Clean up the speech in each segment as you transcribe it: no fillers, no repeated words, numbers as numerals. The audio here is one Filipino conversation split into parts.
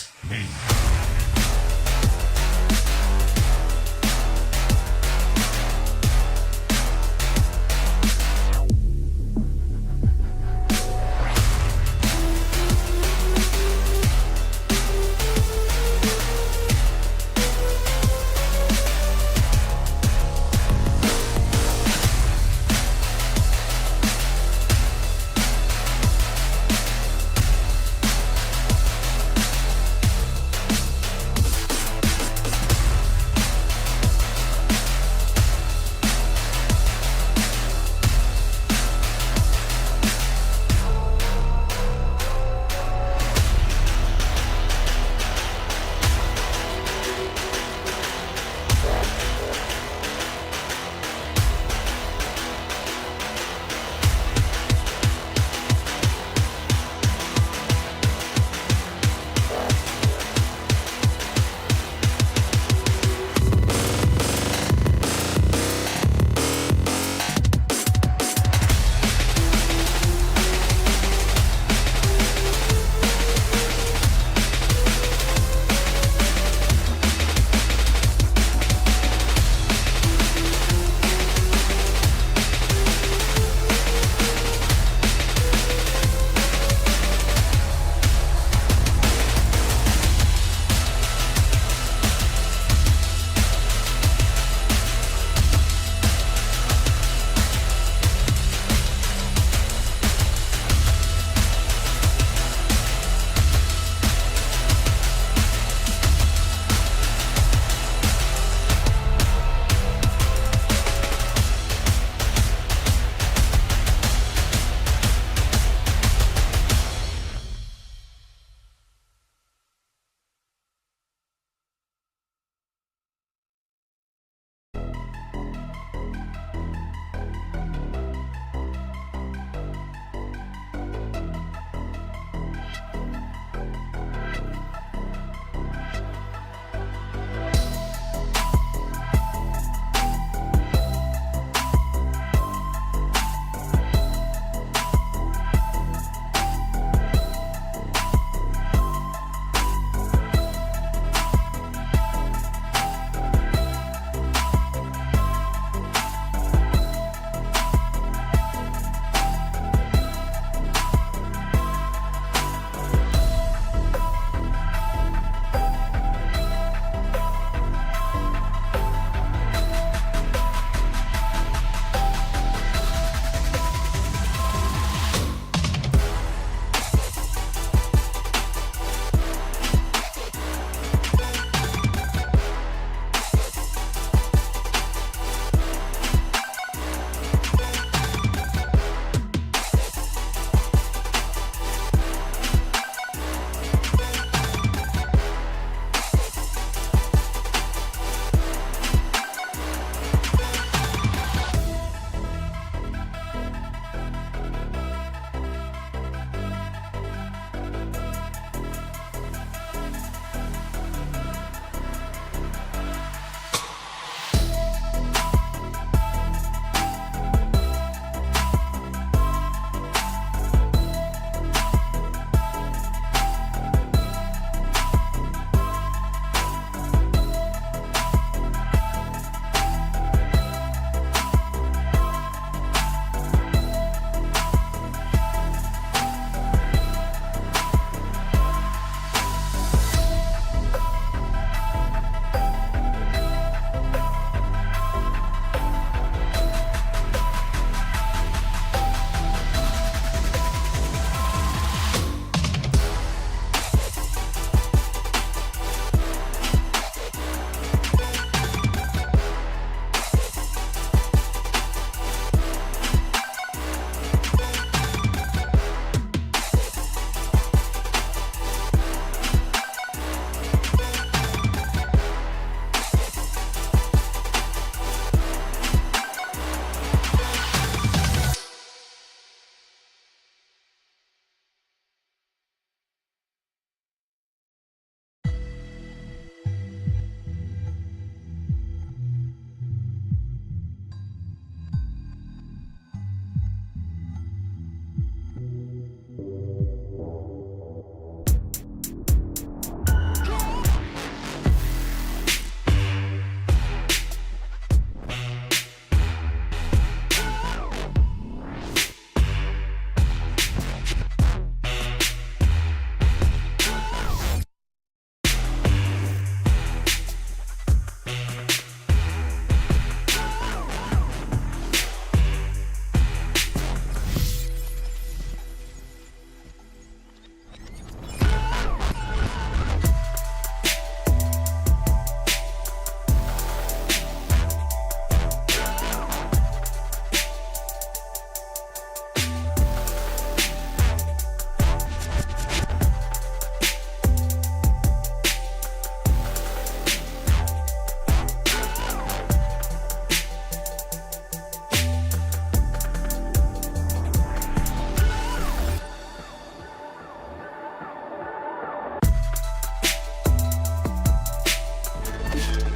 Esports Game.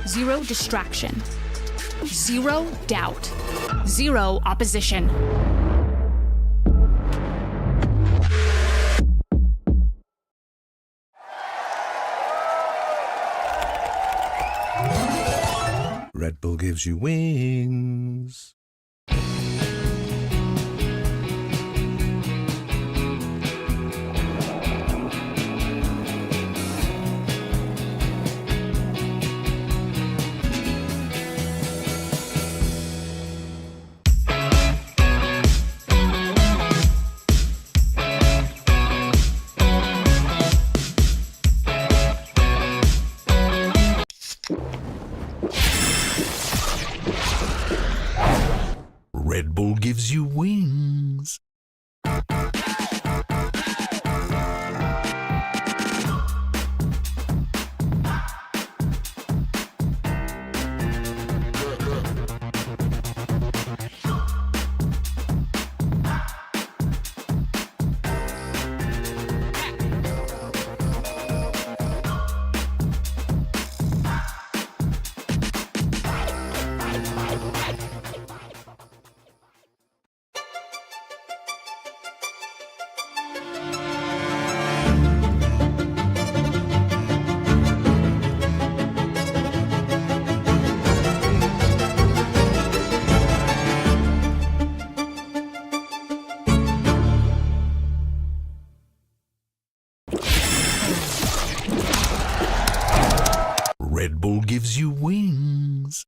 Zero distraction. Zero doubt. Zero opposition. Red Bull gives you wings. Red Bull gives you wings. Red Bull gives you wings.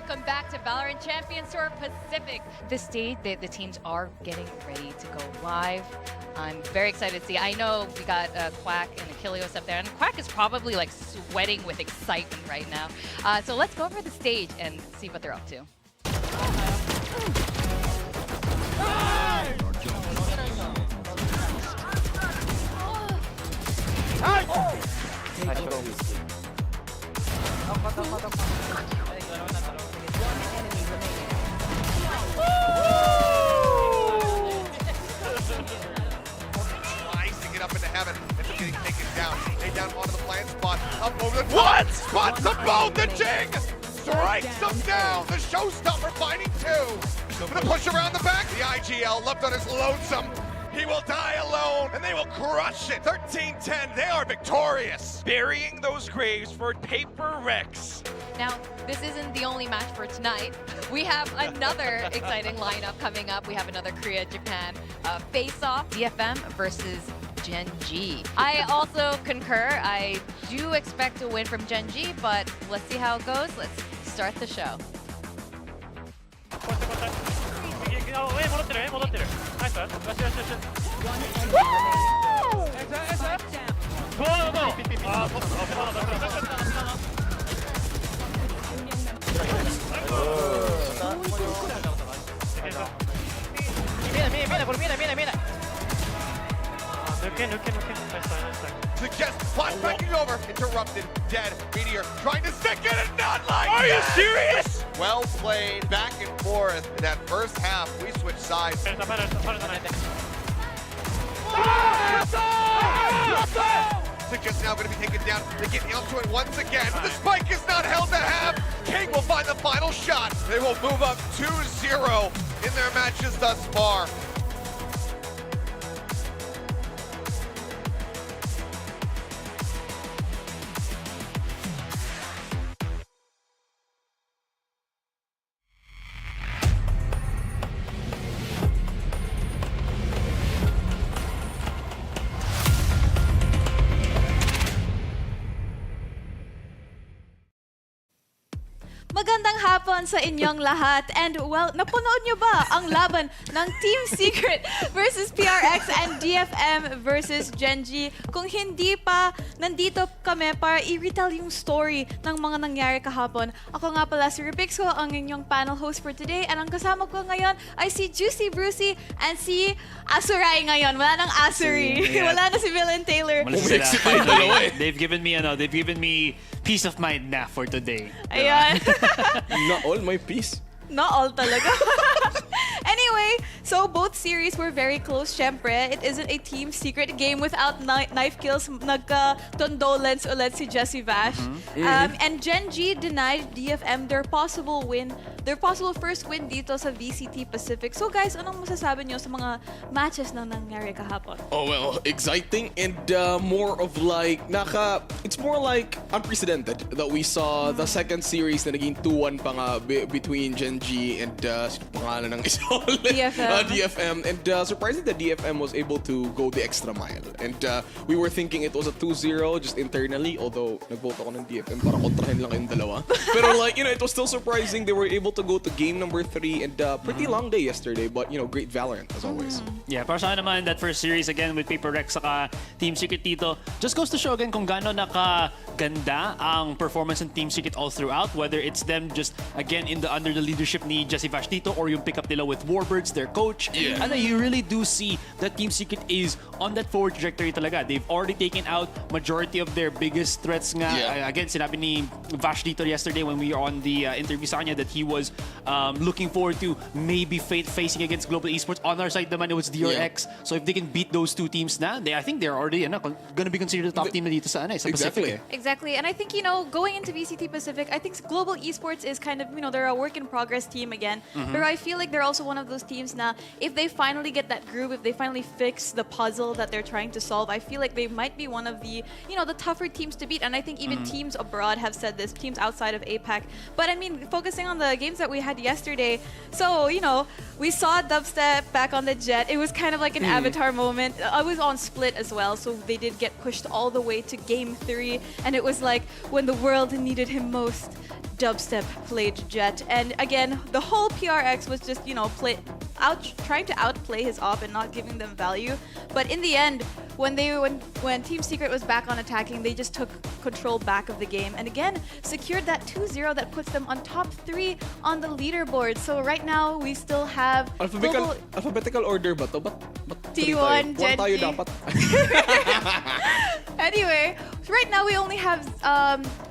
welcome back to VALORANT Champions Tour Pacific. This stage, the teams are getting ready to go live. I'm very excited to see. I know we got Quack and Achilles up there, and Quack is probably like sweating with excitement right now. So let's go over the stage and see what they're up to. Tries to get up into heaven. Ends up getting taken down. Stay down onto the plant spot. Up over the what? Spots them both. The Jing strikes them down. The showstopper finding two. Gonna push around the back. The IGL left on his lonesome. He will die alone, and they will crush it. 13-10, they are victorious. Burying those graves for Paper Rex. Now, this isn't the only match for tonight. We have another exciting lineup coming up. We have another Korea-Japan face-off, DFM versus Gen G. I also concur. I do expect a win from Gen G, but let's see how it goes. Let's start the show. The guest flash backing over, interrupted, dead, Meteor trying to stick it and not like Are you serious? Well played, back and forth. In that first half, we switched sides. Just now going to be taken down. They get onto it once again, but the spike is not held to half. King will find the final shot. They will move up 2-0 in their matches thus far. Magandang hapon sa inyong lahat. And well, napanood nyo ba ang laban ng Team Secret versus PRX and DFM versus Gen G? Kung hindi pa, nandito kami para i-retell yung story ng mga nangyari kahapon. Ako nga pala si Rubixo, ang inyong panel host for today. And ang kasama ko ngayon ay si Juicy Brucey and si Asurai ngayon. Wala nang Asuri. Yeah. Wala na si Villain Taylor. They've given me peace of mind na for today. Ayan. Not all my piece. Not all talaga. Anyway, so both series were very close, syempre. It isn't a team secret game without knife kills. Nagka-condolence ulit si Jessie Vash. And Gen G denied DFM their possible first win dito sa VCT Pacific. So guys, anong masasabi nyo sa mga matches na nangyari kahapon? Oh well, exciting and more of like it's more like unprecedented that we saw the second series na naging 2-1 pa nga between Gen G and pangalan ng isa DFM. And surprising that DFM was able to go the extra mile. And we were thinking it was a 2-0 just internally, although nagvote ako ng DFM para kontrahin lang yung dalawa. Pero like, it was still surprising they were able to go to game number 3 and pretty long day yesterday, but great Valorant as always. Yeah, para sa akin naman, that first series again with Paper Rex saka Team Secret dito, just goes to show again kung gaano nakaganda ang performance ng Team Secret all throughout, whether it's them just again under the leadership ni Jessie Vash dito or yung pick up nila with Warbirds, their coach. Yeah. And you really do see that Team Secret is on that forward trajectory talaga. They've already taken out majority of their biggest threats nga. Yeah. Again, sinabi ni Vash dito yesterday when we were on the interview sa kanya that he was looking forward to maybe facing against Global Esports. On our side naman, it was DRX. Yeah. So if they can beat those two teams na, I think they're already gonna be considered the top team na dito sa Pacific. Exactly. And I think, going into VCT Pacific, I think Global Esports is kind of, they're a work in progress team again. But I feel like they're also one of those teams now, if they finally get that groove, if they finally fix the puzzle that they're trying to solve, I feel like they might be one of the, the tougher teams to beat. And I think even teams abroad have said this, teams outside of APAC. But I mean, focusing on the games that we had yesterday, so, we saw Dubstep back on the jet. It was kind of like an Avatar moment. I was on Split as well, so they did get pushed all the way to game 3. And it was like, when the world needed him most, Dubstep played Jet. And again, the whole PRX was just, trying to outplay his op and not giving them value. But in the end, when Team Secret was back on attacking, they just took control back of the game. And again, secured that 2-0 that puts them on top 3 on the leaderboard. So right now, we still have Alphabetical order ba to? Ba't T1, Gen tayo Gen G. dapat. Anyway, right now we only have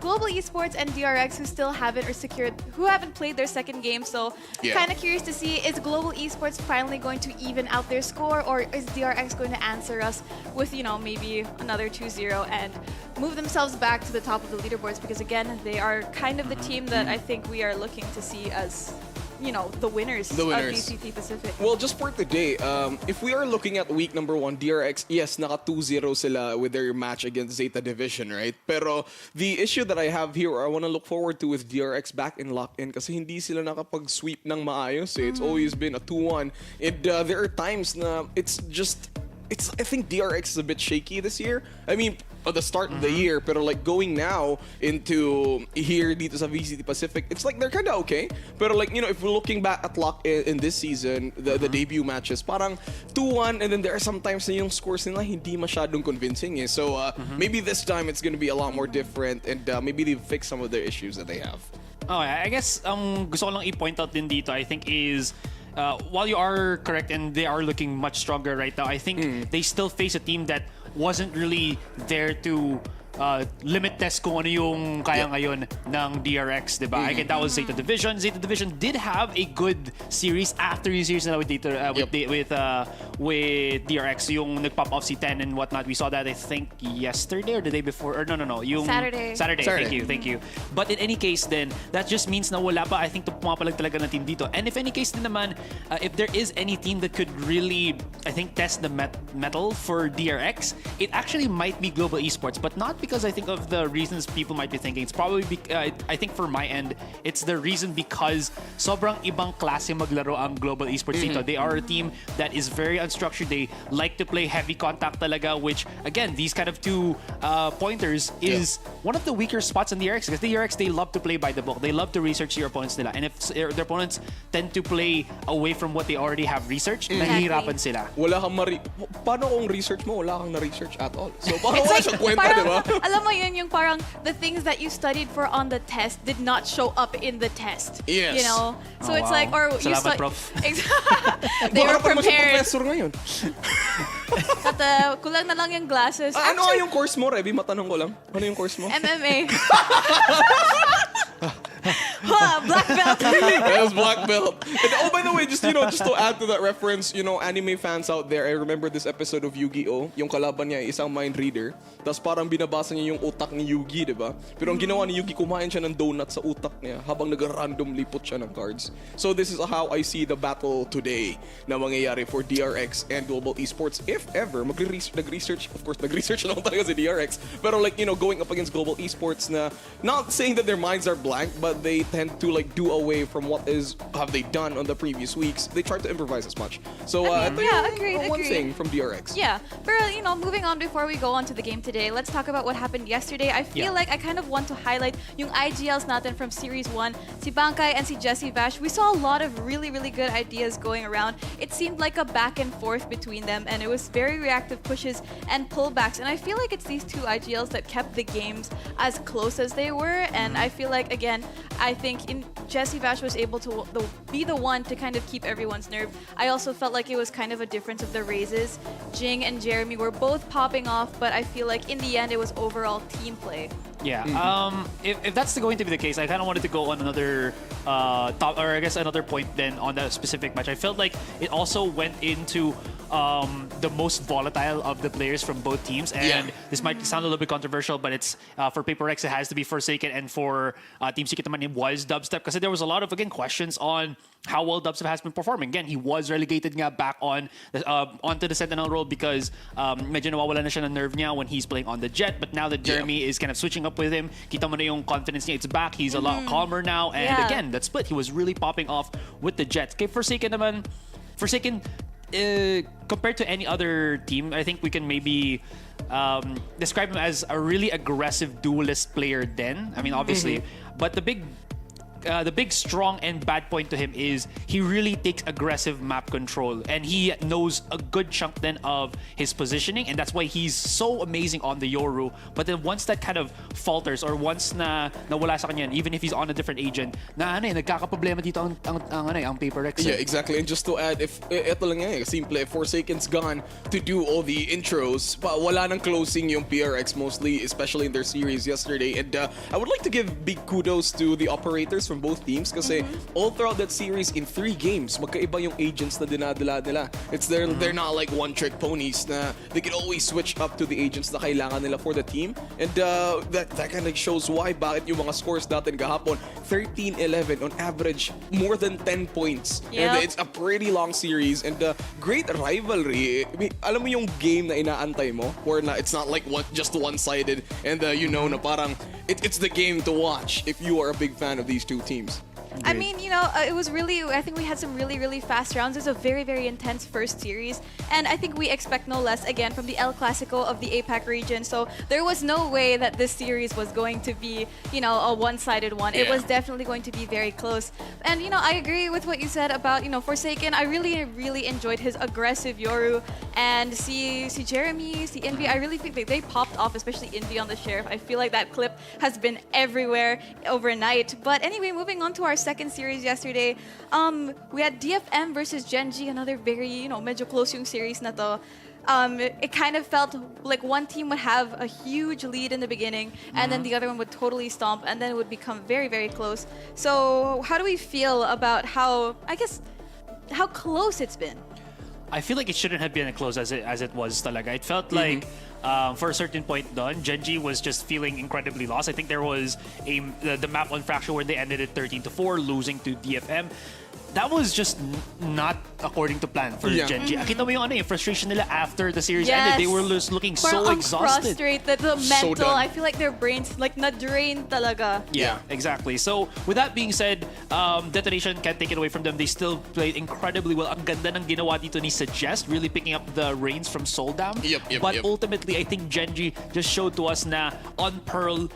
Global Esports and DRX who still haven't played their second game. So kind of curious to see, is Global Esports finally going to even out their score, or is DRX going to answer us with, maybe another 2-0 and move themselves back to the top of the leaderboards? Because again, they are kind of the team that I think we are looking to see as the winners of VCT Pacific. Well, just for today, if we are looking at week number 1, DRX, yes, naka 2-0 sila with their match against Zeta Division, right? Pero the issue that I have here, or I want to look forward to, with DRX back in lock-in kasi hindi sila nakapag-sweep ng maayos. It's always been a 2-1. And there are times na I think DRX is a bit shaky this year. I mean, at the start of the year, pero like going now into here dito sa VCT Pacific, it's like they're kind of okay. Pero like, if we're looking back at lock in this season, the debut matches, parang 2-1, and then there are sometimes na yung scores nila hindi masyadong convincing. So maybe this time it's going to be a lot more different, and maybe they fix some of the issues that they have. Oh, I guess gusto ko lang i-point out din dito, I think, is while you are correct and they are looking much stronger right now, I think they still face a team that wasn't really there to limit test kung ano yung kaya ngayon ng DRX, diba? Again, that was Zeta Division. Zeta Division did have a good series after yung series na with DRX, yung nag-pop off si 10 and whatnot. We saw that, I think, yesterday or the day before. Or no. Yung Saturday. Thank you. But in any case then, that just means na wala pa, I think, pumapalag talaga na team dito. And if any case din naman, if there is any team that could really, I think, test the metal for DRX, it actually might be Global Esports, but not because I think of the reasons people might be thinking. It's probably, I think for my end, it's the reason because sobrang ibang klase maglaro ang Global Esports dito. They are a team that is very unstructured. They like to play heavy contact talaga, which, again, these kind of 2 pointers is one of the weaker spots in the DRX. Because the DRX, they love to play by the book. They love to research your opponents nila. And if their opponents tend to play away from what they already have researched, nahihirapan sila. Wala kang paano kung research mo, wala kang na-research at all. So, paano wala siyang kwenta, diba? Alam mo yun, yung parang the things that you studied for on the test did not show up in the test. Yes. So it's like, or you Salamat, Prof. They were prepared. Professor ngayon. At kulang na lang yung glasses. Ano yung course mo, Reby? Matanong ko lang. Ano yung course mo? MMA. Black belt. That was black belt. And oh, by the way, just to add to that reference, anime fans out there, I remember this episode of Yu-Gi-Oh! Yung kalaban niya isang mind reader. Tapos parang binabasa niya yung utak ni Yugi, diba? Pero ang ginawa ni Yugi, kumain siya ng donut sa utak niya habang nag-random lipot siya ng cards. So this is how I see the battle today na mangyayari for DRX and Global Esports. If ever, nag-research, of course, nag-research na lang talaga si DRX. Pero like, going up against Global Esports na, not saying that their minds are blank, but they tend to like do away from what have they done on the previous weeks. They try to improvise as much. So agreed. One thing from DRX. Yeah, but moving on before we go on to the game today, let's talk about what happened yesterday. I feel like I kind of want to highlight yung IGLs natin from Series 1. Si Bankay and si Jesse Vash, we saw a lot of really, really good ideas going around. It seemed like a back and forth between them, and it was very reactive pushes and pullbacks. And I feel like it's these 2 IGLs that kept the games as close as they were. And I feel like, again, I think Jesse Vash was able to be the one to kind of keep everyone's nerve. I also felt like it was kind of a difference of the raises. Jing and Jeremy were both popping off, but I feel like in the end it was overall team play. Yeah. If that's going to be the case, I kind of wanted to go on another another point then on that specific match. I felt like it also went into the most volatile of the players from both teams, and this might sound a little bit controversial, but it's for Paper X it has to be Forsaken, and for Team Secret naman it was Dubstep, because there was a lot of questions on how well Dubstep has been performing. Again, he was relegated nga back on onto the Sentinel role because medyo nawawala na siya ng nerve niya when he's playing on the Jet, but now that Jeremy is kind of switching up with him, kita mo na yung confidence niya, it's back, he's a lot calmer now, and again, that split, he was really popping off with the Jet. Okay, Forsaken naman, compared to any other team, I think we can maybe describe him as a really aggressive duelist player then. I mean, obviously, but the big the big strong and bad point to him is he really takes aggressive map control, and he knows a good chunk then of his positioning, and that's why he's so amazing on the Yoru. But then once that kind of falters, or once na nawala sa kanya, even if he's on a different agent, nagkakaproblema dito ang Paper Rex. Yeah, exactly. And just to add, if ito lang yan, simple, if Forsaken's gone to do all the intros, wala nang closing yung PRX mostly, especially in their series yesterday. And I would like to give big kudos to the operators from both teams kasi all throughout that series in 3 games, magkaiba yung agents na dinadala nila. They're not like one-trick ponies na they can always switch up to the agents na kailangan nila for the team. And that kind of shows why bakit yung mga scores natin kahapon 13-11 on average, more than 10 points. Yep. And it's a pretty long series and great rivalry. I mean, alam mo yung game na inaantay mo where it's not like just one-sided and you know na parang it's the game to watch if you are a big fan of these two teams. I mean, you know, it was really, I think we had some really, really fast rounds. It was a very, very intense first series. And I think we expect no less, again, from the El Clasico of the APAC region. So there was no way that this series was going to be, you know, a one-sided one. Yeah. It was definitely going to be very close. And, you know, I agree with what you said about, you know, Forsaken. I really, really enjoyed his aggressive Yoru. And see Jeremy, see Envy. I really think they popped off, especially Envy on the Sheriff. I feel like that clip has been everywhere overnight. But anyway, moving on to our second series yesterday, we had DFM versus Gen G, another very, you know, medyo close yung series na to. It kind of felt like one team would have a huge lead in the beginning, and then the other one would totally stomp, and then it would become very, very close. So how do we feel about how close it's been? I feel like it shouldn't have been as close as it was talaga. It felt like for a certain point done, Gen G was just feeling incredibly lost. I think there was the map on Fracture where they ended it 13-4, losing to DFM. That was just not according to plan for Gen G. Kita mo yung frustration nila after the series ended. They were just looking so exhausted. Frustrated, the mental. So I feel like their brains like na-drain talaga. Yeah, exactly. So with that being said, Detonation can't take it away from them. They still played incredibly well. Ang ganda ng ginawa dito ni Suggest, really picking up the reins from Soldam. But ultimately, I think Gen G just showed to us na on Pearl,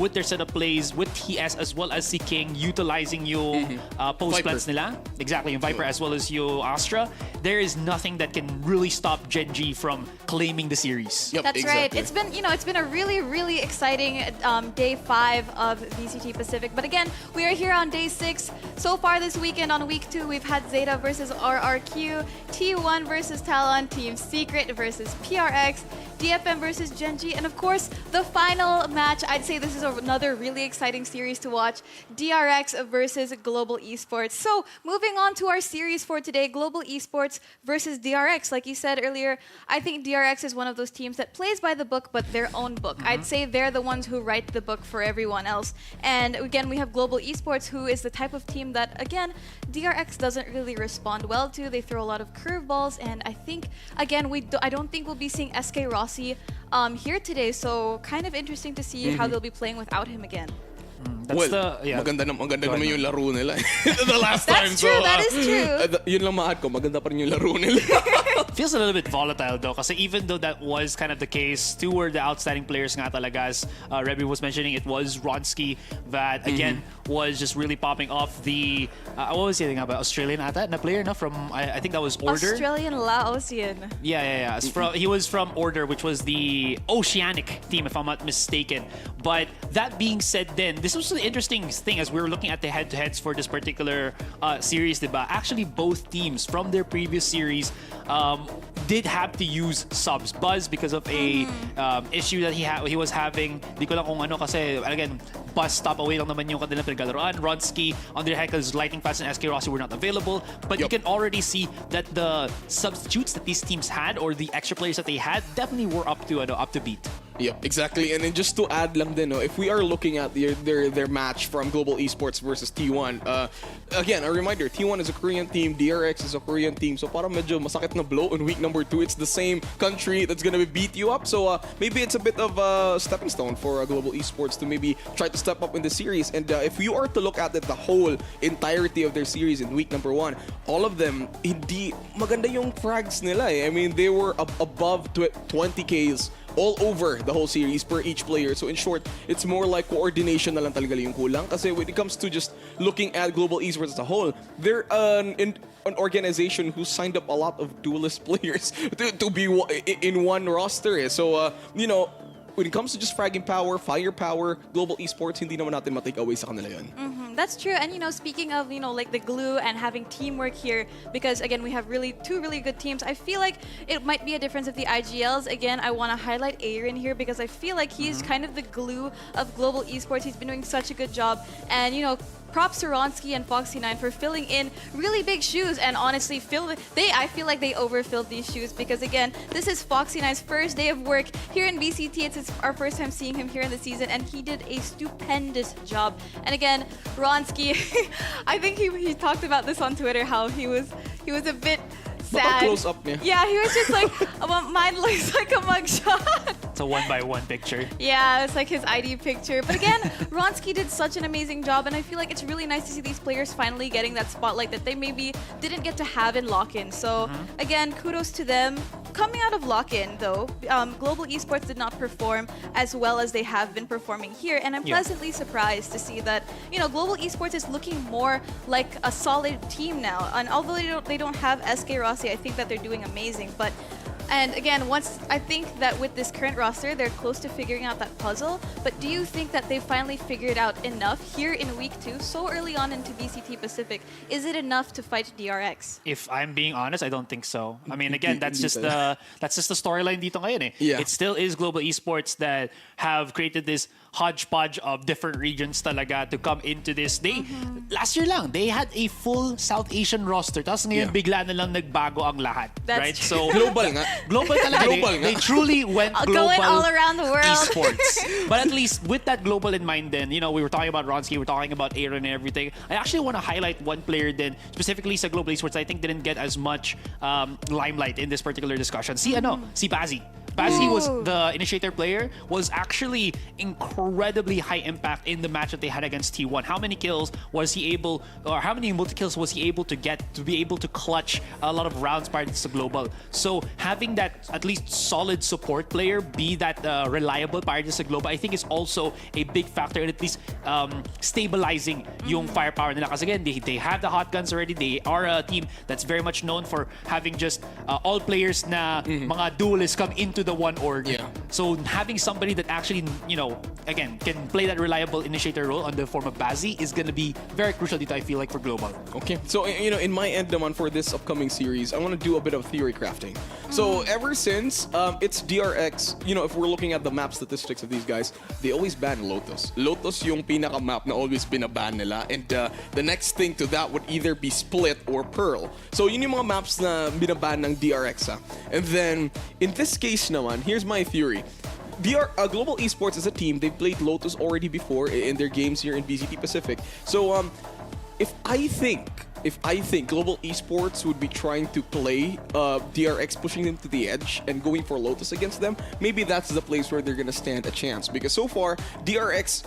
with their setup plays, with TS as well as si King, utilizing yung post plants nila. Exactly, yung Viper as well as yung Astra. There is nothing that can really stop Gen G from claiming the series. That's right. It's been, you know, it's been a really, really exciting day 5 of VCT Pacific. But again, we are here on day 6. So far this weekend, on week 2, we've had Zeta versus RRQ, T1 versus Talon, Team Secret versus PRX, DFM versus Gen G, and of course, the final match. I'd say this is another really exciting series to watch, DRX versus Global Esports. So moving on to our series for today, Global Esports versus DRX. Like you said earlier, I think DRX is one of those teams that plays by the book, but their own book. I'd say they're the ones who write the book for everyone else. And again, we have Global Esports, who is the type of team that, again, DRX doesn't really respond well to. They throw a lot of curveballs, and I think, again, I don't think we'll be seeing SK Rossi here today. So kind of interesting to see how they'll be playing without him again. That's maganda naman yung laro nila. The last time. That's true, that is true. Yun lang maad ko, maganda pa rin yung laro nila. Feels a little bit volatile though, kasi even though that was kind of the case, 2 were the outstanding players nga talaga, as Reby was mentioning. It was Ronsky that again was just really popping off the what was he about Australian ata na player, no, from I think that was Order. Australian Laosian. Yeah. He was from Order, which was the Oceanic team, if I'm not mistaken. But that being said, then this was the interesting thing as we were looking at the head-to-heads for this particular series, diba? Actually, both teams from their previous series did have to use subs. Buzz, because of a issue that he was having. Di ko lang kung ano, kasi again, Buzz stop away lang naman yung kanilang pinaglaruan. Ronsky, on their head, because Lightning Fast and SK Rossi were not available. But you can already see that the substitutes that these teams had, or the extra players that they had, definitely were up to beat. Yep, exactly. And then just to add lang din, no, if we are looking at their match from Global Esports versus T1, again, a reminder, T1 is a Korean team, DRX is a Korean team, so parang medyo masakit na blow in week number 2. It's the same country that's gonna beat you up, so maybe it's a bit of a stepping stone for Global Esports to maybe try to step up in the series. And if you are to look at it, the whole entirety of their series in week number 1, all of them, hindi maganda yung frags nila eh. I mean, they were above 20Ks all over the whole series per each player. So in short, it's more like coordination na lang talaga yung kulang. Kasi when it comes to just looking at Global Esports as a whole, they're an organization who signed up a lot of duelist players to be in one roster. So, you know, when it comes to just fragging power, firepower, Global Esports, hindi naman natin ma-take away sa kanila yun. That's true. And, you know, speaking of, you know, like the glue and having teamwork here, because, again, we have two really good teams, I feel like it might be a difference of the IGLs. Again, I want to highlight Aaron here because I feel like he's kind of the glue of Global Esports. He's been doing such a good job. And, you know, props to Ronsky and Foxy9 for filling in really big shoes, and honestly, I feel like they overfilled these shoes because, again, this is Foxy9's first day of work here in VCT. It's our first time seeing him here in the season, and he did a stupendous job. And again, Ronsky, I think he talked about this on Twitter, how he was a bit sad. Close up niya. Yeah, he was just like, mine looks like a mugshot. It's a 1x1 picture. Yeah, it's like his ID picture. But again, Ronsky did such an amazing job, and I feel like it's really nice to see these players finally getting that spotlight that they maybe didn't get to have in lock-in. So again, kudos to them. Coming out of lock-in, though, Global Esports did not perform as well as they have been performing here, and I'm pleasantly surprised to see that, you know, Global Esports is looking more like a solid team now. And although they don't have SK Rossi, I think that they're doing amazing. And again, I think that with this current roster, they're close to figuring out that puzzle. But do you think that they finally figured out enough here in week 2, so early on into VCT Pacific? Is it enough to fight DRX? If I'm being honest, I don't think so. I mean, again, that's just the storyline dito ngayon eh. Yeah. It still is Global Esports that have created this hodgepodge of different regions talaga to come into this. Last year lang, they had a full South Asian roster. Tapos ngayon, bigla na lang nagbago ang lahat. That's right? true. So, Global nga. Global talaga. They truly went global. Going all around the world. Esports. But at least with that global in mind then, you know, we were talking about Ronsky, we're talking about Aaron and everything. I actually want to highlight one player then, specifically sa Global Esports, I think didn't get as much limelight in this particular discussion. Si Bazzi. Bazzi was the initiator player, was actually incredibly high impact in the match that they had against T1. How many kills was he able, or how many multi-kills was he able to get to be able to clutch a lot of rounds prior to Global? So having that at least solid support player be that reliable prior to Global, I think is also a big factor in at least stabilizing yung firepower nila. Because again, they have the hot guns already. They are a team that's very much known for having just all players na mga duelists come into the one org. Yeah. So having somebody that actually, you know, again, can play that reliable initiator role on the form of Bazzi is going to be very crucial dito, I feel like, for Global. Okay. So, you know, in my end naman for this upcoming series, I want to do a bit of theory crafting. So ever since it's DRX, you know, if we're looking at the map statistics of these guys, they always ban Lotus. Lotus yung pinaka map na always binaban nila. And the next thing to that would either be Split or Pearl. So yun yung mga maps na binaban ng DRX. And then, in this case naman, here's my theory. Global Esports is a team. They've played Lotus already before in their games here in VCT Pacific. So if I think Global Esports would be trying to play DRX, pushing them to the edge and going for Lotus against them, maybe that's the place where they're gonna stand a chance. Because so far, DRX,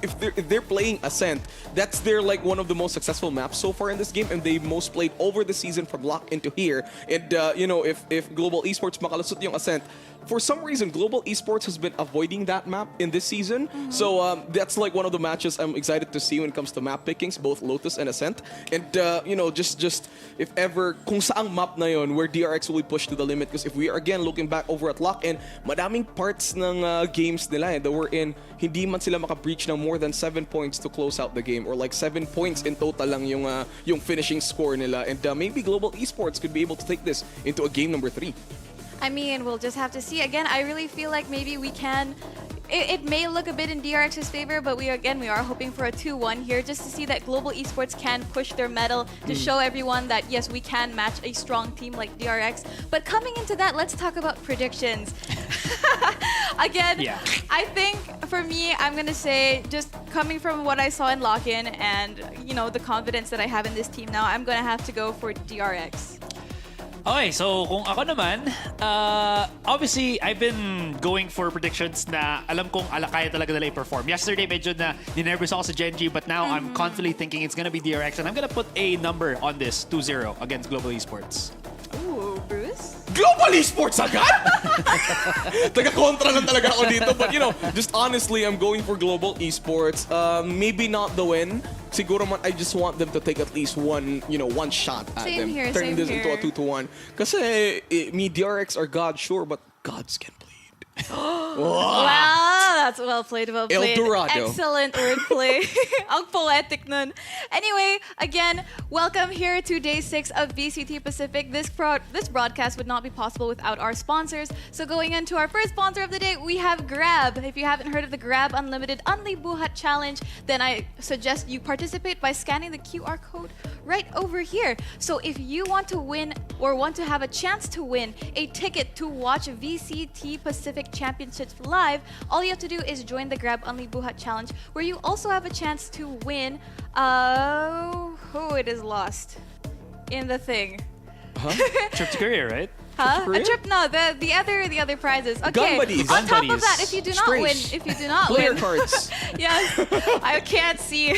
if they're playing Ascent, that's their like one of the most successful maps so far in this game, and they most played over the season from lock into here. And you know, if Global Esports makalusot yung Ascent, for some reason, Global Esports has been avoiding that map in this season. So that's like one of the matches I'm excited to see when it comes to map pickings, both Lotus and Ascent. And you know, just if ever kung saang map na yon where DRX will be pushed to the limit. Because if we are again looking back over at lock-in, madaming parts ng games nila that were in, hindi man sila maka-breach ng more than 7 points to close out the game, or like 7 points in total lang yung finishing score nila. And maybe Global Esports could be able to take this into a game number 3. I mean, we'll just have to see. Again, I really feel like maybe we can... It may look a bit in DRX's favor, but we are hoping for a 2-1 here, just to see that Global Esports can push their medal to show everyone that, yes, we can match a strong team like DRX. But coming into that, let's talk about predictions. Again, I think for me, I'm going to say, just coming from what I saw in lock-in and, you know, the confidence that I have in this team now, I'm going to have to go for DRX. Okay, so kung ako naman, obviously, I've been going for predictions na alam kong kaya talaga nila i-perform. Yesterday, medyo na ninervous ako sa Gen.G, but now I'm confidently thinking it's gonna be DRX, and I'm gonna put a number on this, 2-0 against Global Esports. Ooh, Bruce? Global Esports agad? Taga-kontra lang talaga ako dito. But you know, just honestly, I'm going for Global Esports. Maybe not the win. Siguro man, I just want them to take at least one shot at Same them. here, Turning same this into a here. 2-1. Kasi me, DRX are gods, sure, but gods can bleed. Wow, that's well played, well El played. Dorado. Excellent wordplay. Ang poetic nun. Anyway, again, welcome here to day 6 of VCT Pacific. This broadcast would not be possible without our sponsors. So going into our first sponsor of the day, we have Grab. If you haven't heard of the Grab Unlimited Unli Buhat Challenge, then I suggest you participate by scanning the QR code right over here. So if you want to win or want to have a chance to win a ticket to watch VCT Pacific Championships live, all you have to do is join the Grab Unli Buhat Challenge, where you also have a chance to win. It is lost in the thing. Trip to Korea, right? Huh? A Korea? trip? No, the other prizes. Okay. Gun buddies. On Gun top of buddies. that, if you do not win, Player cards. yes, I can't see.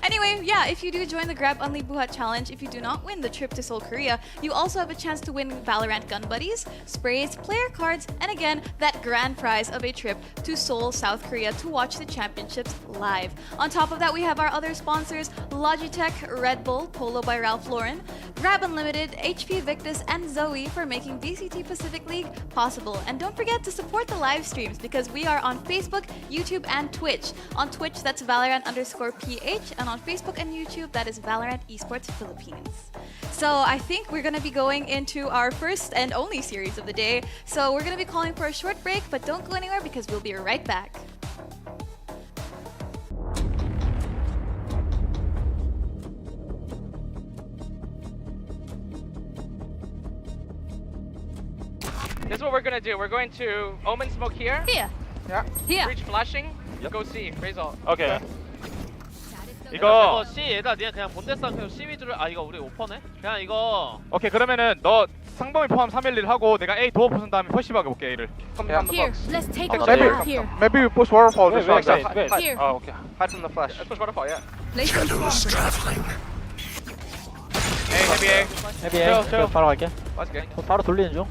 Anyway, yeah, if you do join the Grab Unli Buhat Challenge, if you do not win the trip to Seoul, Korea, you also have a chance to win VALORANT gun buddies, sprays, player cards, and again, that grand prize of a trip to Seoul, South Korea to watch the championships live. On top of that, we have our other sponsors, Logitech, Red Bull, Polo by Ralph Lauren, Grab Unlimited, HP Victus, and Zoe for making VCT Pacific League possible. And don't forget to support the live streams because we are on Facebook, YouTube, and Twitch. On Twitch, that's Valorant_PH, and on Facebook and YouTube, that is Valorant Esports Philippines. So I think we're going to be going into our first and only series of the day. So we're going to be calling for a short break, but don't go anywhere because we'll be right back. This is what we're gonna do. We're going to Omen smoke here. Here. Yeah. Here. Reach flashing. Go C. Raise all. 오케이. 이거 이거 C 얘들아 니가 그냥 본대 싸움 C 위주를 이거 우리 오퍼네? 그냥 이거 오케이 그러면은 너 상범이 포함 311 하고 내가 A 도어 부순 다음에 푸시하게 볼게 A를. Here. Let's take a look Maybe- around here. Maybe we push waterfall just like that. Here. Oh, okay. Hide from the flash. Let's push waterfall, yeah. Placing Shadows traveling. A, heavy A. 헤비 A 바로 갈게. Let's go. 바로 돌리는 중.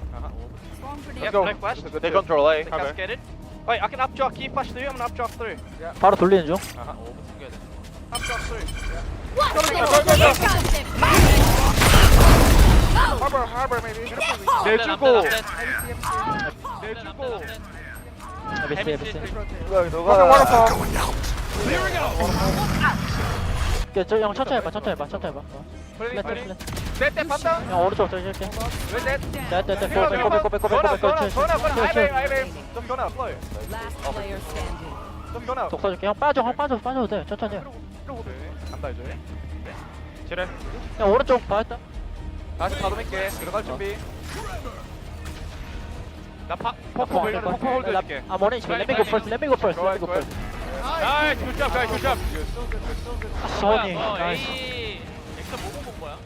Let's go. Flash. They control A. Cascaded. Wait, I can up jog. Key flash through. I'm gonna up jog through. 바로 돌리는 중. Up jog through. Watch this. Here comes it. Harbor maybe. 내주고 내주고. 헤비 헤비. Fucking waterfall. Going out. 형 천천히 해봐 천천히 해봐. Ready, 플랫 ready. 플랫. Dead, 반다. 형 오른쪽 저기 이렇게. Dead. 됐. 독사 줄게. 형 빠져도 돼. 천천히 해. 간다 이제. 지뢰. 형 오른쪽 다 했다. 다시 가둬놓을게. 들어갈 준비. 나 폭 홀드 해줄게. 머리 let me go first. 나이스, 굿잡, 가이, 굿잡. 소니. 어 나이스. A 엑스 뭐고 본 거야?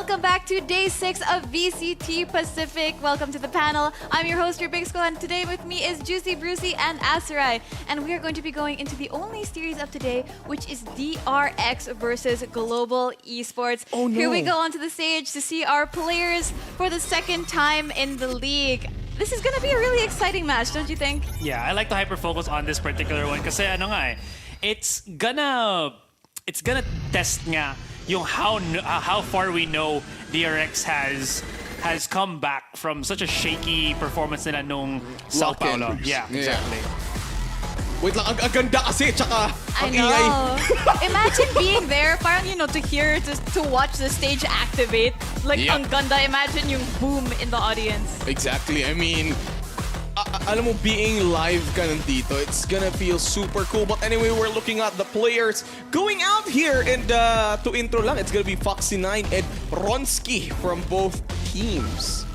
Welcome back to day 6 of VCT Pacific. Welcome to the panel. I'm your host, your Big Skull, and today with me is Juicy Brucey and Asarai. And we are going to be going into the only series of today, which is DRX versus Global Esports. Oh, no. Here we go onto the stage to see our players for the second time in the league. This is going to be a really exciting match, don't you think? Yeah, I like to hyper-focus on this particular one kasi ano nga it's gonna test nga yung how far we know DRX has come back from such a shaky performance nila nung Sao Paulo. Yeah, exactly. Wait lang, ang ganda kasi, tsaka I ang know. ingay. Imagine being there, parang, you know, to watch the stage activate. Like, Yep. ang ganda. Imagine yung boom in the audience. Exactly. I mean, alam mo, being live ka nandito, it's gonna feel super cool. But anyway, we're looking at the players going out here. And to intro lang, it's gonna be Foxy9 and Ronski from both teams.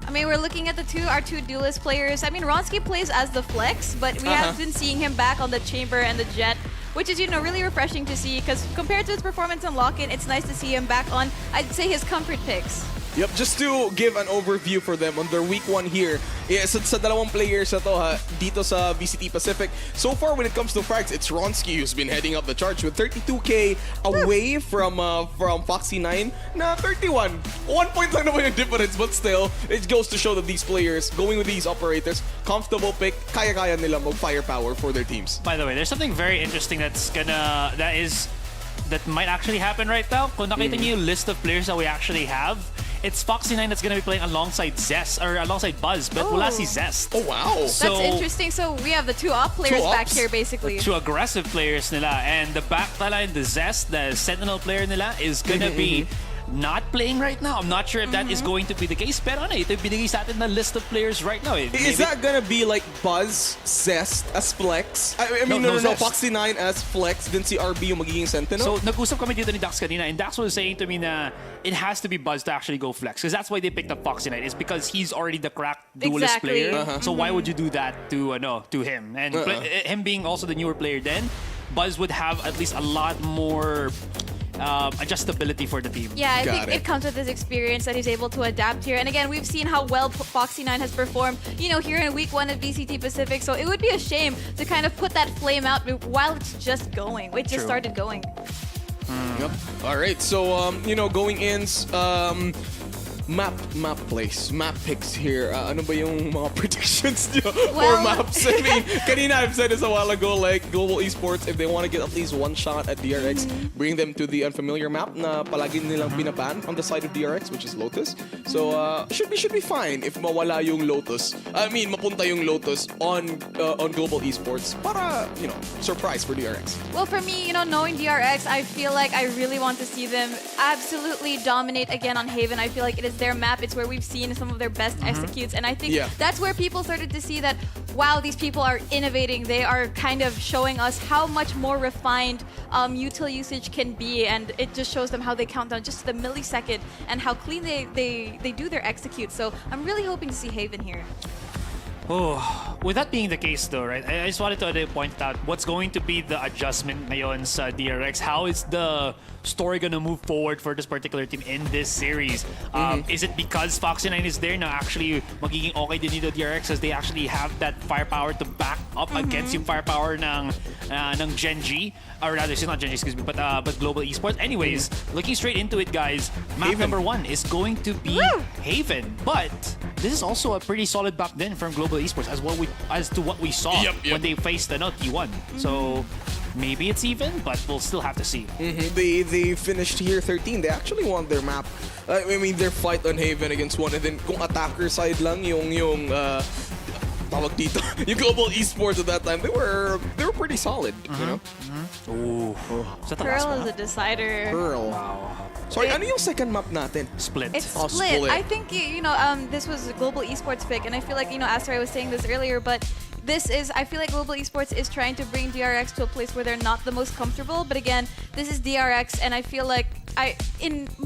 I mean, we're looking at our two duelist players. I mean, Ronski plays as the flex, but we have been seeing him back on the chamber and the jet, which is, you know, really refreshing to see because compared to his performance on Lock-In, it's nice to see him back on, I'd say, his comfort picks. Yep, just to give an overview for them on their week 1 here, sa dalawang players na to dito sa VCT Pacific. So far, when it comes to frags, it's Ronski who's been heading up the charts with 32k away from Foxy9 na 31. 1 point lang naman yung difference, but still, it goes to show that these players, going with these operators, comfortable pick, kaya-kaya nila mag-firepower for their teams. By the way, there's something very interesting that might actually happen right now. Kung nakita niyo yung list of players that we actually have, it's Foxy9 that's going to be playing alongside Zest, or alongside Buzz, but wala si Zest. Oh, wow. That's interesting. So we have the two op players back here, basically. Two aggressive players nila. And the back line, the Zest, the Sentinel player nila, is going to be not playing right now. I'm not sure if that is going to be the case. Pero ano, ito binigay sa atin na list of players right now. Is that gonna be like Buzz, Zest as flex? I mean, no, Foxy9 as flex, then si RB yung magiging Sentinel? So, nag-usap kami dito ni Dax kanina, and Dax was saying to me na it has to be Buzz to actually go flex. Because that's why they picked up Foxy9, is because he's already the cracked duelist player. So why would you do that to him? And him being also the newer player then, Buzz would have at least a lot more adjustability for the team. Yeah, I think it comes with his experience that he's able to adapt here. And again, we've seen how well Foxy9 has performed, you know, here in week 1 of VCT Pacific. So it would be a shame to kind of put that flame out while it's just going. It just started going. Yep. All right. So you know, going in, map plays, map picks here. Ano ba yung mga predictions niyo for maps? I mean, kanina I've said this a while ago, like Global Esports, if they want to get at least one shot at DRX, bring them to the unfamiliar map na palagi nilang pinaban on the side of DRX, which is Lotus. So should be fine if mawala yung Lotus. I mean, mapunta yung Lotus on Global Esports para, you know, surprise for DRX. Well, for me, you know, knowing DRX, I feel like I really want to see them absolutely dominate again on Haven. I feel like it is their map. It's where we've seen some of their best executes. And I think that's where people started to see that, wow, these people are innovating. They are kind of showing us how much more refined util usage can be. And it just shows them how they count down just to the millisecond and how clean they do their execute. So I'm really hoping to see Haven here. Oh, with that being the case though, right, I just wanted to point out what's going to be the adjustment ngayon sa DRX. How is the story gonna move forward for this particular team in this series? Is it because Foxy9 is there na actually magiging okay din dito DRX as they actually have that firepower to back up against yung firepower ng Gen G? Or rather, it's not Gen G, excuse me, but Global Esports. Anyways, looking straight into it, guys, map number 1 is going to be Haven. But this is also a pretty solid map then from Global Esports as to what we saw when they faced T1. So maybe it's even, but we'll still have to see. They finished here 13. They actually won their map. I mean, their fight on Haven against 1, and then kung attacker side lang yung tawag dito, yung Global Esports at that time, they were pretty solid, you know. Ooh. Pearl is a decider. Pearl. Wow. Sorry, ano yung second map natin? Split. It's split. I think, you know, this was a Global Esports pick, and I feel like, you know, Asarai was saying this earlier, but I feel like Global Esports is trying to bring DRX to a place where they're not the most comfortable. But again, this is DRX, and I feel like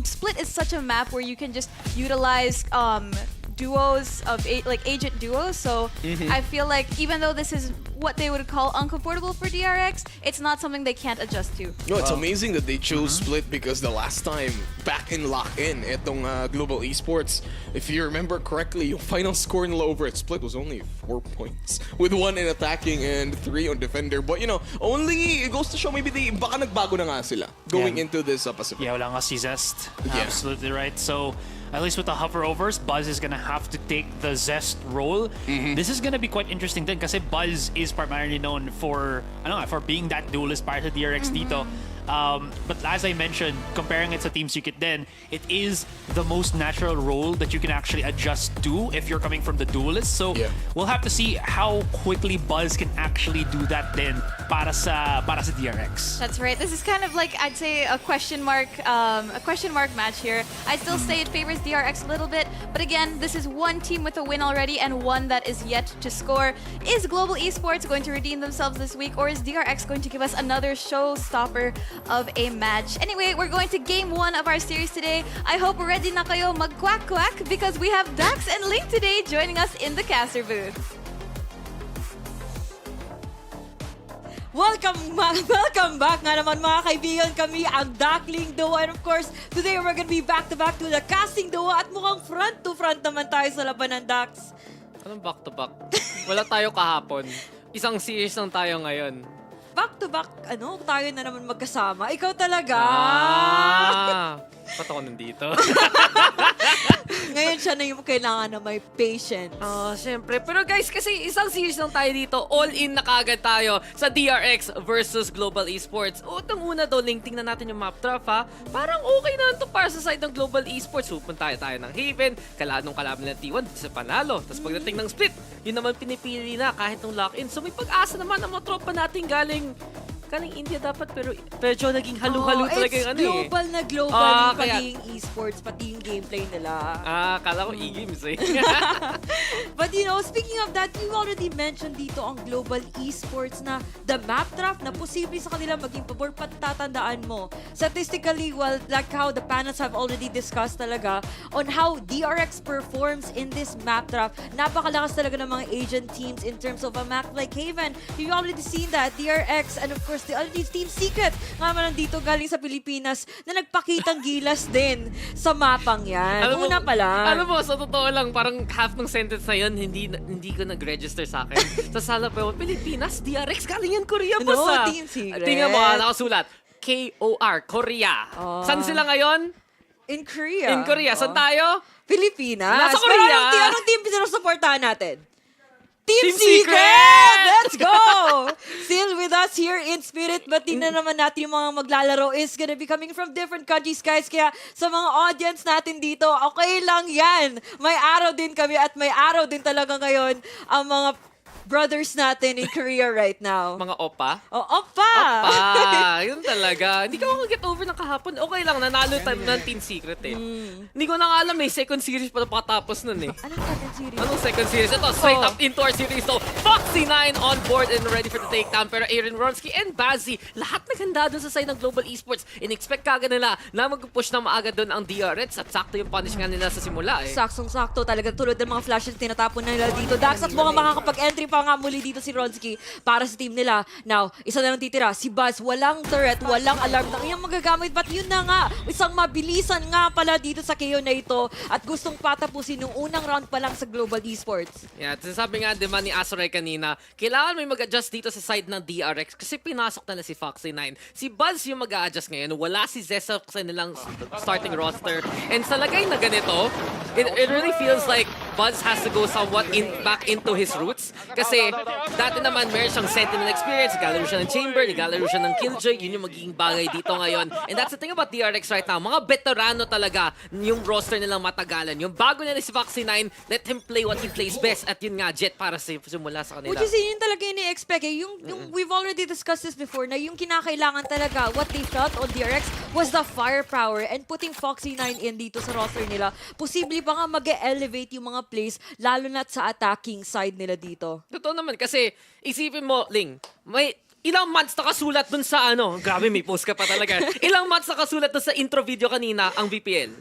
Split is such a map where you can just utilize duos of agent duos. So I feel like even though this is what they would call uncomfortable for DRX, it's not something they can't adjust to. No, it's amazing that they chose Split because the last time back in lock-in itong Global Esports, if you remember correctly, yung final score nila over at Split was only 4 points with 1 in attacking and 3 on defender. But you know, only it goes to show maybe baka nagbago na nga sila going into this Pacific. Yeah, wala nga si Zest. Yeah. Absolutely right. So, at least with the hover-overs, Buzz is gonna have to take the Zest role. This is gonna be quite interesting din kasi Buzz is primarily known for, for being that duelist para sa DRX dito. But as I mentioned, comparing it to Team Secret then, it is the most natural role that you can actually adjust to if you're coming from the duelist. So we'll have to see how quickly Buzz can actually do that then para sa DRX. That's right. This is kind of like, I'd say, a question mark match here. I'd still say it favors DRX a little bit, but again, this is one team with a win already and one that is yet to score. Is Global Esports going to redeem themselves this week, or is DRX going to give us another showstopper of a match? Anyway, we're going to game 1 of our series today. I hope ready na kayo mag-quack-quack because we have Dax and Link today joining us in the caster booth. Welcome back nga naman mga kaibigan, kami ang Duckling Duo, and of course today we're gonna be back-to-back to the casting duo at mukhang front-to-front naman tayo sa laban ng Dax. Anong back-to-back? Wala tayo kahapon. Isang series lang tayo ngayon. Back-to-back, tayo na naman magkasama. Ikaw talaga. Ba't ako nandito? Ngayon siya na yung kailangan na may patience. Siyempre. Pero guys, kasi isang series lang tayo dito. All-in na kagad tayo sa DRX versus Global Esports. Utang-una daw, Link, tingnan natin yung map draft, ha? Parang okay na ito para sa side ng Global Esports. Pupunta tayo ng Haven. Kalanong kalaban ng T1 sa panalo. Tapos pagdating ng split, yun naman pinipili na kahit nung lock-in. So may pag-asa naman ang mga tropa natin galing India dapat, pero medyo naging halo-halo talaga yung global na global yung pagiging esports, pati yung gameplay nila. Kala ko e-games eh. But you know, speaking of that, you already mentioned dito ang Global Esports na the map draft na posible sa kanila maging pabor. Patatandaan mo, statistically, well, like how the panels have already discussed talaga on how DRX performs in this map draft. Napakalakas talaga ng mga agent teams in terms of a map like Haven. You've already seen that. DRX and of course the other Team Secret nga man nandito galing sa Pilipinas na nagpakitang gilas din sa mapang yan. Una pa lang. Alam mo, sa totoo lang, parang half ng sentence na yun, hindi ko nag-register sa akin. Sa sala pa yun, Pilipinas, DRX, galing yan Korea pa sa... Team Secret. Tingnan mo, nakasulat. KOR, Korea. Saan sila ngayon? In Korea. In Korea. Saan tayo? Pilipinas. Nasa Korea. Pero anong team sinusuportahan natin? Team Secret! Let's go! Still with us here in spirit, but tingnan naman natin yung mga maglalaro is gonna be coming from different countries, guys. Kaya sa mga audience natin dito, okay lang yan. May araw din kami at may araw din talaga ngayon ang mga brothers natin in Korea right now. Mga opa? Opa! Yun talaga. Hindi ko get over ng kahapon. Okay lang, nanalo tayo ng Team Secret eh. Hindi ko na alam, may second series pa na pakatapos nun eh. Anong second series? Anong second series? Ito, straight up into our series. So, Foxy9 on board and ready for the takedown. Pero Aaron Ronsky and Bazzi, lahat naghanda dun sa side ng Global Esports. In-expect kagad nila na mag-push na maaga dun ang DRX at sakto yung punish nga nila sa simula eh. Saksong-sakto talaga. Tulad ng mga flashes tinatapon na nila dito. Dax at mukhang makakapag-entry pa nga muli dito si Ronsky para sa team nila. Now, isa na lang titira. Si Buzz, walang turret, walang alarm na iyang magagamit. But yun na nga, isang mabilisan nga pala dito sa KO na ito at gustong patapusin nung unang round pa lang sa Global Esports. Yeah, sabi nga diba ni Azuray kanina, kailangan may mag-adjust dito sa side ng DRX kasi pinasok na si Foxy9. Si Buzz yung mag-a-adjust ngayon. Wala si Zessa sa nilang starting roster. And sa lagay na ganito, it really feels like Buzz has to go somewhat back into his roots. Kasi dati naman meron siyang Sentinel experience, naglalaro siya ng Chamber, naglalaro siya ng Killjoy, yun yung magiging bagay dito ngayon. And that's the thing about DRX right now. Mga veterano talaga yung roster nilang matagalan. Yung bago nila si Foxy9, let him play what he plays best. At yun nga, Jet para simula sa kanila. Which is yun talaga yung i-expect eh. We've already discussed this before na yung kinakailangan talaga, what they felt on DRX was the firepower and putting Foxy9 in dito sa roster nila. Posible pa nga mag-elevate yung mga plays, lalo na sa attacking side nila dito. Totoo naman kasi isipin mo, Ling, may ilang months nakasulat dun sa grabe may post ka pa talaga. Ilang months nakasulat dun sa intro video kanina ang VPL.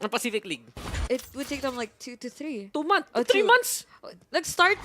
Ang Pacific League. It would take them like 2 to 3. 2 months. Oh, 3 2. months. Nag-start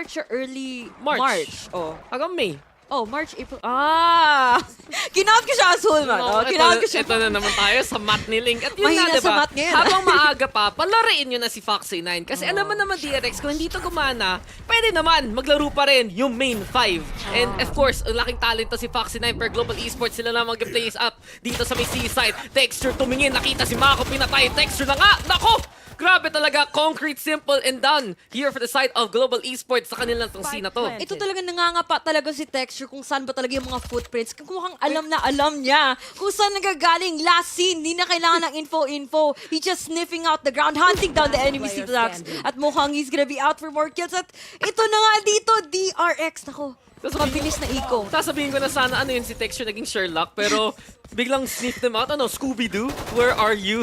siya early March. Oh. Hanggang May. Oh, March, April. Ah! Kinout ko siya, Azul, man. Oh, kinout ko siya. Ito na naman tayo sa math ni Link. At yun Mahina nga, sa diba? math ngayon. Habang maaga pa, palariin nyo na si Foxy9. Kasi alam mo naman, DRX, kung hindi to gumana, pwede naman maglaro pa rin yung main 5. And of course, ang laking talent to si Foxy9 per Global Esports. Sila na mag-plays up dito sa may seaside. Texture tumingin, nakita si Mako, pinatay. Texture na nga, nako! Grabe talaga, concrete, simple, and done. Here for the side of Global Esports sa kanilang tong scene na to. Ito talaga nangangapa talaga si Texture kung saan ba talaga yung mga footprints. Kung mukhang alam na alam niya kung saan nagagaling last scene. Hindi na kailangan ng info. He's just sniffing out the ground, hunting down the enemies dito, Dax. At mukhang he's gonna be out for more kills. At ito na nga dito, DRX. Nako, mabilis na eco. Sasabihin ko na sana ano yun si Texture naging Sherlock, pero biglang sniff them out. Ano, Scooby-Doo? Where are you?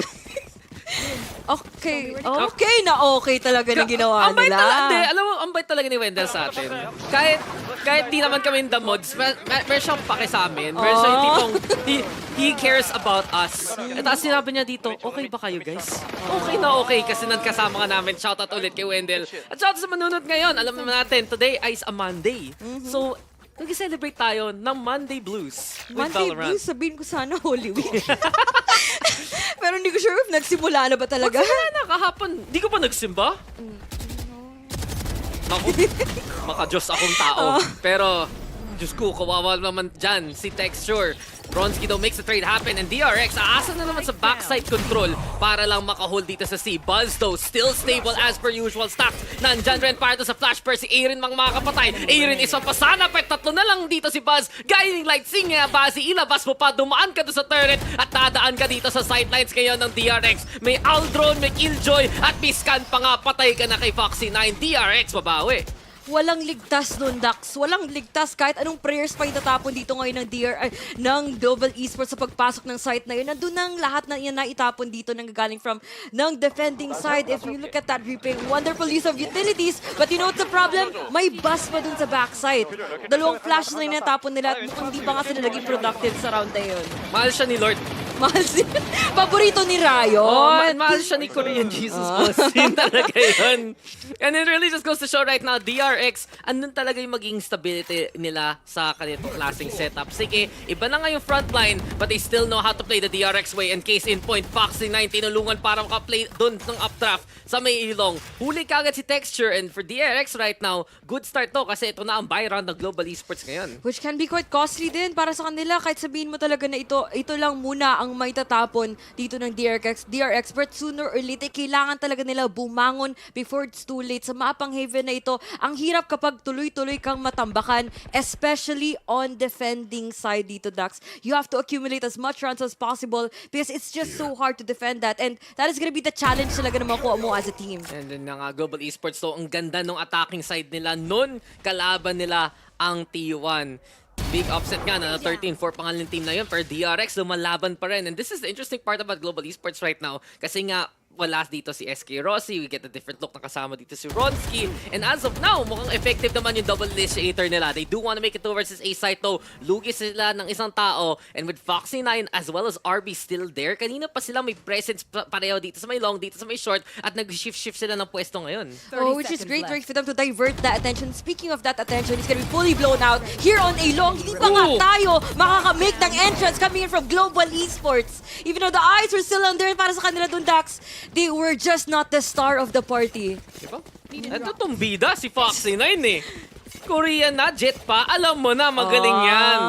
Okay talaga na ginawa Ang bait nila. talaga, alam mo, ang bait talaga ni Wendell sa atin. Kahit di naman kami in the mods, meron siyang pake sa amin. Meron siyang tipong, he cares about us. At sinabi niya dito, okay ba kayo guys? Okay na okay, kasi nagkasama ka namin. Shoutout ulit kay Wendell. At shoutout sa manunod ngayon. Alam naman natin, today is a Monday. So, nag-celebrate tayo ng Monday Blues with Monday VALORANT. Blues, sabihin ko sana Holy Week. Pero hindi ko sure if nagsimula na ba talaga. Magsimula na kahapon. Di ko pa nagsimba. Naku, maka-Diyos akong tao. Pero, Diyos ko, kawawa naman dyan si Texture. Bronski daw makes the trade happen and DRX aasa na naman sa backside control para lang makahold dito sa C. Buzz though, still stable as per usual. Stacks, nandyan rin para to sa flash per si Aaron mang makakapatay. Aaron is papasana pa, tatlo na lang dito si Buzz. Guiding light, singa basi, ilabas mo pa, dumaan ka doon sa turret at dadaan ka dito sa sidelines ngayon ng DRX. May Aldron, may Killjoy at Biscan pa nga, patay ka na kay Foxy9. DRX mabawi. Walang ligtas doon, Dax. Walang ligtas kahit anong prayers pa itatapon dito ngayon ng Global Esports sa pagpasok ng site na yun. Nandun ang lahat na yan na itapon dito nang gagaling from ng defending side. If you look at that replay, wonderful use of utilities. But you know what's the problem? May bus pa dun sa backside. Dalawang flashes na yung natapon nila at mukhang di ba nga sila naging productive sa round na yun. Mahal siya ni Lord. Mahal siya. Paborito ni Rayon. Mahal siya ni Korean Jesus Austin talaga yun. And it really just goes to show right now, DRX, andun talaga yung maging stability nila sa kanitong klaseng setup. Sige, iba na nga yung frontline, but they still know how to play the DRX way. And case in point, Foxy9 tinulungan para makaplay dun ng updraft sa may ilong. Huli kagad si Texture, and for DRX right now, good start to kasi ito na ang buy round ng Global Esports ngayon. Which can be quite costly din para sa kanila kahit sabihin mo talaga na ito lang muna ang may tatapon dito ng DRX. But sooner or later, kailangan talaga nila bumangon before it's too late. Sa mapang Haven na ito, ang hirap kapag tuloy-tuloy kang matambakan, especially on defending side dito, Dax. You have to accumulate as much runs as possible because it's just so hard to defend that. And that is gonna be the challenge talaga na makuha mo as a team. And then nga Global Esports, so ang ganda ng attacking side nila nun, kalaban nila ang T1. Big upset nga na 13-4 pangalan team na yun, pero DRX lumalaban pa rin. And this is the interesting part about Global Esports right now. Kasi nga, wala dito si SK Rossi. We get a different look na kasama dito si Ronski. And as of now, mukhang effective naman yung double initiator nila. They do want to make it towards this A site though. Lugi sila ng isang tao. And with Foxy9 as well as RB still there, kanina pa sila may presence pareho dito sa may long, dito sa may short. At nag-shift sila ng pwesto ngayon. Oh, which is great work for them to divert that attention. Speaking of that attention, it's gonna be fully blown out here on A long. Hindi pa nga tayo makaka-make ng entrance coming in from Global Esports. Even though the eyes were still on there para sa kanila dun, Dax, they were just not the star of the party. Diba? Ito tong bida, si Foxy9 eh. Korean na, jet pa. Alam mo na, magaling yan.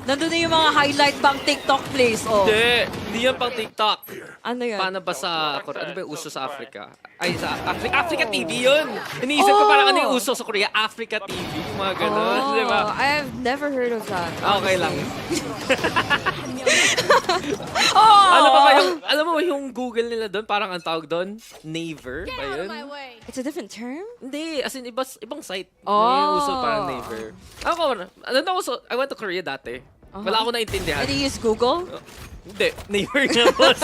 Nandun na yung mga highlight bang TikTok plays. Oh. Hindi yan pang TikTok. Ano yan? Paano ba sa Korea? Ano ba yung uso sa Africa? Ay, sa Africa TV yun. Iniisip ko parang ano yung uso sa Korea? Africa TV. Mga ganun. Di ba? I have never heard of that. Okay lang. Alam mo yung Google nila doon, parang ang tawag doon, Naver ba yun? It's a different term? Hindi, as in ibang site. May uso parang Naver. I went to Korea dati. Wala ako naintindihan. And you use Google? Hindi, Naver nga, boss.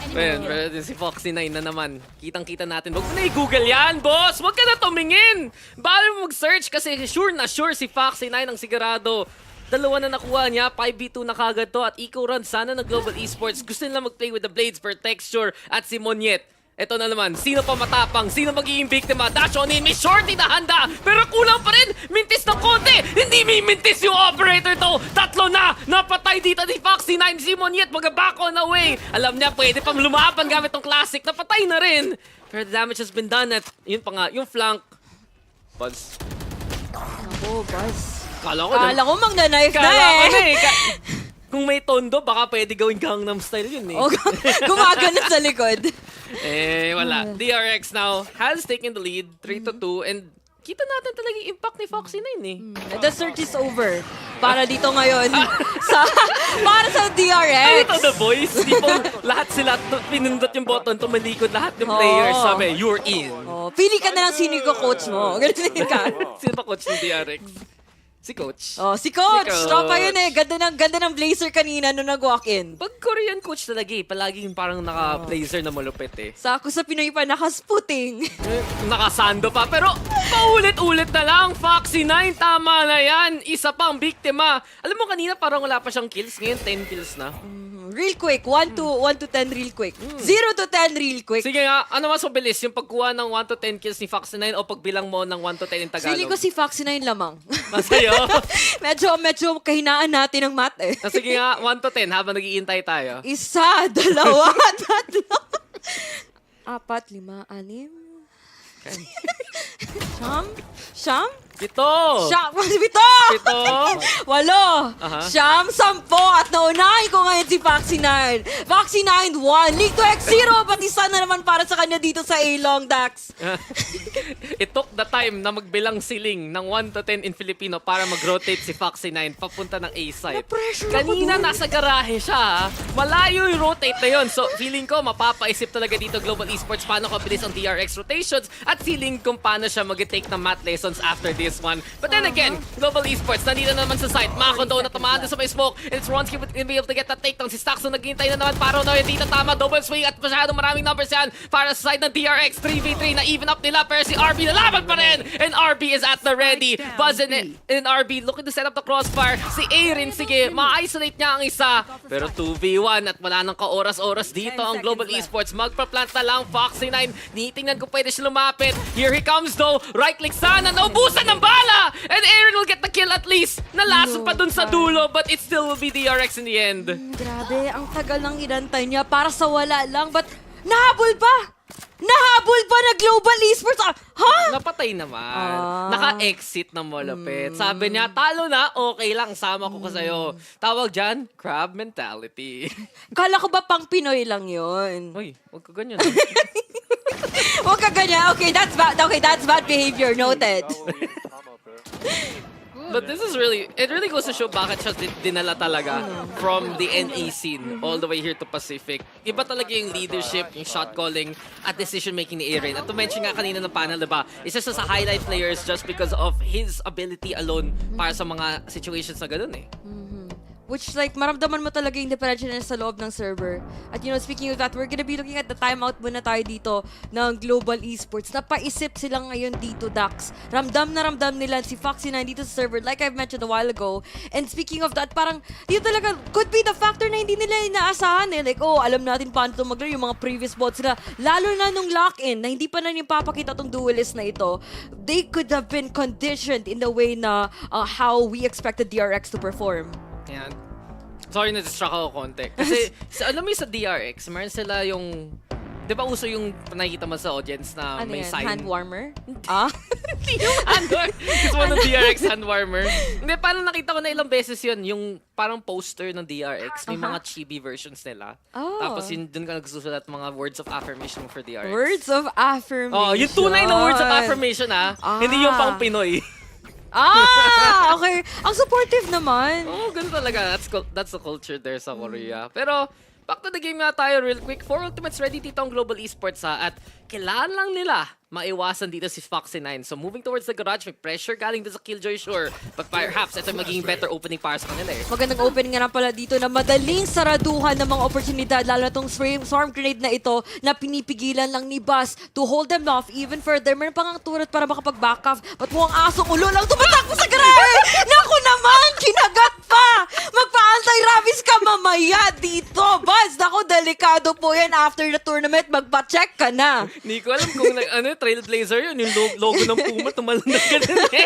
Pero si Foxy9 na naman. Kitang-kita natin. Huwag mo na i-Google yan, boss! Huwag ka na tumingin! Bala mo mag-search kasi sure na sure si Foxy9 ang sigurado. Dalawa na nakuha niya, 5v2 na kagad to. At eco run sana ng Global Esports. Gusto nila mag-play with the blades per texture at si Monyet. Ito na naman, sino pa matapang? Sino magiging biktima? Dash on in, may shorty na handa! Pero kulang pa rin! Mintis ng konti! Hindi may mintis yung operator to! Tatlo na! Napatay dito ni Foxy 9. Si Monyet mag-back on away! Alam niya, pwede pang lumaban gamit tong classic. Napatay na rin! Pero the damage has been done at yun pa nga, yung flank. Buzz. Ako, Buzz. Kala Kala ko magna-knife na Kala ko na eh. Kung may tondo, baka pwede gawin Gangnam Style yun eh. O, gumagana sa likod. Wala. DRX now has taken the lead, 3-2, and kita natin talaga yung impact ni Foxy 9 eh. The search is over. Para dito ngayon. Para sa DRX. Ano ito, the boys? Tipong lahat sila pinindot yung button, tumalikod lahat yung players. Sabi, you're in. Oh, pili ka na lang sino yung coach mo. Ganun ka. Sino ba coach ng DRX? Si Coach. Oh, si Coach. Si Coach. Tropa yun eh. Ganda ng blazer kanina nung nag-walk-in. Pag Korean coach talaga eh, palaging parang naka-blazer na malupit eh. Sa ako sa Pinoy pa, nakasputing. Nakasando pa, pero paulit-ulit na lang. Foxy 9, tama na yan. Isa pang biktima. Alam mo kanina parang wala pa siyang kills, ngayon 10 kills na. Real quick, 1 to 10 real quick. 0 to 10 real quick. Sige nga, ano mas mabilis? Yung pagkuha ng 1 to 10 kills ni Foxy 9 o pagbilang mo ng 1 to 10 in Tagalog? Feeling ko si Foxy 9 lamang. Masaya. medyo kahinaan natin ng math eh. Sige nga, 1 to 10 habang nag-iintay tayo. 1, 2, 3, 4, 5, 6. Siyam? 7. Siyam? 8? 7. 8? Siyam? 10? At naunahin ko ngayon si Foxy 9. Foxy 9, 1. League to X, 0. Pati sana naman para sa kanya dito sa A-Long, Dax. It took the time na magbilang siling ng 1 to 10 in Filipino para mag-rotate si Foxy 9 papunta ng A-site. Na-pressure ako Kanina dun. nasa garahe siya. Malayo yung rotate na yun. So feeling ko mapapaisip talaga dito Global Esports paano kabilis ang DRX rotations at feeling kung paano siya mag-take ng math lessons after this one. But then again, Global Esports nandito na naman sa site. Makakondo na tamaan sa may smoke. And it's Ronski will be able to get that takedown. Si Staxon naghihintay na naman para na dito tama. Double swing at masyadong maraming numbers yan para sa side ng DRX. 3v3 na even up nila pero si RB nalaban pa rin. And RB is at the ready. Buzz and RB looking to set up the crossfire. Si Aaron, sige, ma-isolate niya ang isa. Pero 2v1 at wala nang ka-oras-oras dito ang Global Esports. Magpa-plant na lang Foxy 9. Nitingnan ko pwede siya lumapit. Here he comes though. Right click sana. Naubusan ng bala. And Aaron will get the kill at least. Nalaso pa dun sa dulo but it still will be DRX in the end. Grabe, ang tagal ng inantay niya para sa wala lang. But nahabol pa! Nahabol pa na Global Esports! Ha? Napatay naman. Naka-exit na malapit. Sabi niya, talo na, okay lang, sama ko ka sa'yo. Tawag dyan, crab mentality. Kala ko ba pang Pinoy lang yun? Uy, huwag ka ganyan. Huwag ka ganyan. Okay, that's bad. Okay, that's bad behavior. Noted. But this is really, it really goes to show bakit siya dinala talaga from the NA scene all the way here to Pacific. Iba talaga yung leadership, yung shot calling, at decision making ni Aaron. At to mention nga kanina ng panel, diba, isa siya sa highlight players just because of his ability alone para sa mga situations na ganun eh. Which, like, maramdaman mo talaga yung differential niya sa loob ng server. At, you know, speaking of that, we're gonna be looking at the timeout muna tayo dito ng Global Esports. Napaisip sila ngayon dito, Dax. Ramdam na ramdam nila si Foxy 9 dito sa server, like I've mentioned a while ago. And speaking of that, parang, dito talaga, could be the factor na hindi nila inaasahan eh. Like, oh, alam natin paano ito maglaro yung mga previous bots nila. Lalo na nung lock-in, na hindi pa na nipapakita tong duelist na ito. They could have been conditioned in the way na how we expected DRX to perform. Yan. Sorry na distract ako konti. Kasi alam mo yung sa DRX, meron sila yung, di ba uso yung nakikita mo sa audience na Ano may yan? sign? Hand warmer? Hand warmer? Gusto mo ng DRX hand warmer? Hindi, parang nakita ko na ilang beses yun, yung parang poster ng DRX, may mga chibi versions nila. Oh. Tapos yun, dun ka nagsusulat mga words of affirmation for DRX. Words of affirmation. Oh, yung tunay na words of affirmation hindi yung pang Pinoy. Okay. Ang supportive naman. Oh, ganun talaga. That's the culture there sa Korea. Pero, back to the game nga tayo real quick. 4 Ultimates ready dito ang Global Esports At kailangan lang nila maiwasan dito si Foxy9. So moving towards the garage, may pressure galing doon sa Killjoy, sure. But perhaps ito magiging better opening para sa kanila eh. Magandang opening nga na pala dito na madaling saraduhan ng mga oportunidad, lalo na itong swarm grenade na ito na pinipigilan lang ni Buzz to hold them off even further. Meron pang ang turret para makapag-back off. Ba't mo ang asong ulo lang tumatakbo sa garage? Naku naman! Kinagat pa! Magpa-anti-rabies ka mamaya dito! Buzz, naku, delikado po yan after the tournament. Magpa-check ka na. Hindi ko alam kung trailblazer yun. Yung logo ng Puma, tumalon na ganun eh.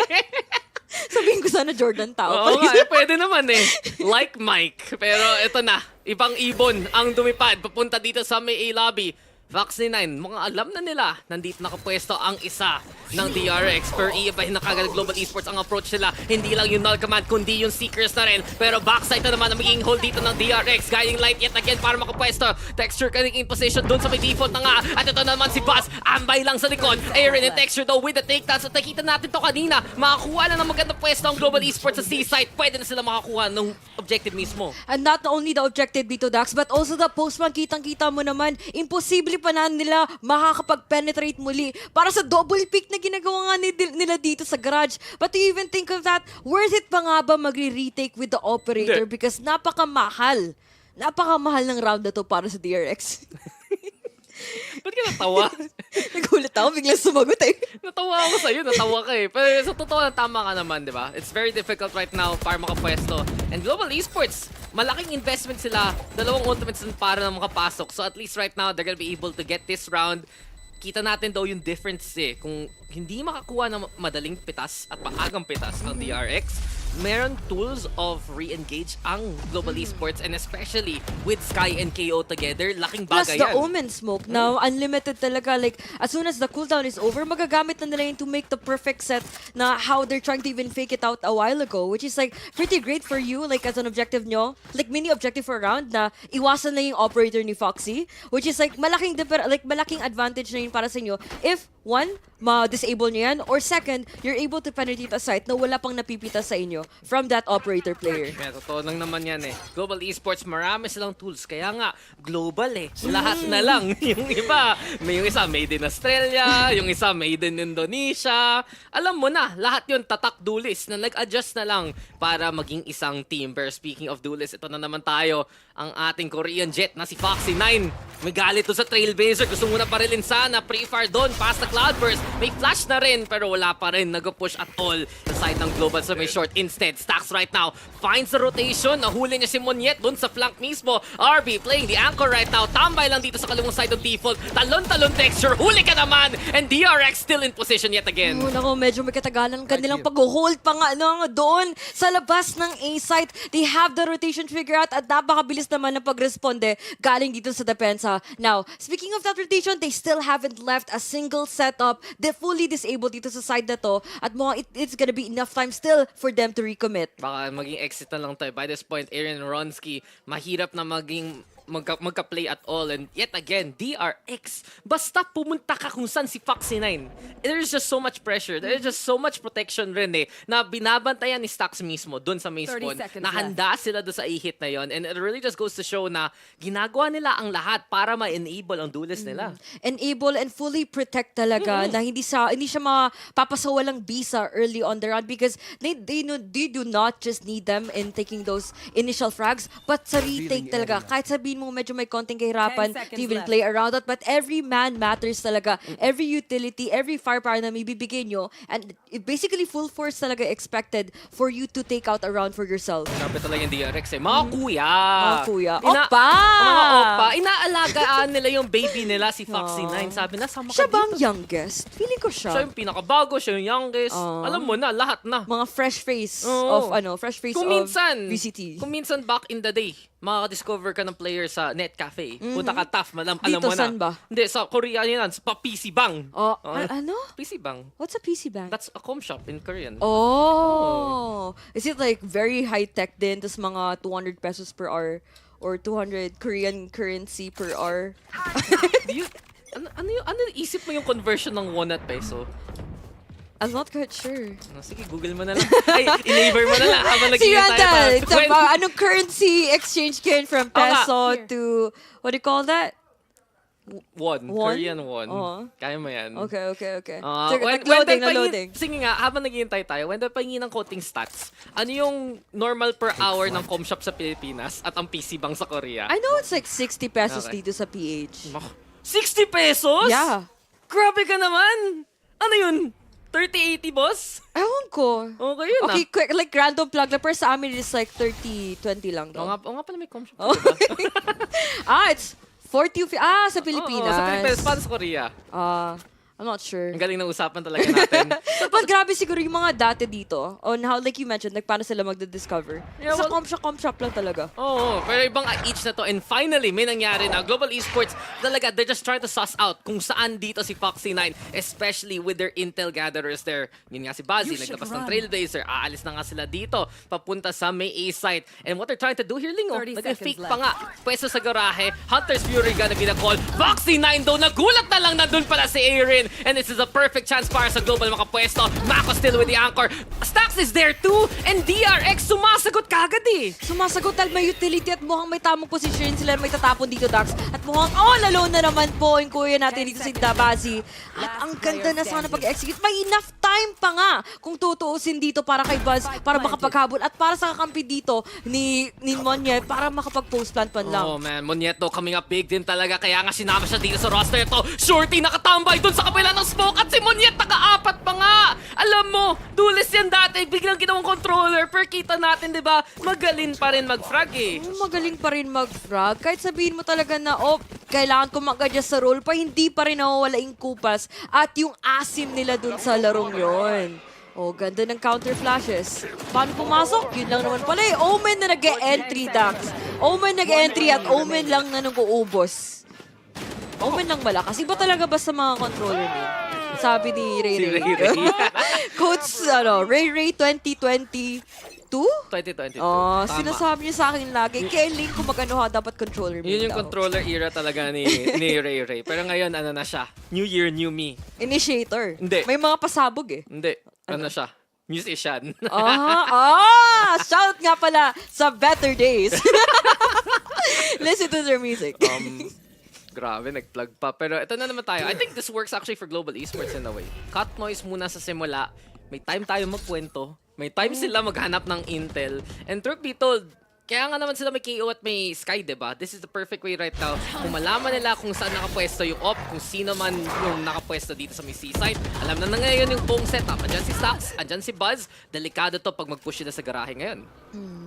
Sabihin ko sana Jordan tao. Oo nga, pwede naman eh. Like Mike. Pero ito na, ibang ibon ang dumipad. Papunta dito sa may A lobby. Foxy9, mukhang alam na nila. Nandito nakapwesto ang isa ng DRX. Per iibahin na kagad Global Esports ang approach nila. Hindi lang yung null command, kundi yung seekers na rin. Pero backside na naman ang magiging hold dito ng DRX. Guiding light yet again para makapwesto. Texture coming in position dun sa may default na nga. At ito naman si Buzz, ambay lang sa likod. Aaron and Texture though with the takedown. So nakita natin to kanina. Makakuha na ng magandang pwesto ang Global Esports sa C-site. Pwede na sila makakuha ng objective mismo. And not only the objective dito, Dax, but also the postman. Kitang-kita mo naman, imposible pa na nila makakapag-penetrate muli para sa double pick na ginagawa nga nila dito sa garage. But do you even think of that? Worth it pa nga ba magre-retake with the operator? Because napakamahal. Napakamahal ng round na to para sa DRX. Ba't ka natawa? Nagulat ako, biglang sumagot eh. Natawa ako sa'yo, natawa ka eh. Pero sa totoo lang, tama ka naman, di ba? It's very difficult right now para makapwesto. And Global Esports, malaking investment sila. 2 ultimates para na makapasok. So at least right now, they're gonna be able to get this round. Kita natin daw yung difference eh. Kung hindi makakuha ng madaling pitas at maagang pitas ang DRX, meron tools of re-engage ang Global Esports, and especially with Sky and KO together, laking bagay yan. Plus the yan. Omen smoke now, unlimited talaga. Like, as soon as the cooldown is over, magagamit na nila yun to make the perfect set na how they're trying to even fake it out a while ago, which is like pretty great for you, like as an objective nyo. Like mini objective for a round na iwasan na yung operator ni Foxy, which is like malaking advantage na yun para sa inyo. If one, ma-disable nyo yan, or second, you're able to penetrate a site na wala pang napipita sa inyo from that operator player. Yeah, totoo lang naman yan eh. Global Esports, marami silang tools. Kaya nga, global eh. Lahat na lang. Yung iba, yung isa made in Australia, yung isa made in Indonesia. Alam mo na, lahat yun tatak duelist na nag-adjust na lang para maging isang team. Pero speaking of duelist, ito na naman tayo. Ang ating Korean Jet na si Foxy9. May galit doon sa Trailblazer. Gusto muna parilin sana. Pre-fire doon, past the Cloudburst. May flash na rin, pero wala pa rin nag-push at all sa side ng Global sa may short. Instead, Stacks right now finds the rotation. Nahuli niya si Monyet doon sa flank mismo. RB playing the anchor right now. Tambay lang dito sa kalungong side of default. Talon-talon Texture. Huli ka naman! And DRX still in position yet again. Nako, medyo may katagalan kanilang pag-hold pa nga doon sa labas ng A-site. They have the rotation figure out at napakabilis naman na pag-responde galing dito sa depensa. Now, speaking of that rotation, they still haven't left a single setup. They're fully disabled dito sa side na to at it's gonna be enough time still for them to recommit. Baka maging exit na lang tayo. By this point, Aaron Ronsky, mahirap na magka-play at all. And yet again, DRX, basta pumunta ka kung saan si Foxy9. There's just so much pressure. There's just so much protection rin eh, na binabantayan ni Stacks mismo dun sa main spawn. Nahanda sila doon sa i-hit na yon. And it really just goes to show na ginagawa nila ang lahat para ma-enable ang duelist nila. Enable and fully protect talaga na hindi siya mapapasawalang bisa early on the round because they do not just need them in taking those initial frags, but sa retake talaga. Kahit sabihin mo medyo may konting kahirapan to even play around it, but every man matters talaga. Every utility, every firepower na may bibigay nyo, and basically full force talaga expected for you to take out a round for yourself. Sabi talaga yung DRX eh. Mga kuya! Mga kuya. Opa! Mga opa. Inaalagaan nila yung baby nila, si Foxy9. Sabi na, sama ka Siya dito. bang youngest? Feeling ko siya. Siya yung pinakabago, siya yung youngest. Alam mo na, lahat na. Mga fresh face fresh face kung of minsan, VCT. Kung minsan back in the day, makaka-discover ka ng player sa net cafe. Punta ka tough, alam Dito, mo na. saan ba? Hindi, sa Korea yan, sa PC Bang. Ano? PC Bang. What's a PC bank? That's a com shop in Korean. Is it like very high-tech din? Tapos mga 200 pesos per hour? Or 200 Korean currency per hour? Ano yung isip mo yung conversion ng 1 at peso? I'm not quite sure. Sige, Google mo na lang. Ay, enable mo na lang habang Si nag-iintay Randall, anong currency exchange gain from peso to, what do you call that? Won. Won? Korean won. Oo. Kaya mo yan. Okay. Sige, Wendell, nag-loading. Sige nga, habang naghihintay tayo, Wendell, pahingin ng coating stats. Ano yung normal per hour ng com shop sa Pilipinas at ang PC bang sa Korea? I know it's like 60 pesos Okay. dito sa PH. 60 pesos? Yeah. Grabe ka naman! Ano yun? 30-80, boss? Ewan ko. Okay yun Okay, quick, like random plug na per sa amin is like 30-20 lang daw. Oo nga pala may com shop. Oh. It's 40 sa Pilipinas. Oo, sa Pilipinas. Paano sa Korea? I'm not sure. Ang galing ng usapan talaga natin. But grabe siguro yung mga dati dito on how, like you mentioned, like paano sila magdi-discover. Yeah, Sa well- com shop lang talaga. Oo, pero ibang each na to. And finally, may nangyari na. Global Esports, talaga, they're just trying to suss out kung saan dito si Foxy9, especially with their intel gatherers there. Yun nga si Bazzi, naglabas ng Trailblazer. Aalis na nga sila dito, papunta sa may A site. And what they're trying to do here, Lingo, 30 nag-fake seconds pa nga. Pwesto sa garahe, Hunter's Fury gonna be the call. Foxy9 daw, nagulat na lang nandun pala si Aaron. And this is a perfect chance para sa Global makapwesto. Mako still with the anchor. Stax is there too, and DRX sumasagot kagad eh. Sumasagot dahil may utility at mukhang may tamang posisyon sila may tatapon dito, Dax. At mukhang lalo na naman po yung kuya natin dito si Dabazi. At ang ganda na sana pag-execute. May enough time pa nga kung tutuusin dito para kay Buzz, para makapaghabol at para sa kakampi dito ni Monyet para makapag-post plant pan lang. Oh man, Monieto coming up big din talaga. Kaya nga sinama siya dito sa roster ito. Shorty nakatambay dun sa kapila ng smoke at si Monyet naka-apat pa nga. Alam mo, dulis yan dati. Biglang ginawang controller. Per kita natin, di ba? Magaling pa rin mag-frag eh. Magaling pa rin mag-frag. Kahit sabihin mo talaga na, kailangan ko mag-adjust sa role pa, hindi pa rin nawawala yung kupas at yung asim nila dun sa larong yon. Ganda ng counter flashes. Paano pumasok? Yun lang naman pala eh. Omen na nag-e-entry, Dax. Omen nag-e-entry at Omen lang na nag-uubos. Omen lang bala. Kasi ba talaga ba sa mga controller niya? Sabi ni Ray Si Ray. Ray Ray. Coach, Ray Ray 2022? 2022. Tama. Sinasabi niya sa akin lagi, kay Link kung mag-ano dapat controller mo Yun yung daw. controller era talaga ni Ray Ray. Pero ngayon, ano na siya? New year, new me. Initiator. Hindi. May mga pasabog eh. Hindi. Ano siya? Musician. Shout nga pala sa better days. Listen to their music. Grabe, nag-plug pa. Pero ito na naman tayo. I think this works actually for Global Esports in a way. Cut noise muna sa simula. May time tayo magkwento. May time sila maghanap ng intel. And truth be told, kaya nga naman sila may KO at may Sky, diba? This is the perfect way right now. Kung malaman nila kung saan nakapwesto yung op, kung sino man yung nakapwesto dito sa may C-site, alam na ngayon yung buong setup. Andyan si Stax, andyan si Buzz. Delikado to pag mag-push sila sa garahe ngayon.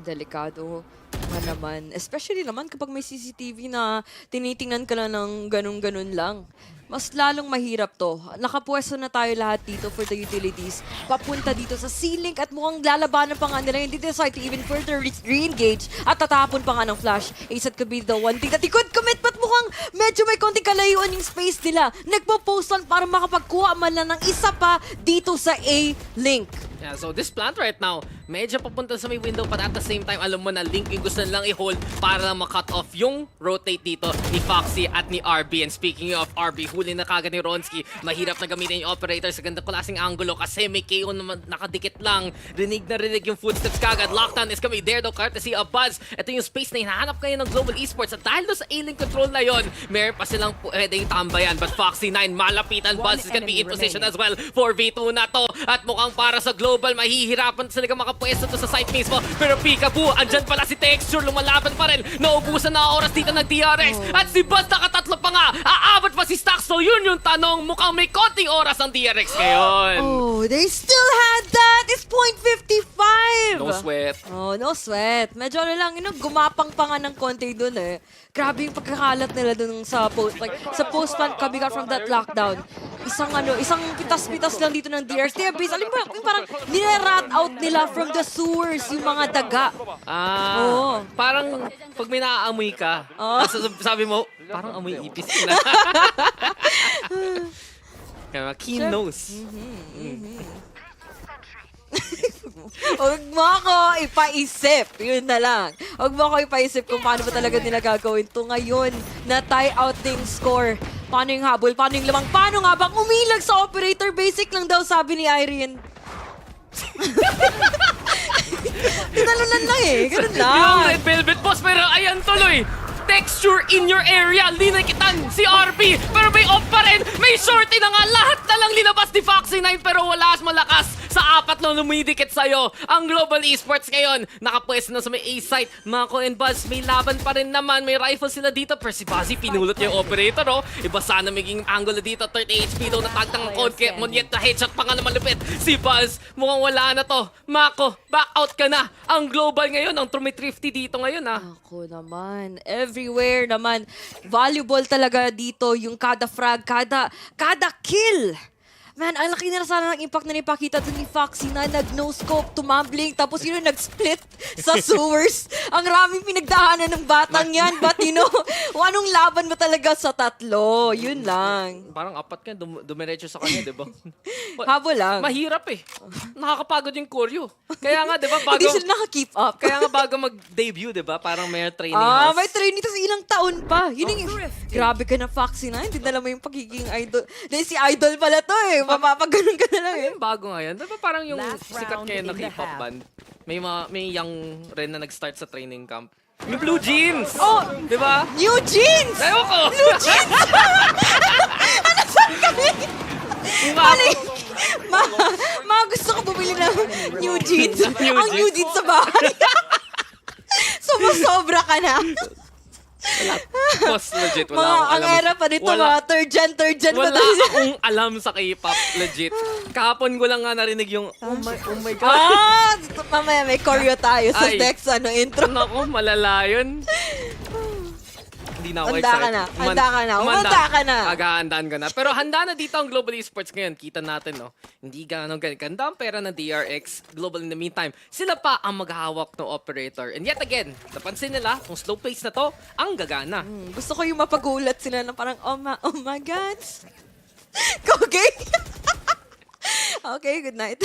Delikado nga naman. Especially naman kapag may CCTV na tinitingnan ka lang ng ganun-ganun lang. Mas lalong mahirap to. Nakapwesto na tayo lahat dito for the utilities. Papunta dito sa C-Link at mukhang lalabanan pa nga nila. Hindi decide to even further re-engage at tatapon pa nga ng flash. Ace could be the one thing that he could commit but mukhang medyo may konting kalayuan yung space nila. Nagpo-postan para makapagkuha man lang ng isa pa dito sa A-Link. Yeah, so this plant right now, medyo papunta sa may window but at the same time, alam mo na Link yung gusto nilang i-hold para lang ma-cut off yung rotate dito ni Foxy at ni RB. And speaking of RB, huli na kagad ni Ronski. Mahirap na gamitin yung operator sa ganda klaseng angulo kasi may KO naman nakadikit lang. Rinig na rinig yung footsteps kagad. Lockdown is coming there though, courtesy of Buzz. Ito yung space na hinahanap kayo ng Global Esports at dahil doon sa A-Link control na yon, meron pa silang pwedeng tambayan. But Foxy9, malapitan. Buzz is gonna be in position as well. 4v2 na to. At mukhang para sa Global, mahihirapan sila makapwesto to sa site mismo. Pero Peekaboo, andyan pala si Texture, lumalaban pa rin. Naubusan na oras dito ng DRX. At si Buzz nakatatlo pa nga. Aabot pa si Stax. So yun yung tanong. Mukhang may konting oras ang DRX ngayon. They still had that! It's .55! No sweat. No sweat. Medyo lang, gumapang pa nga ng konti dun eh. Grabe yung pagkakalat nila dun sa post. Like, sa post-plant kami got from that lockdown. Isang pitas-pitas lang dito ng DRX. They have base, alam mo, yung parang nire-rat out nila from the sewers yung mga daga. Parang pag may naaamoy ka, sabi mo, parang amoy ipis na. Kaya keen nose. Huwag mo ako ipaisip. Yun na lang. Huwag mo ako ipaisip kung paano ba talaga nila gagawin to ngayon na tie out ding score. Paano yung habol? Paano yung lamang? Paano nga bang umilag sa operator? Basic lang daw sabi ni Irene. Tinalunan lang eh. Ganun lang. Yung Red Velvet boss, pero ayan tuloy. Texture in your area. Linakitan si RB. Pero may off pa rin. May shorty na nga. Lahat na lang linabas ni Foxy9. Pero wala malakas sa apat na lumidikit sa'yo. Ang Global Esports ngayon. Nakapwesto na sa may A-site. Mako and Buzz, may laban pa rin naman. May rifle sila dito. Pero si Buzzy, pinulot niya yung operator. Oh. Iba sana maging angle dito. 30 HP daw natagtang ang konke. Monyet na headshot pa nga na malupit. Si Buzz, mukhang wala na to. Mako, back out ka na. Ang Global ngayon, ang Trumithrifty dito ngayon. Ako naman, everywhere naman. Valuable talaga dito yung kada frag, kada kill. Man, ang laki na sana ng impact na nipakita doon ni Foxy na nag-no-scope, tumambling, tapos yun nag-split sa sewers. Ang raming pinagdahanan ng batang yan, but you know, anong laban mo talaga sa tatlo? Yun lang. Parang apat ka, dumiretso sa kanya, di ba? Habol lang. Mahirap eh. Nakakapagod yung choreo. Kaya nga, di ba, bago... Hindi sila naka-keep up. Kaya nga bago mag-debut, di ba? Parang may training house. May training, tapos ilang taon pa. Yun yung, grabe ka na, Foxy na. Hindi na mo yung pagiging idol. Dahil si idol pala to eh. Mapapaganon ka na lang eh. Bago nga yan. Di ba parang yung sikat kayo na K-pop band? May young rin na nag-start sa training camp. May blue jeans! Oh! Di ba? New jeans! Ayaw ko! Blue jeans! Ano saan kami? Mali! Gusto ko bumili ng new jeans. Ang new jeans sa bahay. Sumusobra ka na. Boss, legit. Wala akong Ang alam. era pa nito, mga third gen pa Wala to. akong alam sa K-pop, legit. Kahapon ko lang nga narinig yung, oh my God. Mamaya may choreo tayo sa Ay. next intro. Naku, malala yun. Hindi na ako Handa ka excited. na. Handa ka na. Maghahandaan ka na. Pero handa na dito ang Global Esports ngayon. Kita natin, no? Hindi ganong ganda ang pera ng DRX. Global in the meantime, sila pa ang maghahawak ng operator. And yet again, napansin nila, kung slow pace na to, ang gagana. Gusto ko yung mapagulat sila na parang, oh my God. Okay? Okay, good night.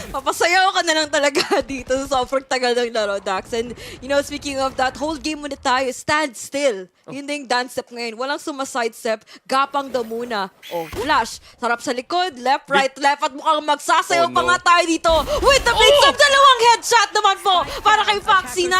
Papasayaw ka na lang talaga dito sa sobrang tagal ng laro, Dax. And, you know, speaking of that, whole game muna tayo, stand still. Yun na yung dance step ngayon. Walang sumaside step, gapang daw muna. Oh, flash. Sarap sa likod, left, right, left. At mukhang magsasayaw pa nga tayo dito. With the big stop, dalawang headshot naman po para kay Foxy9.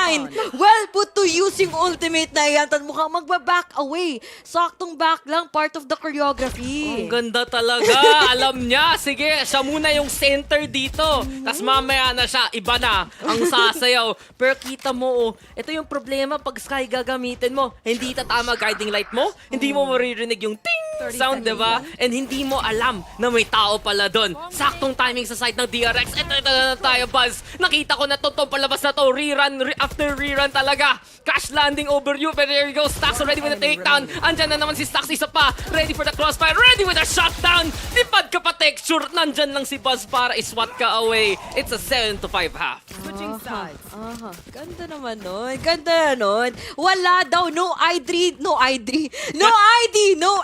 Well put to use yung ultimate na yan. At mukhang magbaback away. Saktong back lang, part of the choreography. Ang ganda talaga. Alam niya. Sige, siya muna yung center dito. Tapos mamaya na siya, iba na ang sasayaw. Pero kita mo, ito yung problema pag Sky gagamitin mo. Hindi tatama guiding light mo. Hindi mo maririnig yung ting sound, diba? And hindi mo alam na may tao pala doon. Saktong timing sa side ng DRX. Ito na tayo, Buzz. Nakita ko na to palabas na to. Rerun, after rerun talaga. Crash landing over you. But there you go. Stax already with a takedown. Andyan na naman si Stax, isa pa. Ready for the crossfire. Ready with a shutdown. Tipad ka pa, texture. Nandyan lang si Buzz para iswat ka away. It's a 7-5 half. Switching sides. Ganda naman nun. Ganda nun. Wala daw. No ID, no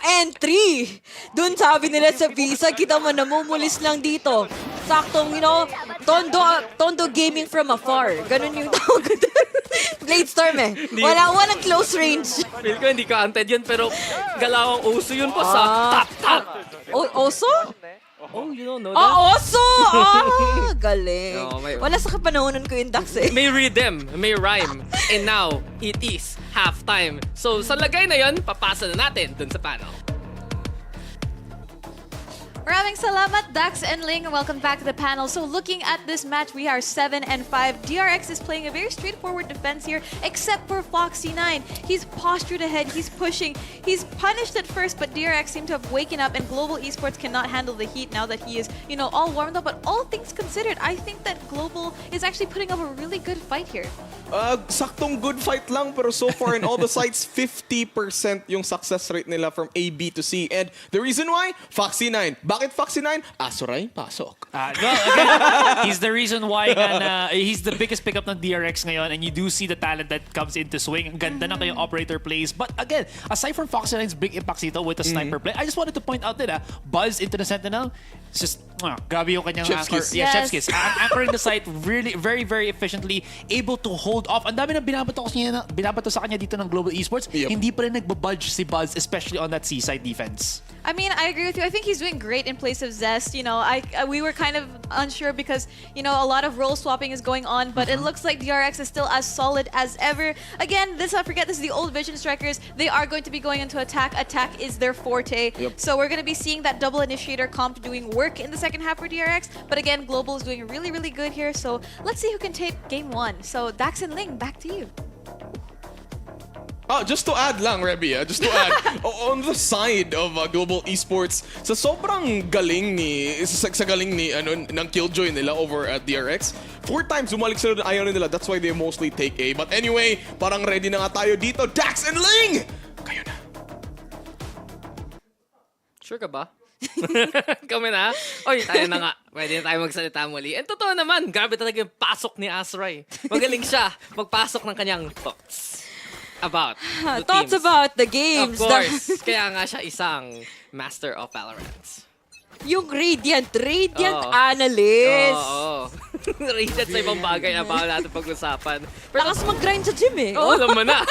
entry. Doon sabi nila sa visa, kita mo namumulis lang dito. Saktong, you know, Tondo gaming from afar. Ganun yung tawag ko doon. Blade Storm eh. Walang close range. Feel ko hindi ka-anted yun, pero galawang uso yun po sa top. Oso? Oh, you don't know that? Oso! Galing. No, Wala sa kapanahonan ko yung Dax eh. May rhythm, may rhyme. And now, it is halftime. So, sa lagay na yun, papasa na natin dun sa panel. Maraming salamat, Dax and Ling. Welcome back to the panel. So looking at this match, we are 7-5. DRX is playing a very straightforward defense here, except for Foxy9. He's postured ahead, he's pushing. He's punished at first, but DRX seem to have waken up, and Global Esports cannot handle the heat now that he is, you know, all warmed up. But all things considered, I think that Global is actually putting up a really good fight here. Saktong good fight lang, pero so far in all the sites, 50% yung success rate nila from A, B to C. And the reason why? Foxy9. Bakit Foxy9? Asoray, pasok. No, again, he's the reason why he's the biggest pickup ng DRX ngayon, and you do see the talent that comes into swing. Ang ganda na kayong operator plays. But again, aside from Foxy9's big impact dito with the sniper play, I just wanted to point out that Buzz into the Sentinel, it's just Grabe yung kanyang Chef's anchor. kiss. Yeah, Yes. chef's kiss. Anchoring the site really, very, very efficiently, able to hold off. Ang dami na binabato sa kanya dito ng Global Esports. Yep. Hindi pa rin nagbabudge si Buzz, especially on that seaside defense. I mean, I agree with you. I think he's doing great in place of Zest. You know, we were kind of unsure because, you know, a lot of role swapping is going on, but it looks like DRX is still as solid as ever. Again, let's not forget, this is the old Vision Strikers. They are going to be going into attack. Attack is their forte. Yep. So we're going to be seeing that double initiator comp doing work in the second half for DRX. But again, Global is doing really, really good here. So let's see who can take game 1. So Dax and Ling, back to you. Just to add lang, Reby, just to add, on the side of Global Esports, sa sobrang galing ng Killjoy nila over at DRX, 4 times bumalik sila ng ayaw nila. That's why they mostly take A. But anyway, parang ready na nga tayo dito. Dax and Ling! Kayo na. Sure ka ba? Kami na? Oy, tayo na nga. Pwede na tayo magsalita muli. And totoo naman, grabe talaga yung pasok ni Azuray. Magaling siya magpasok ng kanyang thoughts about the Thoughts teams. about the games. Of course. Kaya nga siya isang master of VALORANT. Yung Radiant Oo. Analyst. Oo. Radiant sa ibang bagay na bawal natin pag-usapan. Pero Lakas mag-grind sa gym eh. oo, alam mo na.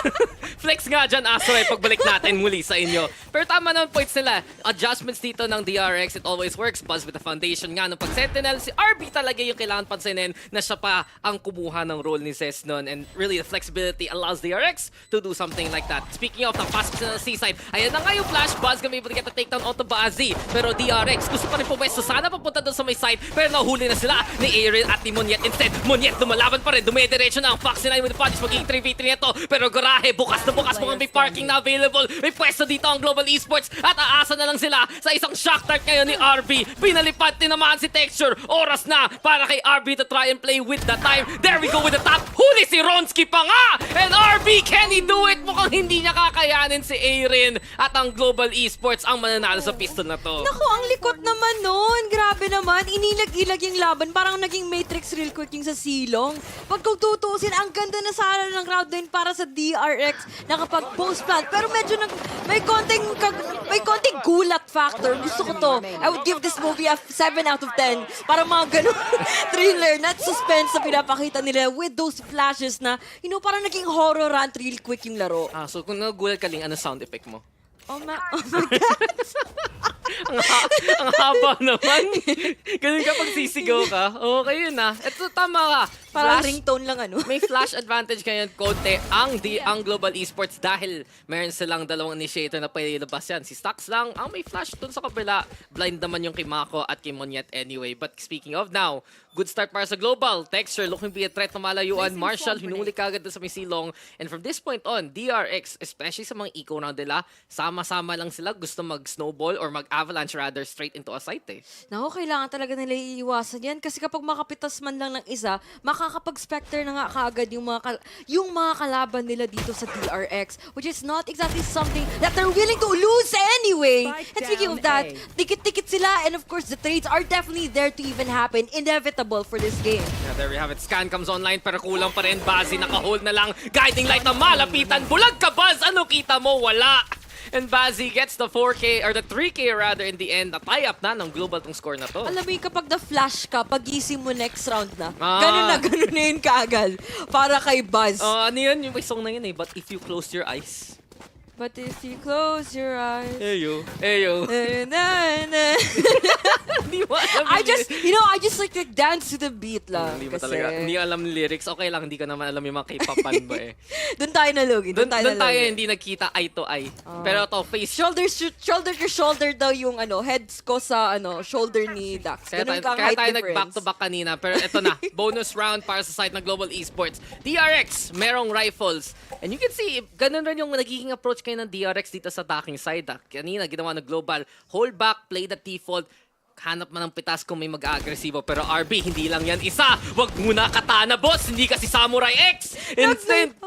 Flex nga dyan, Asoy, pagbalik natin muli sa inyo. Pero tama naman points nila. Adjustments dito ng DRX, it always works. Buzz with the foundation nga. Nung pag-Sentinel, si RB talaga yung kailangan pansinin na siya pa ang kumuha ng role ni Zest nun. And really, the flexibility allows DRX to do something like that. Speaking of, napasok sila ng seaside. Ayan na nga yung flash. Buzz gonna be able to get the takedown onto Bazi. Pero DRX, gusto pa rin pumesto. Sana papunta doon sa may side. Pero nahuli na sila ni Aaron at ni Monyet. Instead, Monyet lumalaban pa rin. Dumediretso na ang Foxy 9 with the punch. Magiging 3v3 ito. Pero garahe, bukas na bukas mukhang may parking na available. May pwesto dito ang Global Esports. At aasa na lang sila sa isang shock dart ngayon ni RB. Pinalipat din naman si Texture. Oras na para kay RB to try and play with the time. There we go with the top. Huli si Ronski pa nga! And RB, can he do it? Mukhang hindi niya kakayanin si Aaron. At ang Global Esports ang mananalo sa pistol na to. Naku, ang likot naman nun. Grabe naman. Inilag-ilag yung laban. Parang naging Matrix real quick yung sa silong. Pag kung tutuusin, ang ganda na sana ng round din para sa DRX nakapag-post plant. Pero medyo may konting gulat factor. Gusto ko to. I would give this movie a 7 out of 10. Para mga ganun thriller, not suspense na pinapakita nila with those flashes na, you know, parang naging horror rant real quick yung laro. So kung nagulat ka, Ling, ano sound effect mo? Oh my God. Ang haba naman. Ganun ka pag sisigaw ka. Okay yun ah. Ito, tama ka. Parang Flash- ringtone lang ano. May flash advantage ngayon konti ang Global Esports dahil meron silang dalawang initiator na pwede labas yan. Si Stax lang ang may flash dun sa kabila. Blind naman yung kay Mako at kay Monyet anyway. But speaking of now, good start para sa Global. Texture looking to be a threat na malayuan. Marshall hinuli kagad dun sa may silong. And from this point on, DRX, especially sa mga eco round nila, sama-sama lang sila. Gusto mag-snowball or mag-avalanche rather straight into a site eh. Naku, kailangan talaga nila iiwasan yan. Kasi kapag makapitas man lang ng isa, makakapag-specter na nga kaagad yung mga kalaban nila dito sa DRX. Which is not exactly something that they're willing to lose anyway. And speaking of that, tikit-tikit sila. And of course, the trades are definitely there to even happen. Inevitable for this game. Yeah, there we have it. Scan comes online pero kulang pa rin. Bazi naka-hold na lang. Guiding light na malapitan. Bulag ka, Buzz! Ano kita mo? Wala! And Bazi gets the 4K or the 3K rather in the end. Na-tie up na ng Global tong score na to. Alam mo yung kapag na-flash ka, pagising mo next round na, ganun na yun kaagad. Para kay Buzz. Ano yun? Yung may song na yun eh. But if you close your eyes. But if you close your eyes... Eyo. Eyo. Hindi mo alam I just like to dance to the beat lang. Hindi mo talaga. Hindi alam ng lyrics. Okay lang, hindi ka naman alam yung mga K-popan ba eh. Doon tayo nalugi. Doon tayo hindi nagkita eye to eye. Pero to face. Shoulder to shoulder daw yung heads ko sa shoulder ni Dax. Ganun kang height tayo difference. nag-back to back kanina. Pero ito na, bonus round para sa side ng Global Esports. DRX, merong rifles. And you can see, ganun rin yung nagiging approach kayo ng DRX dito sa attacking side. Kanina, ginawa ng Global. Hold back, play the default. Hanap man ng pitas kung may mag-agresibo. Pero RB, hindi lang yan isa. Wag muna katana, boss. Hindi kasi Samurai X. Instant.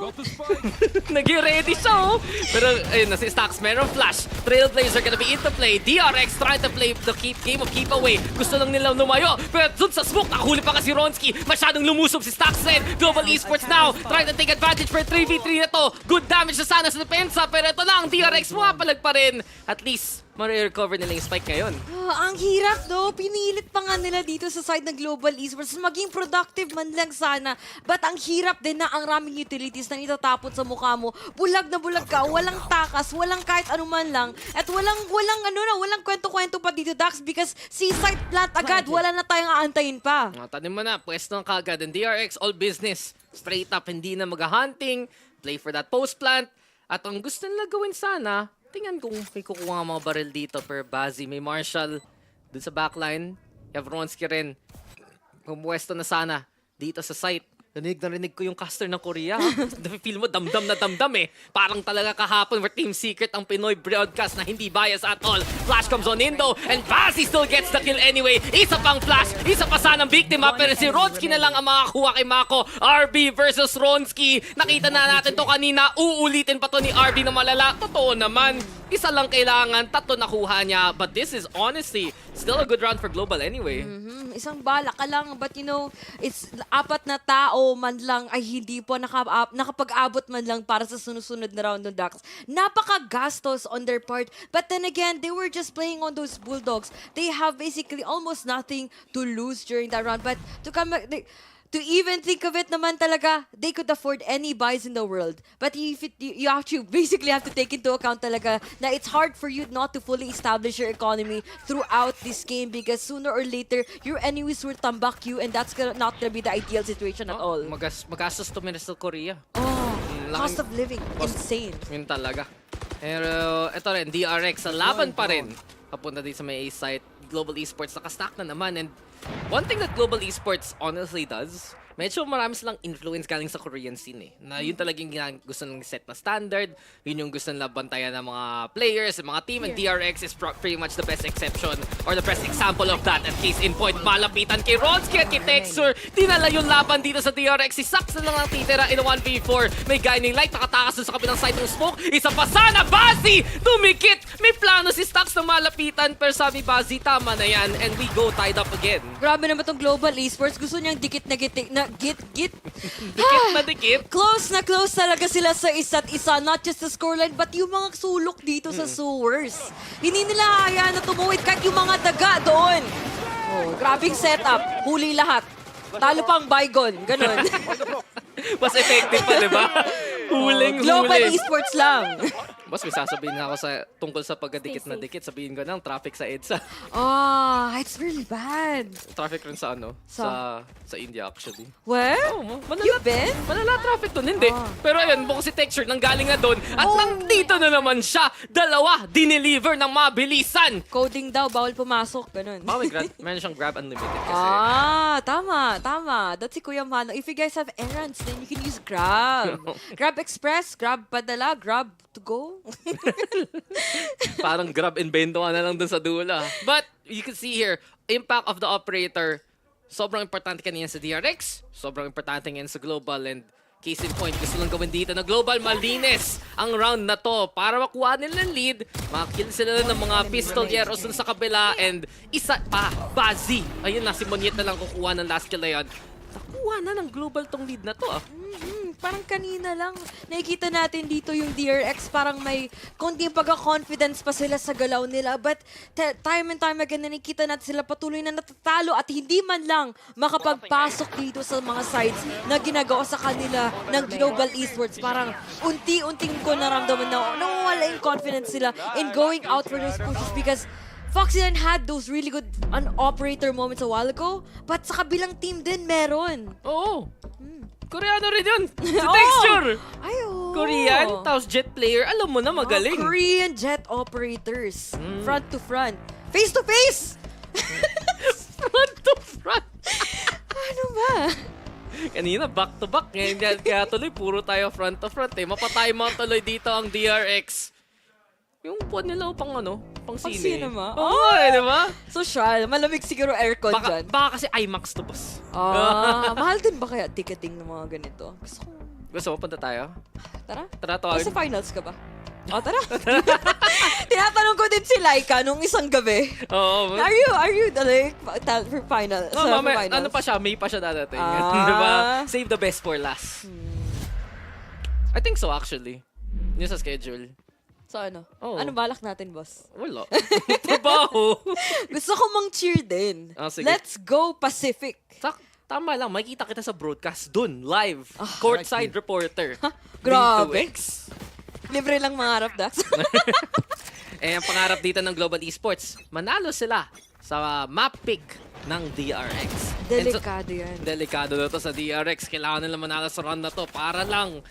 Nag-ready siya, oh. Pero, ayun na, si Stax, meron flash. Trailblazer gonna be into play. DRX trying to play the game of keep away. Gusto lang nila lumayo. Pero dun sa smoke, nakahuli pa kasi Ronski. Masyadong lumusob si Stax rin. Global Esports now, trying to take advantage for 3v3 na to. Good damage na sana sa depensa. Pero ito lang, DRX mapalag pa rin. At least, ma-recover nila yung spike ngayon. Ang hirap, no? Pinilit pa nga nila dito sa side ng Global Esports. Maging productive man lang sana. But ang hirap din na ang raming utilities na itatapon sa mukha mo. Bulag na bulag ka, walang takas, walang kahit anuman lang. At walang kwento-kwento pa dito, Dax, because seaside plant agad, wala na tayong aantayin pa. Tanim mo na, pwesto ng kagad. And DRX, all business. Straight up, hindi na mag-hunting. Play for that post plant. At ang gusto nila gawin sana, tingnan kung may kukuha mga barrel dito per Bazzi. May Marshall dun sa backline. You have Ronsky rin. Pumwesto na sana dito sa site. Narinig ko yung caster ng Korea. Feel mo damdam na damdam eh. Parang talaga kahapon where Team Secret ang Pinoy broadcast na hindi bias at all. Flash comes on Indo and Bazzi still gets the kill anyway. Isa pang flash, isa pa sanang biktima pero si Ronsky na lang ang makakuha kay Mako. RB versus Ronsky. Nakita na natin to kanina. Uulitin pa to ni RB na malala. Totoo naman. Isa lang kailangan, 3 nakuha niya. But this is honestly still a good round for Global anyway. Isang bala ka lang, but you know, it's 4 na tao man lang ay hindi po nakapag-abot man lang para sa sunod-sunod na round ng Dax. Napaka-gastos on their part. But then again, they were just playing on those Bulldogs. They have basically almost nothing to lose during that round. But to come back... To even think of it naman talaga, they could afford any buys in the world. But if you actually basically have to take into account talaga na it's hard for you not to fully establish your economy throughout this game because sooner or later, your enemies will tambak you and that's not gonna be the ideal situation at all. Magastos to sa Korea. Cost of living, insane. Yun talaga. Pero ito rin, DRX, sa laban pa rin. Papunta din sa may A site. Global Esports, nakastack na naman. And one thing that Global Esports honestly does, medyo marami silang influence galing sa Korean scene eh. Na yun talagang gusto nilang set na standard, yun yung gusto nila bantayan ng mga players, mga team, and DRX is pretty much the best exception or the best example of that. At case in point, malapitan kay Ronsky at kay Texture. Dinala yung laban dito sa DRX. Si Sax na lang ang titira in a 1v4. May guiding light, nakatakas sa kabilang side ng smoke. Isa pa sana, Bazzi! Tumikit! May plano si Stax na malapitan, pero sabi Bazzi, tama na yan, and we go tied up again. Grabe naman tong Global Esports. Gusto niyang dikit na git. Dikit na dikit. Close na close talaga sila sa isa't isa. Not just the scoreline, but yung mga sulok dito sa sewers. Hindi nila hayaan na tumuwid kahit yung mga daga doon. Oh, grabing setup. Huli lahat. Talo pang bygone. Ganon. Mas effective pa, di ba? Huling-huli. Global Esports lang. Boss, may sasabihin na ako tungkol sa pagkadikit na dikit. Sabihin ko ng traffic sa EDSA. It's really bad. Traffic rin sa sa India actually. Well, you've been? Malala traffic doon, hindi. Pero ayun, bukas si Texture nanggaling na doon. At nandito na naman siya. 2, dineliver ng mabilisan. Coding daw, bawal pumasok. Ganun. Meron siyang grab unlimited kasi. Tama. That's si Kuya Mano. If you guys have errands, then you can use Grab. Grab Express, Grab Padala, Grab to go. Parang grab invento na lang dun sa dula. But you can see here, impact of the operator, sobrang importante kanina sa DRX, sobrang importante ngayon sa Global, and case in point, gusto lang gawin dito na Global, malinis ang round na to para makuha nila ng lead, makill sila ng mga pistolyeros dun sa kabila, and isa pa, Bazzi. Ayun na, si Moniet na lang kukuha ng last kill na yun. Nakuha na ng Global tong lead na to Parang kanina lang, nakikita natin dito yung DRX, parang may konting pagka-confidence pa sila sa galaw nila. But time and time again, nakikita natin sila patuloy na natatalo at hindi man lang makapagpasok dito sa mga sides na ginagawa sa kanila ng Global Esports. Parang unti-unting ko naramdaman na nawawala yung confidence sila in going out for those pushes because Foxy9 had those really good operator moments a while ago, but sa kabilang team din meron. Oo. Koreano rin yun. Si Texture. Korean, tapos jet player. Alam mo na, magaling. Korean jet operators. Front to front. Face to face! Front to front. Ano ba? Kanina, back to back. Ngayon, kaya tuloy, puro tayo front to front eh. Mapatay mo tuloy dito ang DRX. Yung puwan nila pang pang sine. Cinema? Oo, di ba? Social. Malamig siguro aircon dyan. Baka kasi IMAX to, boss. Mahal din ba kaya ticketing ng mga ganito? Gusto mo, punta tayo? Tara. Tara, tawagin. Sa finals ka ba? Tara. Tinatanong ko din si Laika nung isang gabi. Oo. Are you like for final? Ano pa siya? May pa siya dadating. Diba? Save the best for last. I think so, actually. Yun sa schedule. So ano? Oo. Anong balak natin, boss? Wala. Trabaho. Gusto ko mang-cheer din. Sige. Let's go Pacific. Tama lang, makikita kita sa broadcast dun, live. Courtside reporter. Grabe. V2X. Libre lang mangarap, Dax. Ang pangarap dito ng Global Esports, manalo sila sa map pick ng DRX. Delikado yan. Delikado na to sa DRX. Kailangan nila manalo sa round na to para lang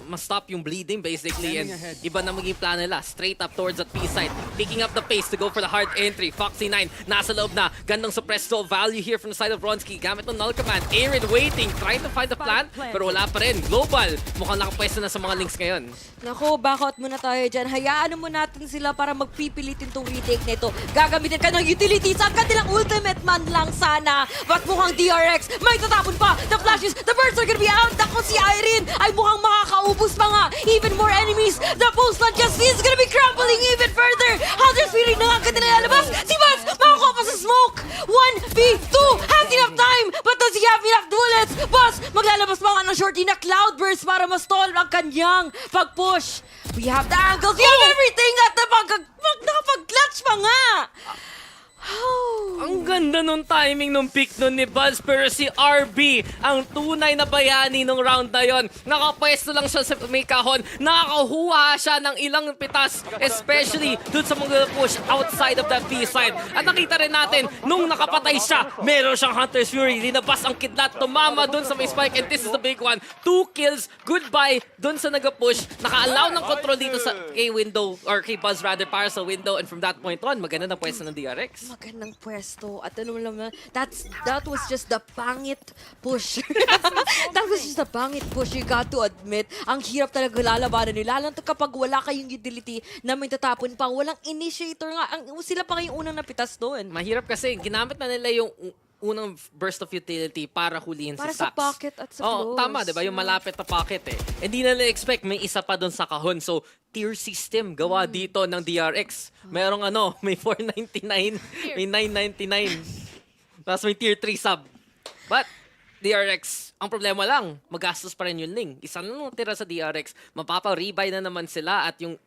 ma-stop yung bleeding basically. And iba na maging plan nila. Straight up towards that P side. Picking up the pace to go for the hard entry. Foxy9 nasa loob na. Gandang suppresso value here from the side of Bronski. Gamit ng null command. Aaron waiting. Trying to find the plant. Pero wala pa rin. Global. Mukhang nakapwesto na sa mga links ngayon. Naku, back out muna tayo dyan. Hayaan mo natin sila para magpipilitin tong retake nito. Gagamitin ka ng utilities. Ang kanilang ultimate man lang sana. But mukhang DRX, may tatapon pa. The flashes, the birds are gonna be out. Naku, si Irene ay mukhang makakaubos pa nga. Even more enemies. The postman just is gonna be crumbling even further. Hunter's Fury na nga kanila lalabas. Si Buzz, makakuha pa sa smoke. 1v2, has enough time. But does he have enough bullets? Buzz, maglalabas pa nga ng shorty na Cloudburst para ma-stall ang kanyang pag-push. We have the angles, we have everything at the nakapag-clutch pa nga. Ang ganda nung timing nung pick nun ni Buzz, pero si RB, ang tunay na bayani nung round na yon. Nakapwesto lang siya sa may kahon, nakakahuha siya ng ilang pitas, especially dun sa mga push outside of that B side. At nakita rin natin, nung nakapatay siya, meron siyang Hunter's Fury, linabas ang kidlat, tumama dun sa may spike, and this is the big one. 2 kills, goodbye dun sa nag-push, naka-allow ng control dito sa kay Window, or kay Buzz rather, para sa Window, and from that point on, maganda na pwesto ng DRX. Magandang pwesto. At ano naman, that was just the pangit push. That was just the pangit push, you got to admit. Ang hirap talaga lalabanan nila. Lalo kapag wala kayong utility na may tatapon pa, walang initiator nga. Sila pa kayong unang napitas doon. Mahirap kasi, ginamit na nila yung unang burst of utility para hulihin para si Stax. Para sa pocket at sa close. Tama, diba? Yung malapit na pocket eh. Hindi na nila-expect may isa pa doon sa kahon. So, tier system gawa dito ng DRX. Merong may 499, may 999. Tapos may tier 3 sub. But, DRX, ang problema lang, magastos pa rin yung link. Isa lang tira sa DRX, mapapa-rebuy na naman sila at yung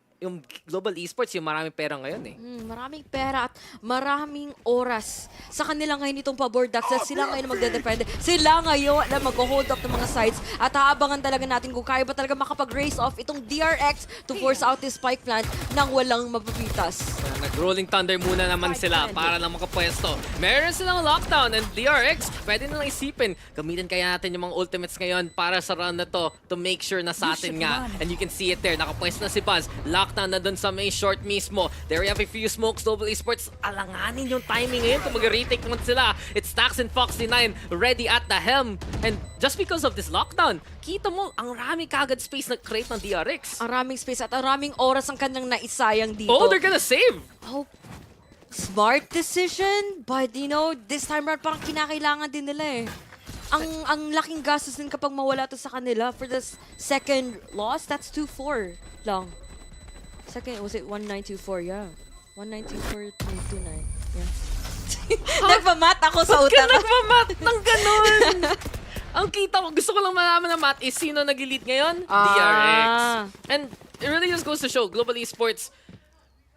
Global Esports, yung maraming pera ngayon eh. Maraming pera at maraming oras sa kanila ngayon itong pabor Dax. Sila ngayon magdedepende. Sila ngayon na mag-hold up ng mga sides at haabangan talaga natin kung kaya ba talaga makapag-race off itong DRX to force out this spike plant nang walang mapapitas. Nag-rolling thunder muna naman sila para lang makapwesto. Meron silang lockdown and DRX, pwede nalang isipin. Gamitin kaya natin yung mga ultimates ngayon para sa round na to make sure na sa atin nga. And you can see it there. Nakapwesto na si Buzz. Lockdown na dun sa may short mismo. There we have a few smokes. Global Esports, alanganin yung timing ngayon kung mag-retake naman sila. It's Stax and Foxy9 ready at the helm. And just because of this lockdown, kita mo, ang rami kagad space na create ng DRX. Ang raming space at ang raming oras ang kanyang naisayang dito. Oh, they're gonna save! Oh, smart decision. But this time around parang kinakailangan din nila eh. Ang laking gastos din kapag mawala to sa kanila. For the second loss, that's 2-4 lang. Second, was it 1924? Yeah. 1924, 229. Yeah. Nagmamat ako sa utak. Nagmamat ng ganun! Ang kita ko, gusto ko lang malaman na math is sino nag-elite ngayon? DRX. And it really just goes to show, Global Esports,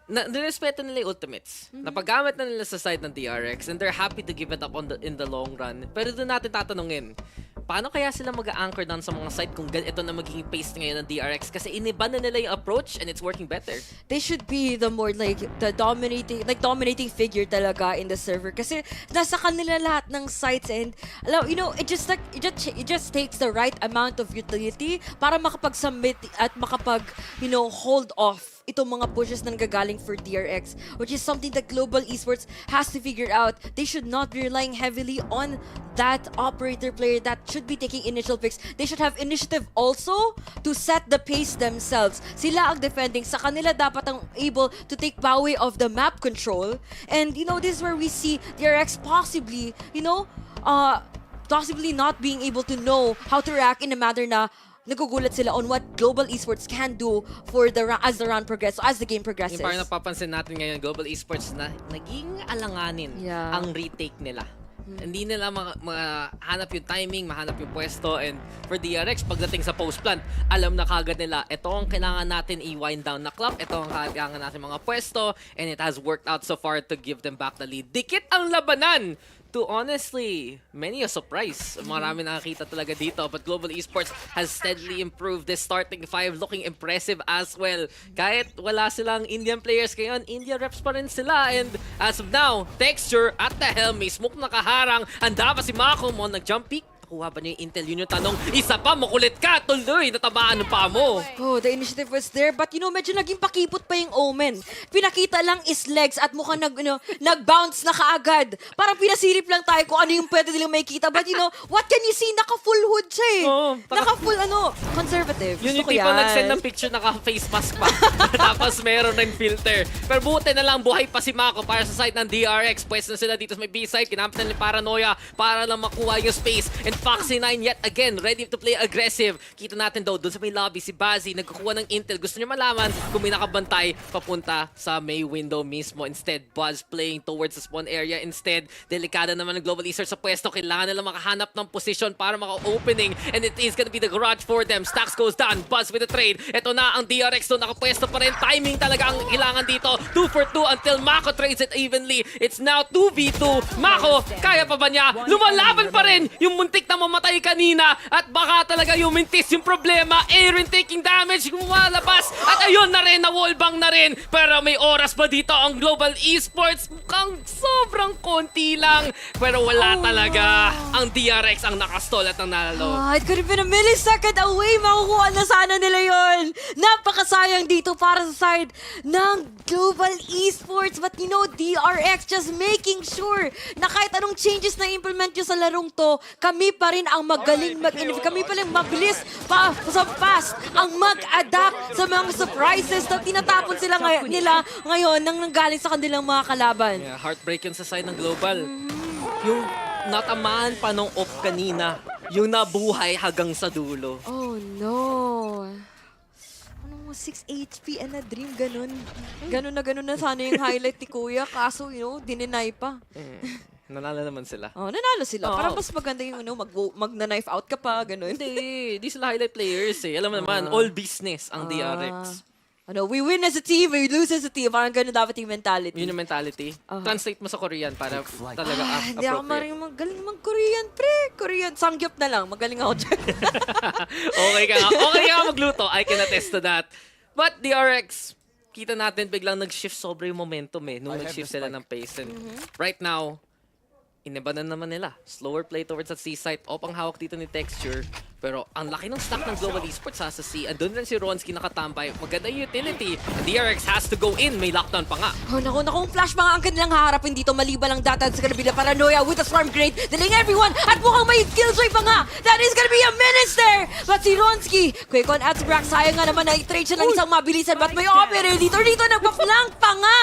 nirespeto nila yung ultimates. Napagamit na nila sa side ng DRX and they're happy to give it up in the long run. Pero doon natin tatanungin, paano kaya sila mag-anchor down sa mga side kung ito na magiging pace ngayon ng DRX? Kasi iniba na nila yung approach and it's working better. They should be the more the dominating figure talaga in the server. Kasi nasa kanila lahat ng sites and it just takes the right amount of utility para makapag-submit at hold off itong mga pushes na nagagaling for DRX, which is something that Global Esports has to figure out. They should not be relying heavily on that operator player that should be taking initial picks. They should have initiative also to set the pace themselves. Sila ang defending. Sa kanila dapat ang able to take power of the map control. And this is where we see DRX possibly, possibly not being able to know how to react in a manner na nagugulat sila on what Global Esports can do for as the round progresses, as the game progresses. Yung parang napapansin natin ngayon, Global Esports na naging alanganin ang retake nila. Hindi nila mahanap yung timing, mahanap yung pwesto. And for DRX, pagdating sa post plant, alam na kagad nila, ito ang kailangan natin i-wind down na clock, ito ang kailangan natin mga pwesto, and it has worked out so far to give them back the lead. Dikit ang labanan! To honestly, many a surprise. Marami nakakita talaga dito. But Global Esports has steadily improved this starting 5, looking impressive as well. Kahit wala silang Indian players ngayon, India reps pa rin sila. And as of now, Texture at the helm, may smoke nakaharang. Handa pa si Mako mo, nag-jump peek. Nakuha ba niya yung intel? Yun yung tanong. Isa pa, makulit ka! Tuloy! Natamaan ng paa mo! Oh, the initiative was there, but medyo naging pakipot pa yung Omen. Pinakita lang is legs at mukhang nag-bounce na kaagad. Parang pinasilip lang tayo kung ano yung pwede nilang makikita. But what can you see? Naka-full hood siya eh. Oh, Naka-full conservative. Yun Gusto yung ko tipo yan. nag-send ng picture, naka-face mask pa. Tapos meron ng filter. Pero buti na lang, buhay pa si Mako para sa side ng DRX. Pwes na sila dito sa may B-side. Kinamit na nila Paranoia para lang makuha yung space. And Foxy9 yet again, ready to play aggressive. Kita natin daw, doon sa may lobby, si Bazzi, nagkukuha ng intel. Gusto niya malaman kung may nakabantay papunta sa may window mismo. Instead, Buzz playing towards the spawn area. Instead, delikada naman ng Global Esports sa pwesto. Kailangan nila makahanap ng position para maka-opening. And it is gonna be the garage for them. Stacks goes down. Buzz with the trade. Ito na ang DRX doon. Nakapwesto pa rin. Timing talaga ang kailangan dito. 2 for 2 until Mako trades it evenly. It's now 2v2. Mako, kaya pa ba niya? Lumalaban pa rin yung muntik na mamatay kanina. At baka talaga yung mintis yung problema. Aaron taking damage. Lumalabas. At ayun na rin. Na-wallbang na rin. Pero may oras pa dito ang Global Esports. Mukhang sobrang konti lang. Pero wala talaga. Ang DRX ang nakastall at ang nalalo. It could have been a millisecond away. Makukuha na sana nila yon. Napakasayang dito para sa side ng Global Esports. But DRX just making sure na kahit anong changes na implement nyo sa larong to, kami pa rin ang magaling kami pa rin mabilis sa fast ang mag-adapt sa mga surprises na tinatapon sila nila ngayon nang nanggaling sa kanilang mga kalaban. Yeah, heartbreak yun sa side ng Global. Yung natamaan pa nung off kanina, yung nabuhay hanggang sa dulo. Oh no. Ano mo, 6 HP and a dream, ganun. Ganun na sana yung highlight ni Kuya, kaso dininay pa. Nanalo naman sila. Oh, nanalo sila. Parang mas maganda yung mag-knife out ka pa, ganun. Hindi sila highlight players eh. Alam mo naman, all business ang DRX. We win as a team, we lose as a team. Parang ganun dapat yung mentality. Yun yung mentality. Translate mo sa Korean para talaga Hindi ako appropriate. magaling mag-Korean, pre. Korean, sangyup na lang. Magaling ako dyan. Okay ka magluto. I can attest to that. But DRX, kita natin biglang nag-shift sobra yung momentum eh. Nung nag-shift sila ng pace. And right now, iniba na naman nila. Slower play towards the C-site. Ang hawak dito ni Texture. Pero ang laki ng stack ng Global Esports sa C. Andun rin si Ronski nakatambay. Maganda yung utility. DRX has to go in. May lockdown pa nga. Oh, naku, flash mga ang kanilang haharapin dito. Maliban lang data sa kanila. Paranoia with a swarm grenade. Delaying everyone. At mukhang may killjoy pa nga. That is gonna be a menace there. But si Ronski, quick on at Brack. Sayang nga naman na i-trade siya ng isang mabilisan. But may operator dito. Nagpa-flank pa nga.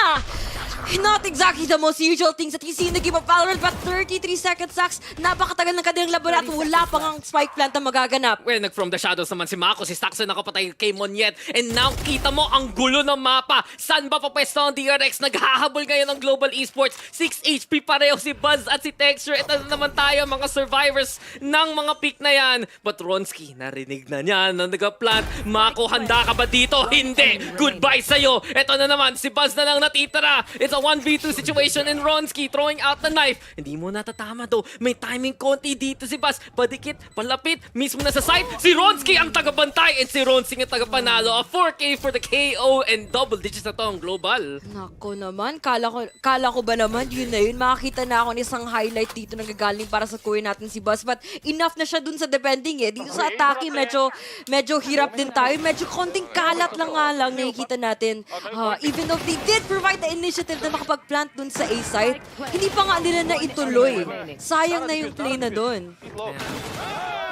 Not exactly the most usual things that you see in the game of VALORANT, but 33 seconds stacks. Napakatagal ng kanilang laban at wala pang ang spike plant na magaganap. Well, nag-from the shadows naman si Mako. Si Staxon nakapatay kay Monyet. And now, kita mo ang gulo ng mapa. Saan ba papwesto ang DRX? Naghahabol ngayon ng Global Esports. 6 HP pareho si Buzz at si Texture. Ito na naman tayo, mga survivors ng mga pick na yan. But Ronski, narinig na niya na nag-plant. Mako, handa ka ba dito? Hindi! Goodbye sa'yo! Ito na naman, si Buzz na lang natitira. It's a 1v2 situation in Ronski throwing out the knife. Hindi mo natatama to. May timing konti dito si Buzz. Padikit, palapit, mismo na sa side. Si Ronski ang tagabantay and si Ronski ang tagapanalo. A 4K for the KO and double digits na to ang Global. Nako naman, kala ko ba naman yun na yun. Makakita na ako ng isang highlight dito na gagaling para sa kuya natin si Buzz. But enough na siya dun sa defending eh. Dito sa atake, medyo hirap din tayo. Medyo konting kalat lang nga lang nakikita natin. Even though they did provide the initiative na makapag-plant dun sa A-site, hindi pa nga nila na ituloy. Sayang na yung play na dun.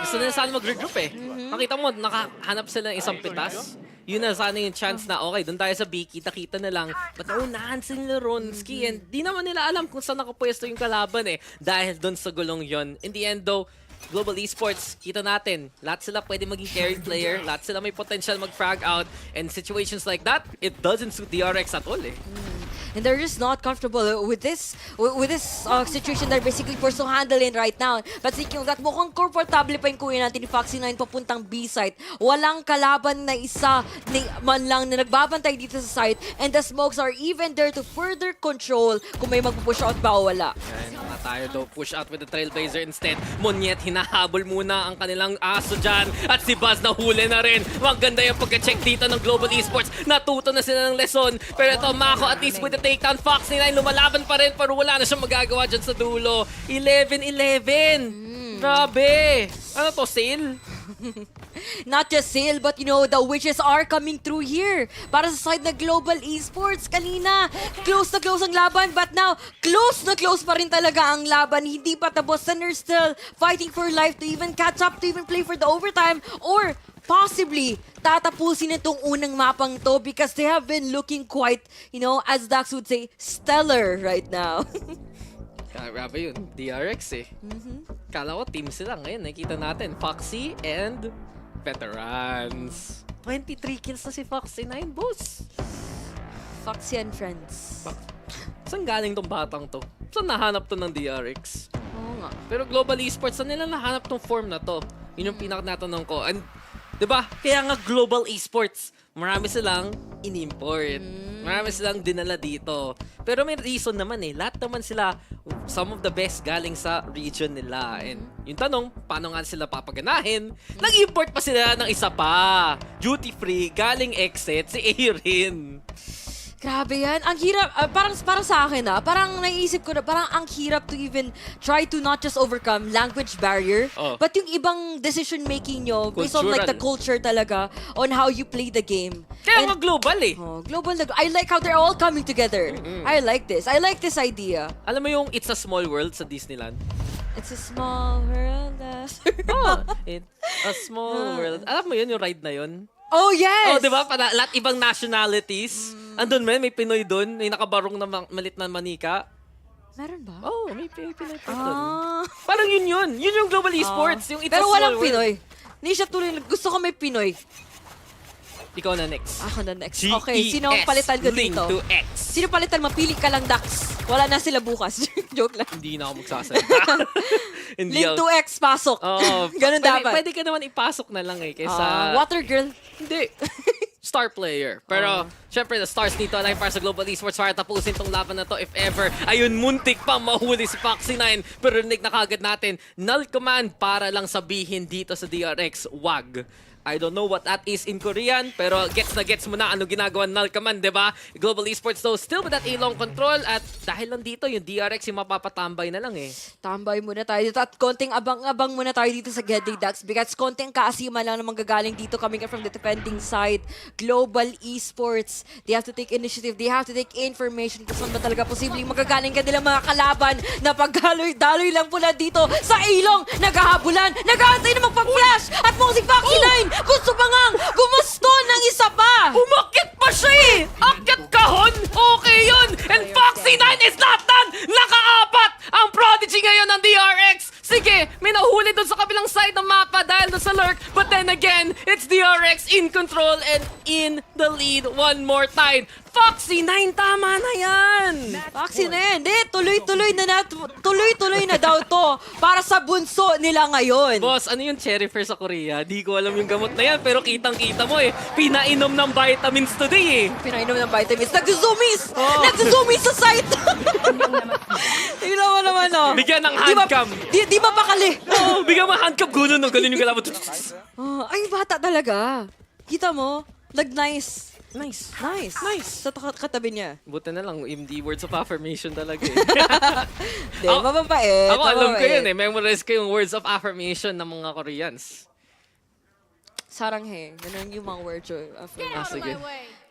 Gusto nila sana mag-regroup eh. Makita mo, nakahanap sila ng isang pitas. Yun na sana yung chance na, okay, doon tayo sa B, kita-kita na lang. But naunahan sila Ronski and di naman nila alam kung saan nakapwesto yung kalaban eh. Dahil doon sa gulong yon. In the end though, Global Esports, kita natin, lahat sila pwede maging carry player, lahat sila may potential mag-frag out, and situations like that, it doesn't suit DRX at all eh. and they're just not comfortable with this situation they're basically forced to handle in right now. But speaking of that, mukhang komportable pa yung kuya natin ni Foxy9 papuntang B-site. Walang kalaban na isa man lang na nagbabantay dito sa site, and the smokes are even there to further control kung may mag-push out ba o wala. Ayan, mga tayo daw push out with the Trailblazer instead. Monyet, hinahabol muna ang kanilang aso dyan. At si Buzz nahuli na rin. Maganda yung pagka-check dito ng Global Esports. Natuto na sila ng lesson. Pero ito, Mako at least with the takedown. Foxy9 lumalaban pa rin, pero wala na siyang magagawa dyan sa dulo. 11-11. Grabe. Ano to, sale? Not just sale, but you know, the witches are coming through here. Para sa side na Global Esports, kanina, close na close ang laban, but now, close na close pa rin talaga ang laban. Hindi pa tapos. And they're still fighting for life to even catch up, to even play for the overtime, or possibly, tatapusin itong unang mapang to because they have been looking quite, you know, as Dax would say, stellar right now. Grabe yun. DRX eh. Kala ko team sila ngayon. Nakita natin. Foxy and Veterans. 23 kills na si Foxy9, boss. Foxy and friends. Saan galing tong batang to? Saan nahanap to ng DRX? Oo nga. Pero Global Esports, saan nila nahanap tong form na to? Yun yung pinaka-natanong ko. And, diba? Kaya nga Global Esports, marami silang in-import. Marami silang dinala dito. Pero may reason naman eh. Lahat naman sila, some of the best galing sa region nila. And yung tanong, paano nga sila papaganahin? Nag-import pa sila ng isa pa. Duty free, galing exit, si Erin. Grabe yan. Ang hirap, parang sa akin parang naisip ko na, parang ang hirap to even try to not just overcome language barrier, but yung ibang decision making nyo based on like the culture talaga on how you play the game. Kaya nga global eh. Global na, I like how they're all coming together. I like this. I like this idea. Alam mo yung It's a Small World sa Disneyland? It's a small world. It's a small world. Alam mo yun, yung ride na yun? Oh, yes! Oh, di ba? Lahat ibang nationalities. Andun may Pinoy dun. May nakabarong na malit na manika. Meron ba? Oh, may Pinoy pa dun. Parang yun. Yun yung Global Esports. Yung It's Pero a Small walang World. Pinoy. Hindi siya tuloy. Gusto ko may Pinoy. Ikaw na next. Ako na next. Okay, sino ang palitan ko Link dito? to X. Sino palitan? Mapili ka lang, Dax. Wala na sila bukas. Joke lang. Hindi na ako magsasalita. Link to X, pasok. Ganun dapat. Pwede ka naman ipasok na lang eh. Kaysa... Water girl. Hindi. Star player. Pero, syempre, the stars dito align para sa Global Esports para tapusin tong laban na to if ever. Ayun, muntik pa mahuli si Foxy9. Pero rinig na kagad natin, null command para lang sabihin dito sa DRX, wag. I don't know what that is in Korean, pero gets na gets mo na ano ginagawa ng null command, diba? Global Esports though, still with that A-long control at dahil lang dito, yung DRX yung mapapatambay na lang eh. Tambay muna tayo dito at konting abang-abang muna tayo dito sa Geddy Dax because konting kaasiman lang na manggagaling dito coming from the defending side. Global Esports, they have to take initiative, they have to take information kung saan ba talaga posibleng magagaling kanilang mga kalaban na pagdaloy lang pula dito sa ilong, naghahabulan, nag-aantay na magpag-flash at mong si Foxy9 gusto pa ngang gumusto ng isa pa! Umakit pa siya eh! Akit kahon! Okay yun! And Foxy9 is not done! Naka-apat ang prodigy ngayon ng DRX! Sige, may nahuli dun sa kabilang side ng mapa dahil dun sa lurk. But then again, it's DRX in control and in the lead one more time. Foxy9, tama na yan! Foxy9, tuloy-tuloy na daw to para sa bunso nila ngayon. Boss, ano yung cherry fair sa Korea? Di ko alam yung gamot na yan, pero kitang-kita mo eh. Pinainom ng vitamins today eh. Pinainom ng vitamins. Nag-zoomies! Nag-zoomies sa site! Tingnan mo naman oh. Bigyan ng handcam. Di ba pakali? Oo, bigyan mo handcam. Gulo yung kalaban. Ay, bata talaga. Kita mo? Nag-nice. Nice. Sa katabi niya. Buti na lang, MD words of affirmation talaga eh. Di, mababait. Ako alam ko yun eh. Memorize ko yung words of affirmation ng mga Koreans. Saranghe. Ganun yung mga words of affirmation. Sige.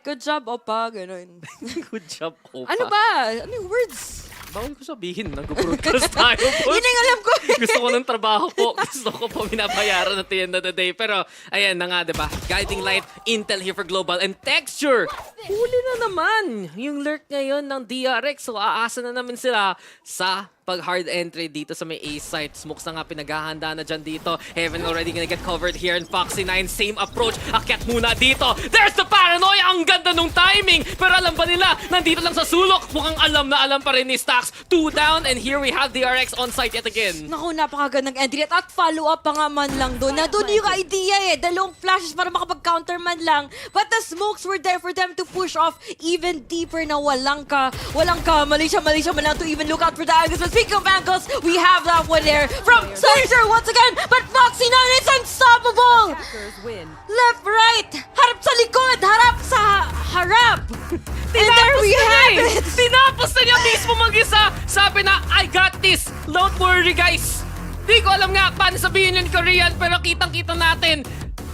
Good job, opa. Ganun. Good job, Opa. Ano ba? Ano yung words? Bawal ko sabihin, nag-broadcast tayo, boss. Yun ang alam ko. Gusto ko ng trabaho po. Gusto ko po binabayaran at the end of the day. Pero, ayan na nga, diba? Guiding light, intel here for global, and texture. Huli na naman yung lurk ngayon ng DRX. So, aasa na naman sila sa pag hard entry dito sa may A site. Smokes na nga pinaghahanda na dyan dito. Heaven already gonna get covered here, and Foxy9, same approach. Akyat muna dito. There's the paranoia! Ang ganda nung timing! Pero alam ba nila, nandito lang sa sulok. Mukhang alam na alam pa rin ni Stax. 2 down, and here we have the RX on site yet again. Naku, napakagandang entry at follow-up pa nga man lang doon. Na doon yung idea dalawang flashes para makapag-counter man lang. But the smokes were there for them to push off even deeper na walang ka, Malaysia man lang to even look out for the angles. But speaking of angles, we have that one there from Soldier once again. But Foxy9 is unstoppable! Left, right, harap sa likod, harap sa harap. And there we have it! Tinapos na niya mismo mag-isa. Sabi na, I got this. Don't worry, guys. Di ko alam nga paano sabihin yun Korean, pero kitang-kita natin.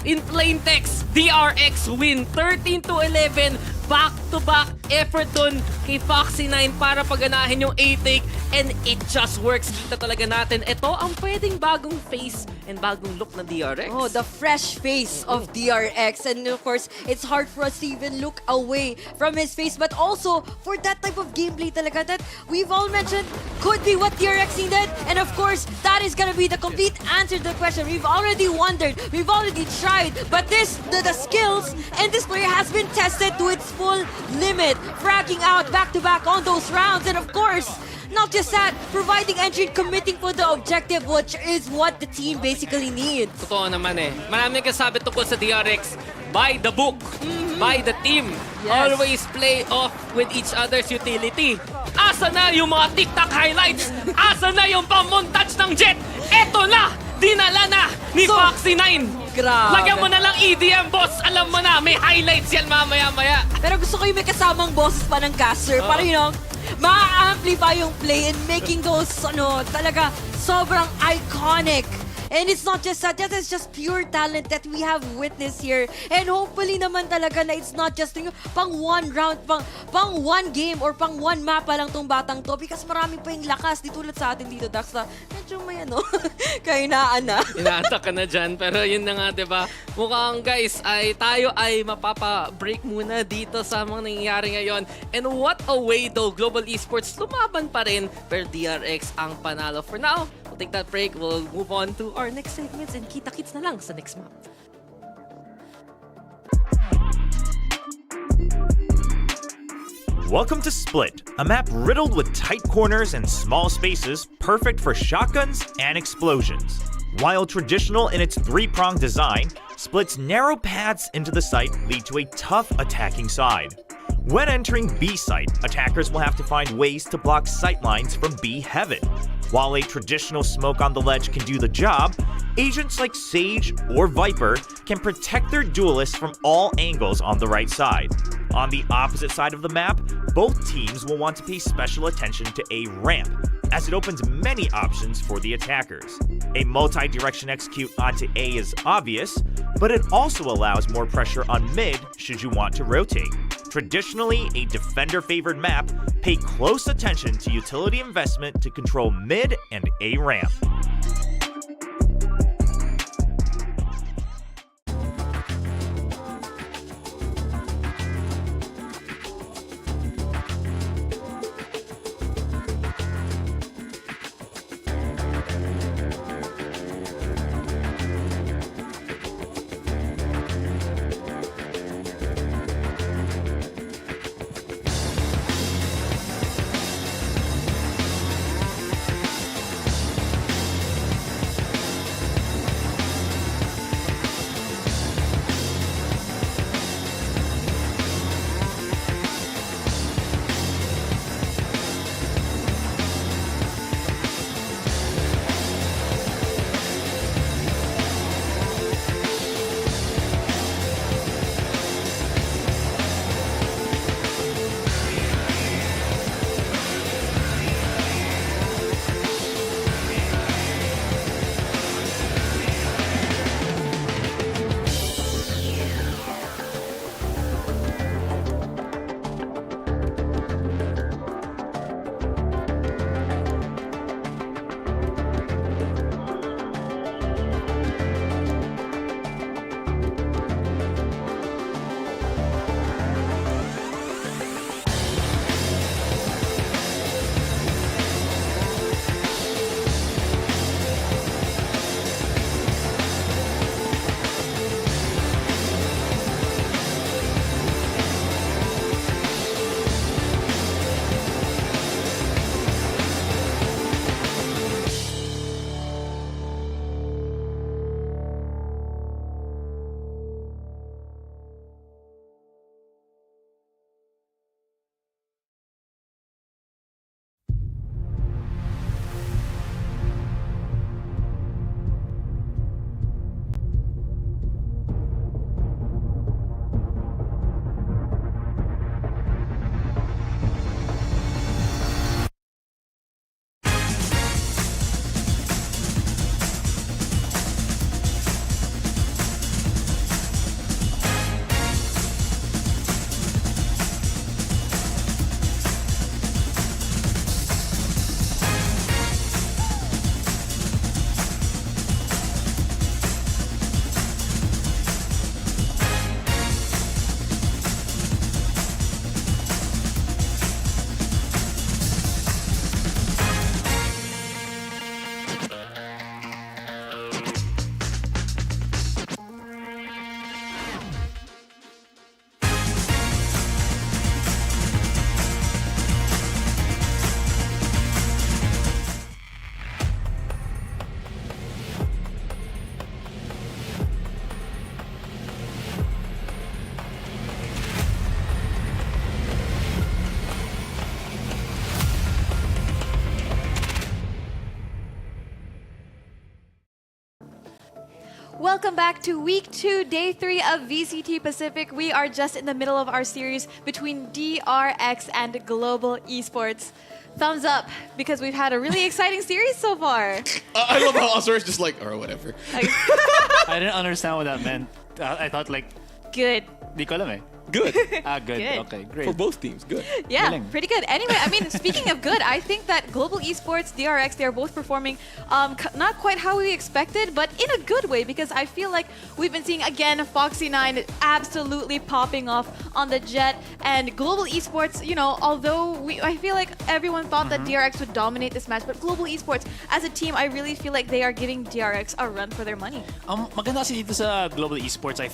In plain text, DRX win 13-11. Back-to-back effort dun kay Foxy9 para paganahin yung A-take, and it just works. Kita talaga natin. Ito ang pwedeng bagong face and bagong look ng DRX. Oh, the fresh face of DRX. And of course, it's hard for us to even look away from his face. But also, for that type of gameplay talaga that we've all mentioned could be what DRX needed. And of course, that is gonna be the complete answer to the question. We've already wondered, we've already tried, but the skills and this player has been tested to its full limit. Fragging out back-to-back on those rounds. And of course, not just that, providing entry and committing for the objective, which is what the team basically needs. Totoo naman eh. Maraming kasabi tungkol sa DRX. By the book. By the team. Yes. Always play off with each other's utility. Asa na yung mga TikTok highlights? Asa na yung pamontage ng Jet? Eto na! Dinala na ni Foxy9. Grabe. Lagyan mo na lang EDM, boss. Alam mo na, may highlights yan mamaya-maya. Pero gusto ko yung may kasamang bosses pa ng caster. Para ma-amplify yung play and making those, talaga sobrang iconic. And it's not just that, that is just pure talent that we have witnessed here. And hopefully naman talaga na it's not just yung pang one round, pang one game or pang one map pa lang tong batang to, because marami pa yung lakas. Di tulad sa atin dito, Dax, na medyo may kainaan na. Inaatak ka na dyan, pero yun na nga, diba? Mukhang guys, tayo ay mapapa-break muna dito sa mga nangyayari ngayon. And what a way though, Global Esports lumaban pa rin, pero DRX ang panalo. For now, we'll take that break, we'll move on to our next segments, and kita-kits na lang sa next map. Welcome to Split, a map riddled with tight corners and small spaces, perfect for shotguns and explosions. While traditional in its three-pronged design, Split's narrow paths into the site lead to a tough attacking side. When entering B site, attackers will have to find ways to block sightlines from B heaven. While a traditional smoke on the ledge can do the job, agents like Sage or Viper can protect their duelists from all angles on the right side. On the opposite side of the map, both teams will want to pay special attention to A ramp, as it opens many options for the attackers. A multi-direction execute onto A is obvious, but it also allows more pressure on mid should you want to rotate. Traditionally a defender-favored map, pay close attention to utility investment to control mid and A ramp. Welcome back to Week 2, Day 3 of VCT Pacific. We are just in the middle of our series between DRX and Global Esports. Thumbs up, because we've had a really exciting series so far. I love how Azor is just like, or whatever. I didn't understand what that meant. I thought like... Good. Di ko alam eh. Good. Good. Good. Okay, great. For both teams, good. Yeah, Galing. pretty good. Anyway, I mean, speaking of good, I think that Global Esports, DRX, they are both performing not quite how we expected, but in a good way, because I feel like we've been seeing, again, Foxy9 absolutely popping off on the jet, and Global Esports, you know, although I feel like everyone thought that DRX would dominate this match, but Global Esports, as a team, I really feel like they are giving DRX a run for their money. Maganda kasi dito sa Global Esports, it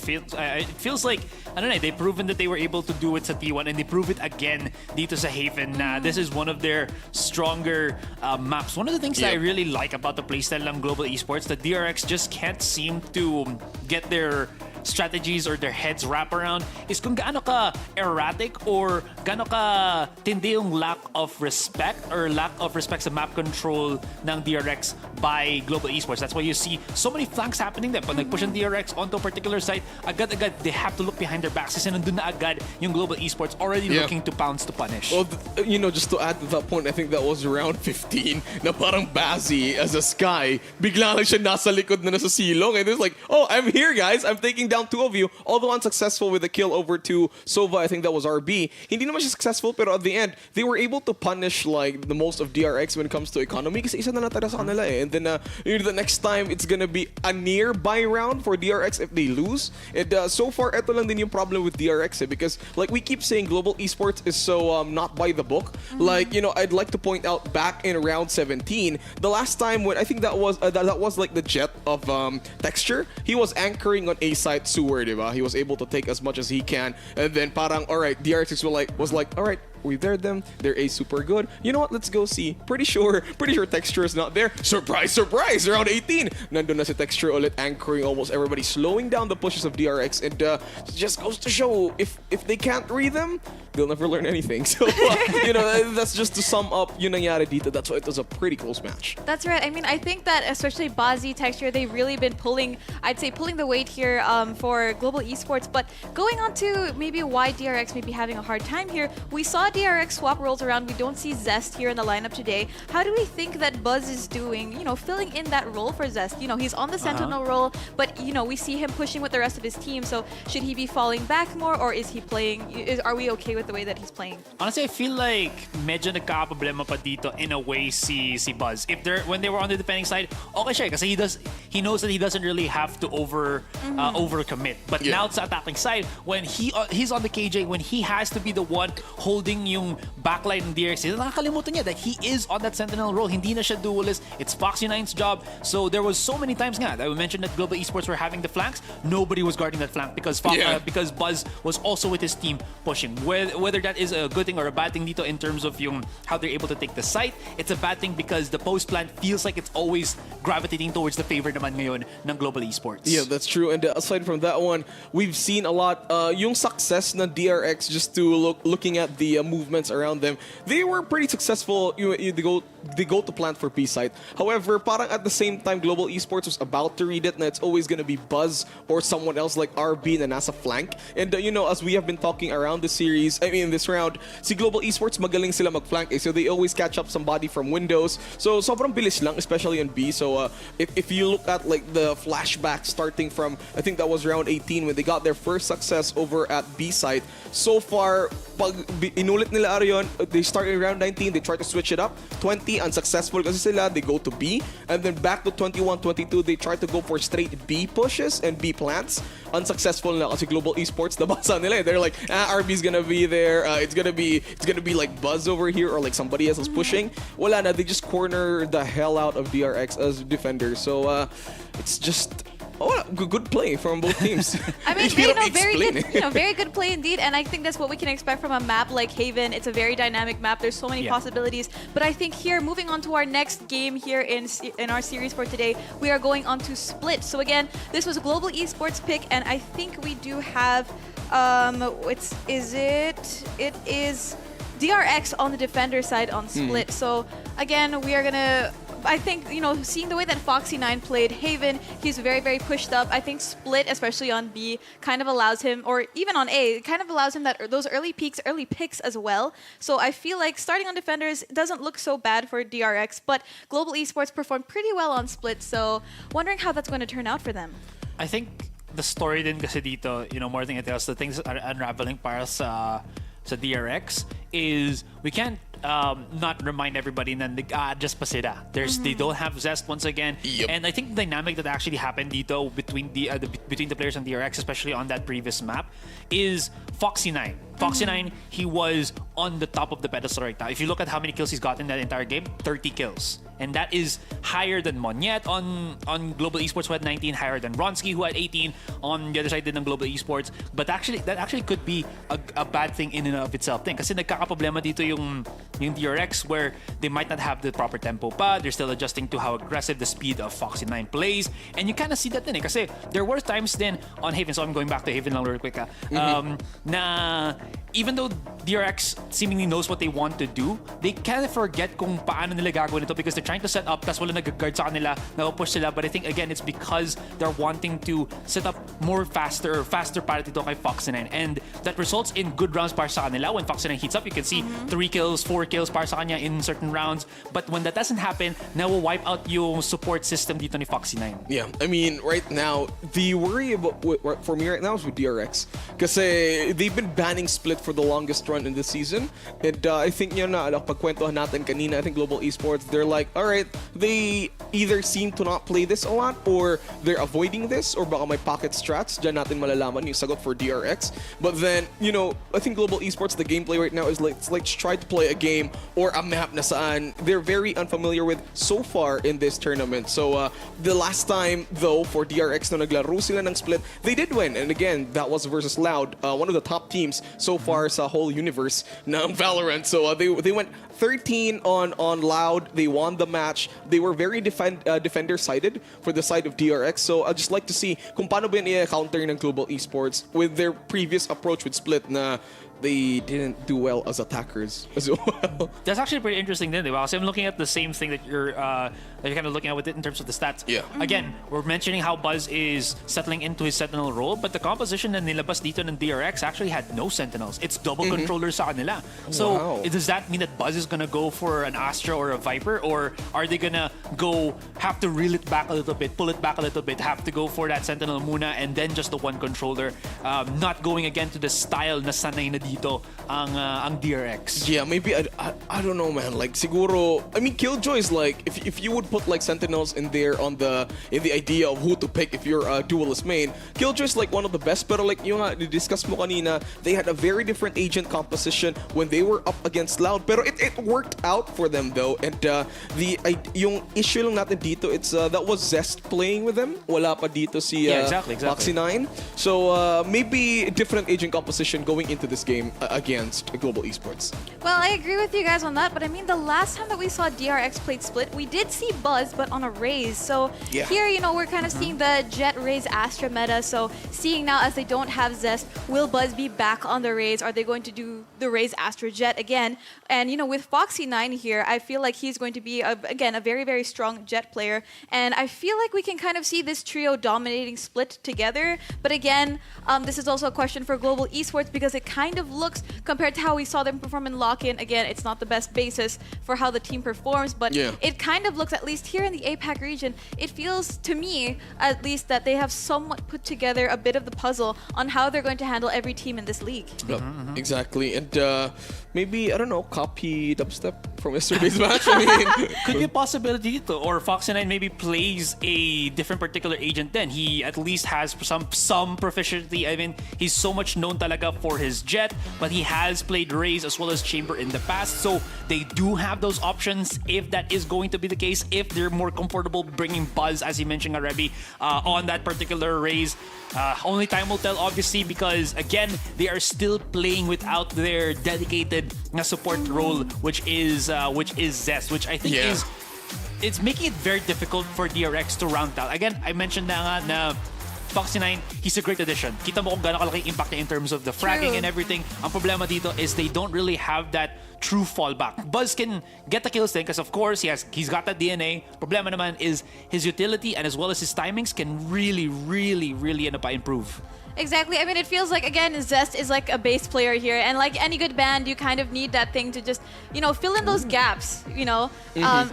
feels like, I don't know, they've proven that they were able to do it sa T1 and they prove it again dito sa Haven na this is one of their stronger maps. One of the things that I really like about the playstyle ng Global Esports, the DRX just can't seem to get their strategies or their heads wrap around is kung gaano ka erratic or gaano ka tindi yung lack of respect sa map control ng DRX by Global Esports. That's why you see so many flanks happening there. Pag nag-push ang DRX onto a particular site, agad-agad they have to look behind their backs kasi nandun na agad yung Global Esports already looking to pounce to punish. Well, you know, just to add to that point, I think that was round 15 na parang Bazzi as a Sky, bigla lang siya nasa likod na nasa silong and it's like, oh, I'm here guys, I'm taking down two of you, although unsuccessful with the kill over to Sova. I think that was RB. Hindi naman siya successful, pero at the end, they were able to punish like the most of DRX when it comes to economy kasi isa na natara sa kanila eh. And then the next time, it's gonna be a nearby round for DRX if they lose. And so far, ito lang din yung problem with DRX eh, because like we keep saying Global Esports is so not by the book. Like, you know, I'd like to point out back in round 17, the last time when I think that was like the jet of Texture, he was anchoring on A site sewer, diba? He was able to take as much as he can, and then parang, all right, DRX was like, all right, we dared them. They're A super good. You know what? Let's go see. Pretty sure Texture is not there. Surprise, surprise! Round 18. Nandun na si Texture ulit anchoring almost everybody, slowing down the pushes of DRX, and it just goes to show if they can't read them, they'll never learn anything. So you know, that's just to sum up yung nangyari dito. That's why it was a pretty close match. That's right. I mean, I think that especially Bazzi, Texture, they've really been pulling the weight here for Global Esports. But going on to maybe why DRX may be having a hard time here, we saw DRX swap roles around. We don't see Zest here in the lineup today. How do we think that Buzz is doing, you know, filling in that role for Zest? You know, he's on the Sentinel role, but, you know, we see him pushing with the rest of his team. So should he be falling back more, or is he playing, are we okay with the way that he's playing? Honestly, I feel like medyo nagkakaproblema pa dito in a way si Buzz. When they were on the defending side, okay siya kasi he knows that he doesn't really have to overcommit. But now sa attacking side, when he's on the KJ, when he has to be the one holding yung backline ng DRX, nakakalimutan niya that he is on that Sentinel role. Hindi na siya duelist. It's Foxy9's job. So there was so many times nga that we mentioned that Global Esports were having the flanks. Nobody was guarding that flank because Buzz was also with his team pushing. Whether that is a good thing or a bad thing dito in terms of yung how they're able to take the site, it's a bad thing because the post plan feels like it's always gravitating towards the favor naman ngayon ng Global Esports. Yeah, that's true. And aside from that one, we've seen a lot yung success na DRX just to looking at the movements around them. They were pretty successful. They go to plant for B site. However, parang at the same time, Global Esports was about to read it na it's always gonna be Buzz or someone else like RB na nasa flank. And you know, as we have been talking around the series, I mean this round, si Global Esports magaling sila mag-flank so they always catch up somebody from windows. So sobrang bilis lang, especially in B. So if you look at like the flashback starting from, I think that was round 18 when they got their first success over at B site. So far, pag inulit nila Arion, they started in round 19, they try to switch it up. 20, unsuccessful kasi sila, they go to B. And then back to 21, 22, they try to go for straight B pushes and B plants. Unsuccessful na kasi Global Esports, nabasa nila. They're like, RB's gonna be there. It's gonna be like Buzz over here or like somebody else is pushing. Wala na, they just corner the hell out of DRX as defenders. So it's just good play from both teams. I mean, very good play indeed. And I think that's what we can expect from a map like Haven. It's a very dynamic map. There's so many possibilities. But I think here, moving on to our next game here in our series for today, we are going on to Split. So again, this was a Global Esports pick, and I think we do have it is DRX on the defender side on Split. So again, we are gonna I think, seeing the way that Foxy9 played Haven, he's very, very pushed up. I think Split, especially on B, kind of allows him, or even on A, it kind of allows him those early peaks, early picks as well. So I feel like starting on defenders doesn't look so bad for DRX, but Global Esports performed pretty well on Split, so wondering how that's going to turn out for them. I think the story din kasi dito, more than anything else, the things that are unraveling para sa DRX is we can't not remind everybody na nag-adjust pa sila. They don't have zest once again. Yep. And I think the dynamic that actually happened dito between the players on DRX, especially on that previous map, is Foxy9. Foxy9, he was on the top of the pedestal right now. If you look at how many kills he's gotten in that entire game, 30 kills. And that is higher than Monyet on Global Esports, who had 19, higher than Ronsky, who had 18 on the other side din ng Global Esports. But that actually could be a bad thing in and of itself. Kasi nagkakaproblema dito yung DRX, where they might not have the proper tempo pa. They're still adjusting to how aggressive the speed of Foxy9 plays. And you kind of see that din kasi there were times then on Haven, so I'm going back to Haven lang real quick na even though DRX seemingly knows what they want to do, they kind of forget kung paano nila gagawin ito because they're trying to set up, tas wala nag-guard sa kanila, napupush sila. But I think, again, it's because they're wanting to set up faster para dito kay Foxy9. And that results in good rounds para sa kanila. When Foxy9 heats up, you can see 3 kills, 4 kills para sa kanya in certain rounds. But when that doesn't happen, now we'll wipe out yung support system dito ni Foxy9. Yeah, I mean, right now, the worry for me right now is with DRX. Kasi they've been banning Split for the longest run in this season. And I think yun na, pagkwentuhan natin kanina, I think Global Esports, they're like, alright, they either seem to not play this a lot or they're avoiding this or baka may pocket strats. Diyan natin malalaman yung sagot for DRX. But then, I think Global Esports, the gameplay right now is let's try to play a game or a map na saan they're very unfamiliar with so far in this tournament. So the last time though for DRX na naglaro sila ng Split, they did win. And again, that was versus Loud, one of the top teams so far sa whole universe ng Valorant. So they went 13 on Loud. They won the match. They were very defender-sided for the side of DRX. So I'd just like to see kung paano ba i-counter ng Global Esports with their previous approach with Split na they didn't do well as attackers as well. That's actually pretty interesting then, diba? So I'm looking at the same thing that you're kind of looking at with it in terms of the stats. Yeah. Again, we're mentioning how Buzz is settling into his Sentinel role, but the composition na nilabas dito ng DRX actually had no Sentinels. It's double controllers sa kanila. So does that mean that Buzz is gonna go for an Astra or a Viper, or are they gonna have to reel it back a little bit, pull it back a little bit, have to go for that Sentinel muna and then just the one controller, not going again to the style na sanay na dito ang DRX. Yeah, maybe I don't know, man. Like siguro, I mean, Killjoy is like if you would put like Sentinels in there in the idea of who to pick if you're a duelist main, Killjoy is like one of the best. Pero like yung discuss mo kanina, they had a very different agent composition when they were up against Loud. Pero it worked out for them though. And yung issue lang natin dito, it's that was Zest playing with them. Wala pa dito si exactly. Foxy9. So maybe different agent composition going into this game against Global Esports. Well, I agree with you guys on that, but I mean, the last time that we saw DRX played Split, we did see Buzz, but on a Raze. So here, we're kind of seeing the Jet Raze Astra meta. So seeing now as they don't have Zest, will Buzz be back on the Raze? Are they going to do the Raze Astra Jet again? And with Foxy9 here, I feel like he's going to be, again, a very, very strong Jet player. And I feel like we can kind of see this trio dominating Split together. But again, this is also a question for Global Esports because it kind of looks, compared to how we saw them perform in Lock-In, again, it's not the best basis for how the team performs, but it kind of looks, at least here in the APAC region, it feels to me, at least, that they have somewhat put together a bit of the puzzle on how they're going to handle every team in this league. Exactly. And maybe, I don't know, copy dubstep from yesterday's match. I mean, could be a possibility dito. Or Foxy9 maybe plays a different particular agent then. He at least has some proficiency. I mean, he's so much known talaga for his Jet, but he has played Raze as well as Chamber in the past. So they do have those options if that is going to be the case, if they're more comfortable bringing Buzz, as you mentioned, Arebi, on that particular Raze. Only time will tell, obviously, because again, they are still playing without their dedicated support role, which is Zest, which I think it's making it very difficult for DRX to round out. Again, I mentioned na Foxy9, he's a great addition. Kita mo kung gaano kalaki impact niya in terms of the fragging and everything. Ang problema dito is they don't really have that true fallback. Buzz can get the kills thing because of course he's got that DNA. Problema naman is his utility and as well as his timings can really ano pa improve. Exactly. I mean, it feels like, again, Zest is like a bass player here. And like any good band, you kind of need that thing to just, you know, fill in those gaps, you know,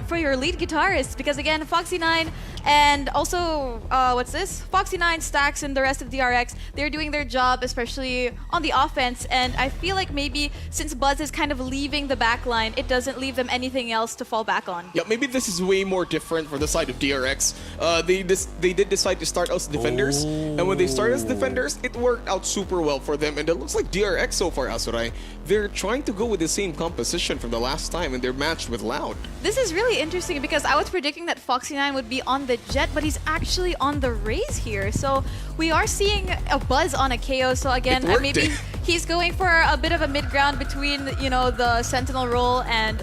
for your lead guitarist. Because again, Foxy9 and also, what's this? Foxy9, Stax, and the rest of DRX, they're doing their job, especially on the offense. And I feel like maybe since Buzz is kind of leaving the backline, it doesn't leave them anything else to fall back on. Yeah, maybe this is way more different for the side of DRX. They did decide to start as defenders. And when they started as defenders, it worked out super well for them, and it looks like DRX so far, Asurai, they're trying to go with the same composition from the last time, and they're matched with Loud. This is really interesting because I was predicting that Foxy9 would be on the Jet, but he's actually on the Raze here. So we are seeing a Buzz on a KO. So again, maybe he's going for a bit of a mid-ground between, you know, the Sentinel role and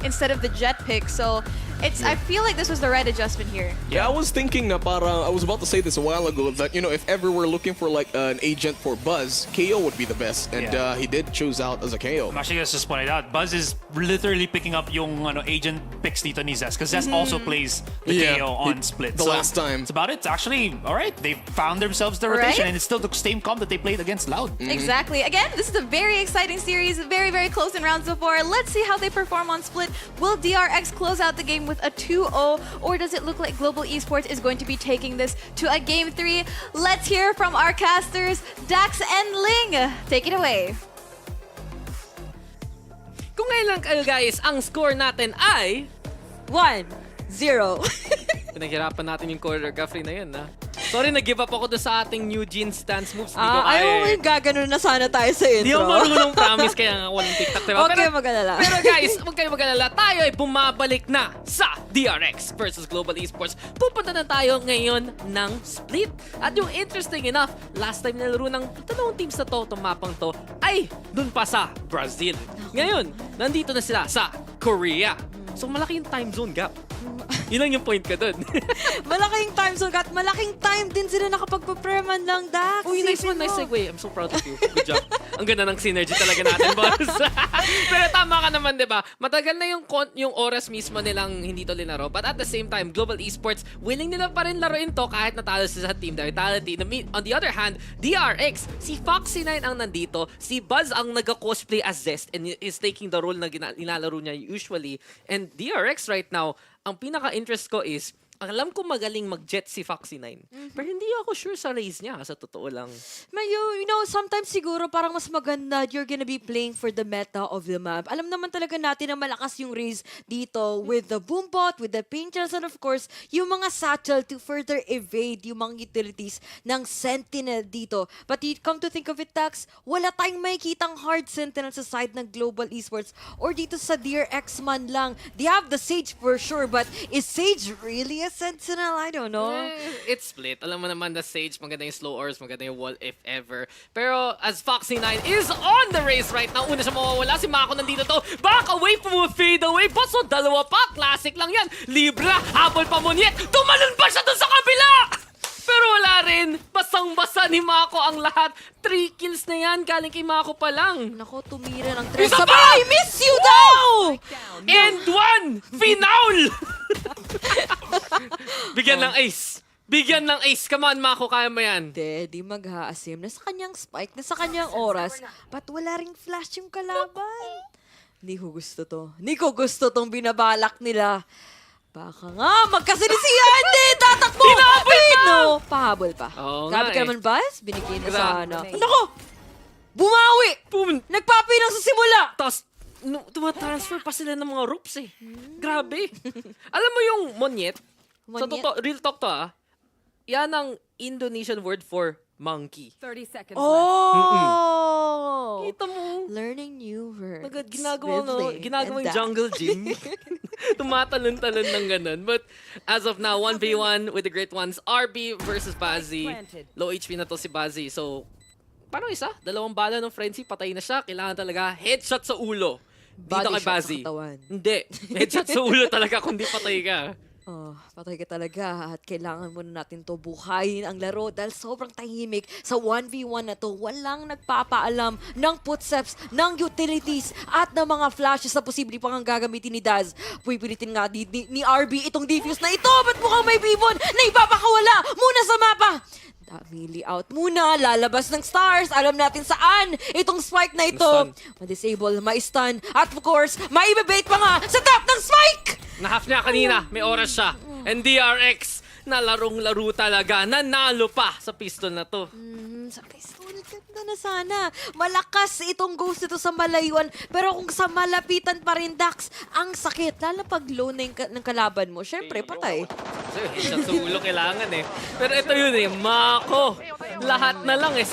instead of the Jet pick. So I feel like this was the right adjustment here. Yeah, I was thinking na I was about to say this a while ago that, you know, if ever we're looking for like an agent for Buzz, KO would be the best. And he did choose out as a KO. I'm actually just pointed out, Buzz is literally picking up yung agent picks dito ni Zest because Zest also plays the KO on Split. The last time. It's about it. It's actually, all right, they found themselves the rotation and it's still the same comp that they played against Loud. Exactly. Again, this is a very exciting series, very close in rounds of 4. Let's see how they perform on Split. Will DRX close out the game with a 2-0, or does it look like Global Esports is going to be taking this to a Game 3? Let's hear from our casters, Dax and Ling. Take it away. Kung ngayon lang kayo guys, ang score natin ay 1-0. Pinaghirapan natin yung choreography na yun, ha? Sorry, nag-give up ako doon sa ating new jean stance moves. Ayaw mo yung gaganon na sana tayo sa intro. Hindi ako marunong promise, kaya nga walang TikTok, diba? Huwag kayo mag-alala. Pero guys, huwag kayo mag-alala. Tayo ay bumabalik na sa DRX versus Global Esports. Pupunta na tayo ngayon ng Split. At yung interesting enough, last time nalaro ng dalawang teams na to, mapang to, ay dun pa sa Brazil. Ngayon, nandito na sila sa Korea. So malaki yung time zone gap. Yun lang yung point ka dun. Malaking time zone at malaking time din sila nakapagpapreman lang, Dax. Uy, nice one, nice segue. I'm so proud of you. Good job. Ang ganda ng synergy talaga natin, boss. Pero tama ka naman, di ba? Matagal na yung oras mismo nilang hindi to linaro. But at the same time, Global Esports, willing nila pa rin laruin to kahit natalo sila sa Team Vitality. On the other hand, DRX, si Foxy9 ang nandito, si Buzz ang nag-cosplay as Zest and is taking the role na nilalaro niya usually. And DRX right now, ang pinaka-interest ko is, alam ko magaling mag-jet si Foxy9. Pero hindi ako sure sa race niya, sa totoo lang. You know, sometimes siguro parang mas maganda you're gonna be playing for the meta of the map. Alam naman talaga natin na malakas yung race dito with the boombot, with the painters, and of course, yung mga satchel to further evade yung mga utilities ng Sentinel dito. But you come to think of it, Tax, wala tayong makikitang hard Sentinel sa side ng Global Esports or dito sa DRX man lang. They have the Sage for sure, but is Sage really a Sentinel? I don't know. It's Split. Alam mo naman na Sage, maganda yung slow ores, maganda yung wall if ever. Pero as Foxy9 is on the race right now, una siya mawawala. Si Mako nandito to. Back away, fade away. Baso, dalawa pa. Classic lang yan. Libra, habol pa Monyet. Tumalon pa siya dun sa kabila! Pero wala rin. Basang-basa ni Mako ang lahat. 3 kills na yan. Galing kay Mako pa lang. Nako, tumira ng 3. Isa pa! I miss you daw! And 1! Final! Bigyan ng ace. Bigyan ng ace. Come on, Mako. Kaya mo yan. Di mag-haasim. Nasa kanyang spike, nasa kanyang oras. Ba't wala ring flash yung kalaban? Hindi ko gusto to. Hindi ko gusto tong binabalak nila. Baka nga, magkasinisiyan! Hindi! Tatakbo! Pinahabol pa! No, pahabol pa. Oo Grabe nga ka eh. naman, Buzz. Binigyan na sana. Grabe. Nako! Bumawi! Nagpapinang sa simula! Tapos, tumatransfer pa sila ng mga ropes eh. Grabe. Alam mo yung monyet? Sa totoo, real talk to yan ang Indonesian word for monkey. 30 seconds Oh! Kita mo. Learning new words. Ginagawa yung jungle gym. Tumatalon-talon ng ganun. But as of now, 1v1 with the great ones. RB versus Bazzi. Low HP na to si Bazzi. So, paano isa? 2 bala ng frenzy, patay na siya. Kailangan talaga headshot sa ulo. Dito kay Bazzi. Hindi. Headshot sa ulo talaga kung di patay ka. Oh, patay ka talaga at kailangan muna natin to buhayin ang laro dahil sobrang tahimik sa 1v1 na to. Walang nagpapaalam ng footsteps, ng utilities at ng mga flashes na posible pang gagamitin ni Daz. Pupilitin nga ni RB itong defuse na ito. Ba't mukhang may bibon na ipapakawala muna sa mapa? Damili out muna, lalabas ng stars. Alam natin saan itong spike na ito. Ma-disable, ma-stun, at of course, maibebait pa nga sa top ng spike! Na-half niya kanina, may oras siya. And DRX, na larong-laro talaga. Nanalo pa sa pistol na to. Sa pistol, ganda na sana. Malakas itong ghost ito sa malayuan. Pero kung sa malapitan pa rin, Dax, ang sakit. Lalo pag low na ng kalaban mo, syempre, patay. Siya sa ulo kailangan eh. Pero ito yun eh, Mako. Lahat na lang eh.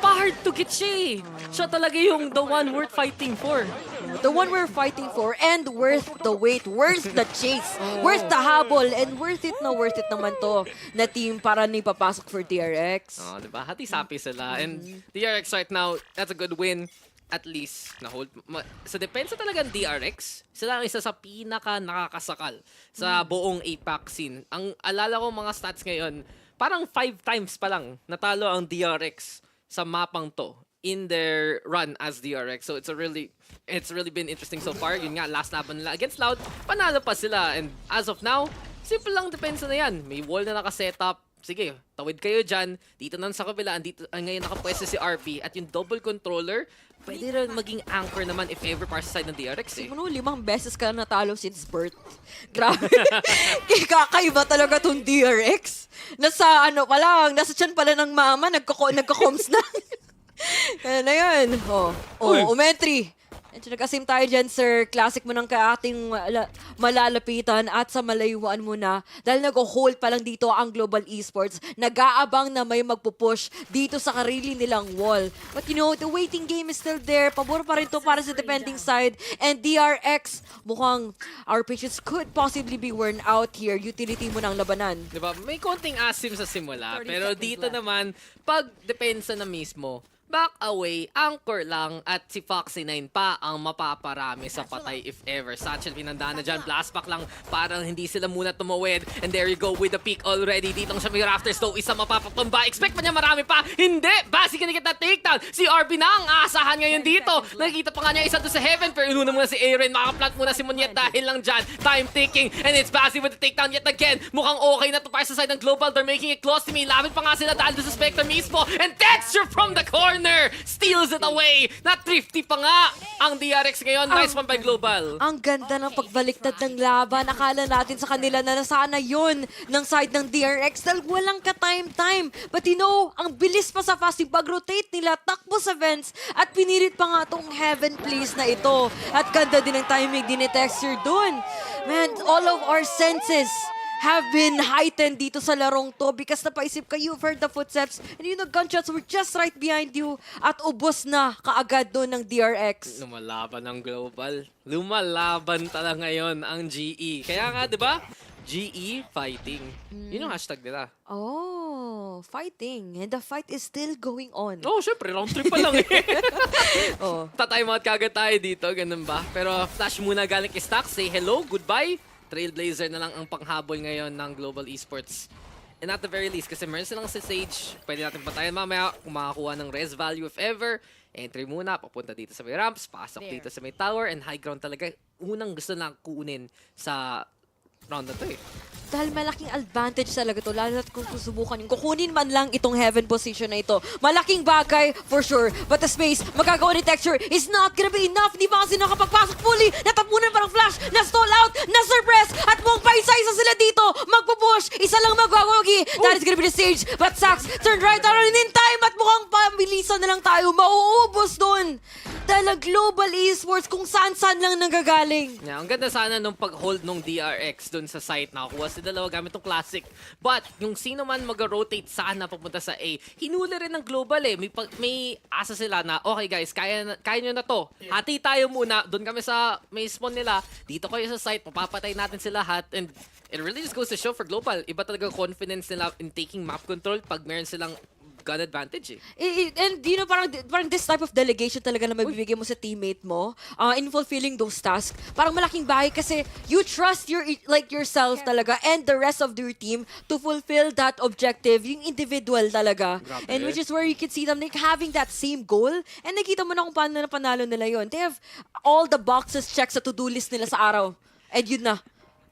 Hard to get siya eh. Siya talaga yung the one worth fighting for. The one we're fighting for and worth the wait, worth the chase, worth the habol, and worth it naman to na team para na ipapasok for DRX. Oh, diba? Hati-sapi sila. And DRX right now, that's a good win. At least, na-hold. Sa depensa talagang DRX, sila ang isa sa pinaka nakakasakal sa buong APAC scene. Ang alala ko mga stats ngayon, parang 5 times pa lang natalo ang DRX sa mapang to in their run as DRX. So it's really been interesting so far. Yun nga, last laban nila against Loud, panalo pa sila. And as of now, simple lang depensa na yan. May wall na nakasetup. Sige, tawid kayo dyan. Dito na sa kabila, andito ngayon nakapwesto si RP. At yung double controller, pwede rin maging anchor naman if ever para sa side ng DRX eh. Siguro 5 beses ka natalo since birth. Grabe. Kakaiba talaga tong DRX. Nasa ano pa lang, nasa tiyan pala ng mama, nagko-coms na. Ano na yun? Umentry. Nagkasim tayo dyan, sir. Classic mo ng ating malalapitan at sa malayuan mo na. Dahil nag-hold pa lang dito ang Global Esports. Nag-aabang na may magpupush dito sa karili nilang wall. But you know, the waiting game is still there. Pabor pa rin to para sa defending side. And DRX, mukhang our patience could possibly be worn out here. Utility mo ng labanan. Diba? May konting asim sa simula. Pero dito naman, pag depensa na mismo, back away, anchor lang, at si Foxy9 pa ang mapaparami sa patay if ever. Satchel pinanda na dyan, blast pack lang, parang hindi sila muna tumawid. And there you go with the peak already. Ditong sa may rafters, though, isa mapapatumba. Expect pa niya marami pa? Hindi! Basi ka na kita takedown. Si RB na ang aasahan ngayon dito. Nakikita pa nga niya isa doon sa heaven, pero inuna muna si Aaron. Makaplant muna si Monyet dahil lang dyan. Time ticking, and it's Basi with the takedown yet again. Mukhang okay na to para sa side ng Global. They're making it close to me. Lapit pa nga sila dahil doon sa Spectre mismo. And Texture from the corner steals it away. Not thrifty pa nga ang DRX ngayon. Nice one by Global. Ang ganda ng pagbaliktad ng laban. Akala natin sa kanila na nasana yun ng side ng DRX dahil walang ka-time-time. But you know, ang bilis pa sa fast yung pag-rotate nila, takbo sa vents at pinirit pa nga tong heaven please na ito. At ganda din ang timing din ni Texture dun. Man, all of our senses have been heightened dito sa larong to because napaisip ka, you've heard the footsteps and you know, gunshots were just right behind you at ubos na kaagad doon ng DRX. Lumalaban ang Global. Lumalaban talaga ngayon ang GE. Kaya nga, di ba? GE fighting. Yun yung hashtag nila. Oh, fighting. And the fight is still going on. Oh, syempre, round 3 pa lang eh. Tatay mo at kagad tayo dito, ganun ba? Pero flash muna galing kay Stack. Say hello, goodbye. Trailblazer na lang ang panghabol ngayon ng Global Esports. And at the very least, kasi meron silang sa Sage, pwede natin patayin mamaya kung makakuha ng res value if ever. Entry muna, papunta dito sa may ramps, pasok dito sa may tower, and high ground talaga. Unang gusto na kunin sa round na to eh. Dahil malaking advantage talaga to, lalo at kung susubukan yung kukunin man lang itong heaven position na ito. Malaking bagay, for sure. But the space, magagawa ni Texture is not gonna be enough. Di ba kasi nakapagpasok fully? Natapunan parang flash, na-stall out, na-suppress, at mukhang paisa-isa sila dito. Magpupush, isa lang magwawagi. That is gonna be the stage. But Sax turned right around in time at mukhang pabilisan na lang tayo. Mauubos dun. Dahil ang Global Esports kung saan-saan lang nanggagaling. Yeah, ang ganda sana nung pag-hold nung DRX dun sa site. Nakakuha si dalawa gamit tong classic. But yung sino man mag-rotate sana papunta sa A, hinuli rin ng Global eh. May asa sila na, okay guys, kaya nyo na to. Hati tayo muna. Doon kami sa may spawn nila. Dito kayo sa site. Papapatay natin sila lahat. And it really just goes to show for Global. Iba talaga confidence nila in taking map control pag meron silang gun advantage eh. And you know, parang this type of delegation talaga na mabibigay mo sa teammate mo in fulfilling those tasks. Parang malaking bagay kasi you trust yourself talaga and the rest of your team to fulfill that objective, yung individual talaga. And which is where you can see them like having that same goal and nakita mo na kung paano na panalo nila yon. They have all the boxes checked sa to-do list nila sa araw. And yun na.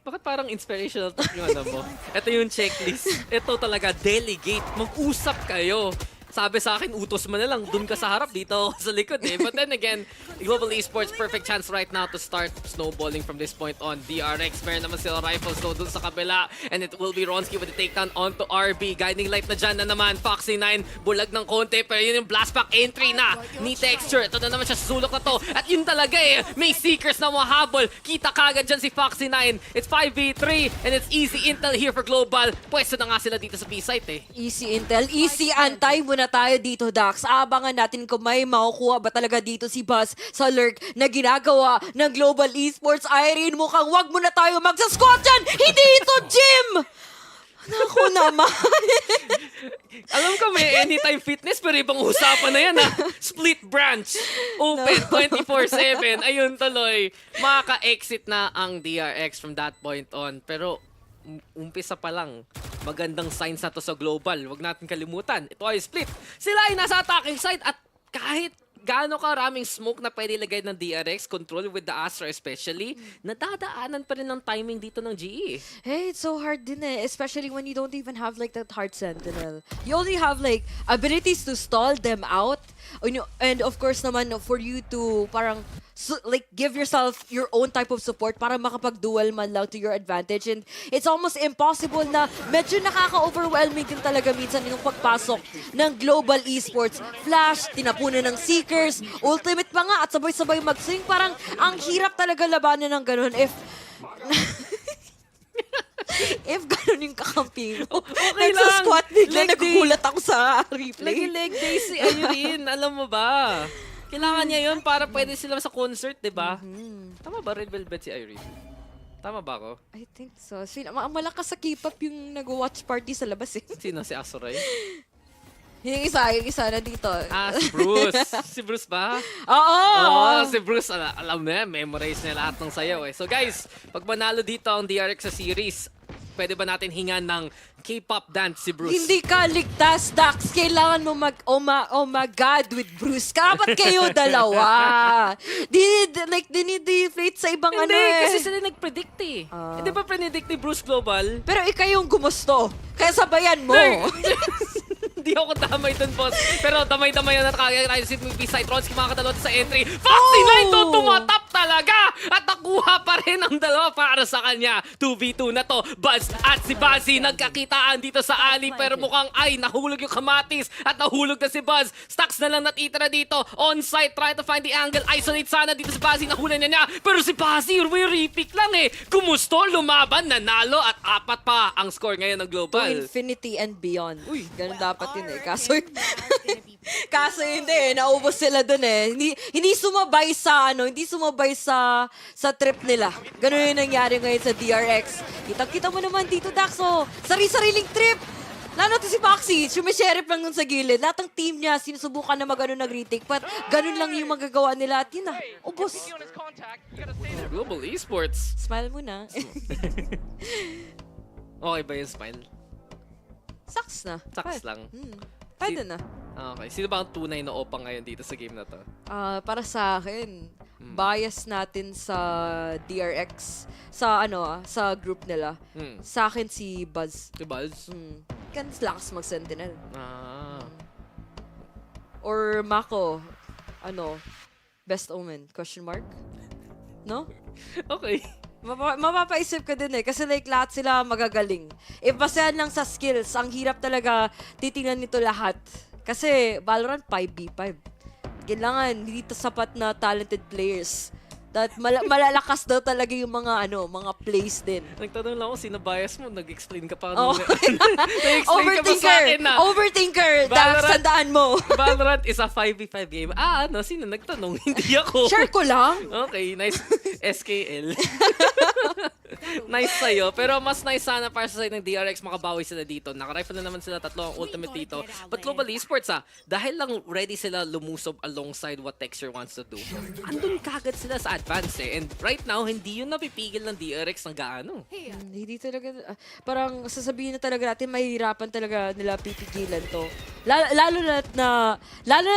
Bakit parang inspirational talk yung ano mo? Ito yung checklist. Ito talaga, delegate. Mag-usap kayo. Sabi sa akin, utos mo na lang, dun ka sa harap, dito ako sa likod eh. But then again, Global Esports, perfect chance right now to start snowballing from this point on. DRX, meron naman sila rifles though dun sa kabila. And it will be Ronski with the takedown onto RB. Guiding light na dyan na naman, Foxy9, bulag ng konti, pero yun yung blast pack entry na ni Texture. Ito na naman siya, sulok na to. At yun talaga eh, may Seekers na mahabol. Kita kagad dyan si Foxy9. It's 5v3 and it's easy intel here for Global. Pwesto na nga sila dito sa B-site eh. Easy intel, easy antay muna tayo dito, Dax. Abangan natin kung may makukuha ba talaga dito si Buzz sa lurk na ginagawa ng Global Esports. Irene, mukhang wag muna tayo magsa-squat dyan! Hindi ito gym! Naku naman. Alam ko may anytime fitness pero ibang usapan na yan ha. Split branch. Open 24/7. Ayun tuloy. Makaka-exit na ang DRX from that point on. Pero umpisa pa lang. Magandang signs na to sa global. Huwag natin kalimutan. Ito ay split. Sila ay nasa attacking side at kahit gaano karaming smoke na pwede ilagay ng DRX, control with the Astra especially, nadadaanan pa rin ng timing dito ng GE. Hey, it's so hard din eh. Especially when you don't even have like that hard sentinel. You only have like abilities to stall them out. And of course naman for you to parang like give yourself your own type of support para makapag-dual man lang to your advantage. And it's almost impossible na medyo nakaka-overwhelming din talaga minsan yung pagpasok ng Global Esports. Flash, tinapunan ng Seekers, ultimate pa nga at sabay-sabay mag-swing. Parang ang hirap talaga labanan ng ganun if ganun yung kakampi mo. Okay lang. Squat bigla, nagugulat ako sa replay. Leg day si Irene, alam mo ba? Kailangan niya yun para pwede sila sa concert, di ba? Tama ba Red Velvet si Irene? Tama ba ako? I think so. Ang malakas sa K-pop yung nag-watch party sa labas eh. Sino? Si Asoray? yung isa na dito. Si Bruce. Si Bruce ba? Oo! Si Bruce. Alam mo yan, memorize niya lahat ng sayaw eh. So guys, pag manalo dito ang DRX sa series, pwede ba natin hingan ng K-pop dance si Bruce? Hindi ka ligtas, Dax. Kailangan mo mag-oh my God with Bruce. Kapat kayo dalawa. Dinideflate sa ibang Hindi, ano eh. kasi sila nag-predict eh. Hindi ba predict ni Bruce Global? Pero ikaw yung gumusto. Kaya sabayan mo. Hindi ako damay dun, boss. Pero damay-damay na nakakaya tayo si B-side. Ronski makakadalawa sa entry. Foxy9 to tumatap talaga! At nakuha pa rin ang dalawa para sa kanya. 2v2 na to. Buzz at si Buzzy nagkakitaan dito sa alley. Pero mukhang nahulog yung kamatis. At nahulog na si Buzz. Stacks na lang natitira dito. On-site, trying to find the angle. Isolate sana dito si Buzzy. Nahula niya. Pero si Buzzy, re-repick lang eh. Kumusto, lumaban, nanalo. At 4 pa ang score ngayon ng Global. To infinity and beyond. Uy, ganun dapat yun eh. Kaso hindi eh. Naubos sila dun eh. Hindi sumabay sa trip nila. Ganun yung nangyari ngayon sa DRX. Kita mo naman dito, Daxo. Sari-sariling trip. Lalo to si Foxy, sumisheriff lang nun sa gilid. Lahat ng team niya, sinusubukan na mag-ano nag-retake. But ganun lang yung magagawa nila. At yun na, ubos. Global Esports. Smile muna. Okay ba yung smile? Sucks na. Sucks lang. Pwede na. Okay. Sino ba ang tunay na opa ngayon dito sa game na to? Para sa akin, bias natin sa DRX, sa group nila. Sa akin si Buzz. Si Buzz? Kan lakas mag-sentinel. Or Mako, best omen, question mark? No? Okay. Mapapaisip ka din eh. Kasi like lahat sila magagaling. If basehan lang sa skills, ang hirap talaga titingnan nito lahat. Kasi Valorant 5v5. Kailangan dito sapat na talented players. That malalakas daw talaga yung mga plays din. Nagtanong lang ako, sino bias mo? Nag-explain ka pa. Overthinker! Sandaan mo. Valorant is a 5v5 game. Sino nagtanong? Hindi ako. Share ko lang. Okay, nice. SKL. Nice sa'yo. Pero mas nice sana para sa side ng DRX makabawi sila dito. Naka-rifle na naman sila, tatlo ang ultimate dito. But Global Esports dahil lang ready sila lumusob alongside what Texture wants to do, andun kagad sila sa advance eh. And right now, hindi yun napipigil ng DRX ng gaano. Hindi talaga, parang sasabihin na talaga natin, mahihirapan talaga nila pipigilan to. Lalo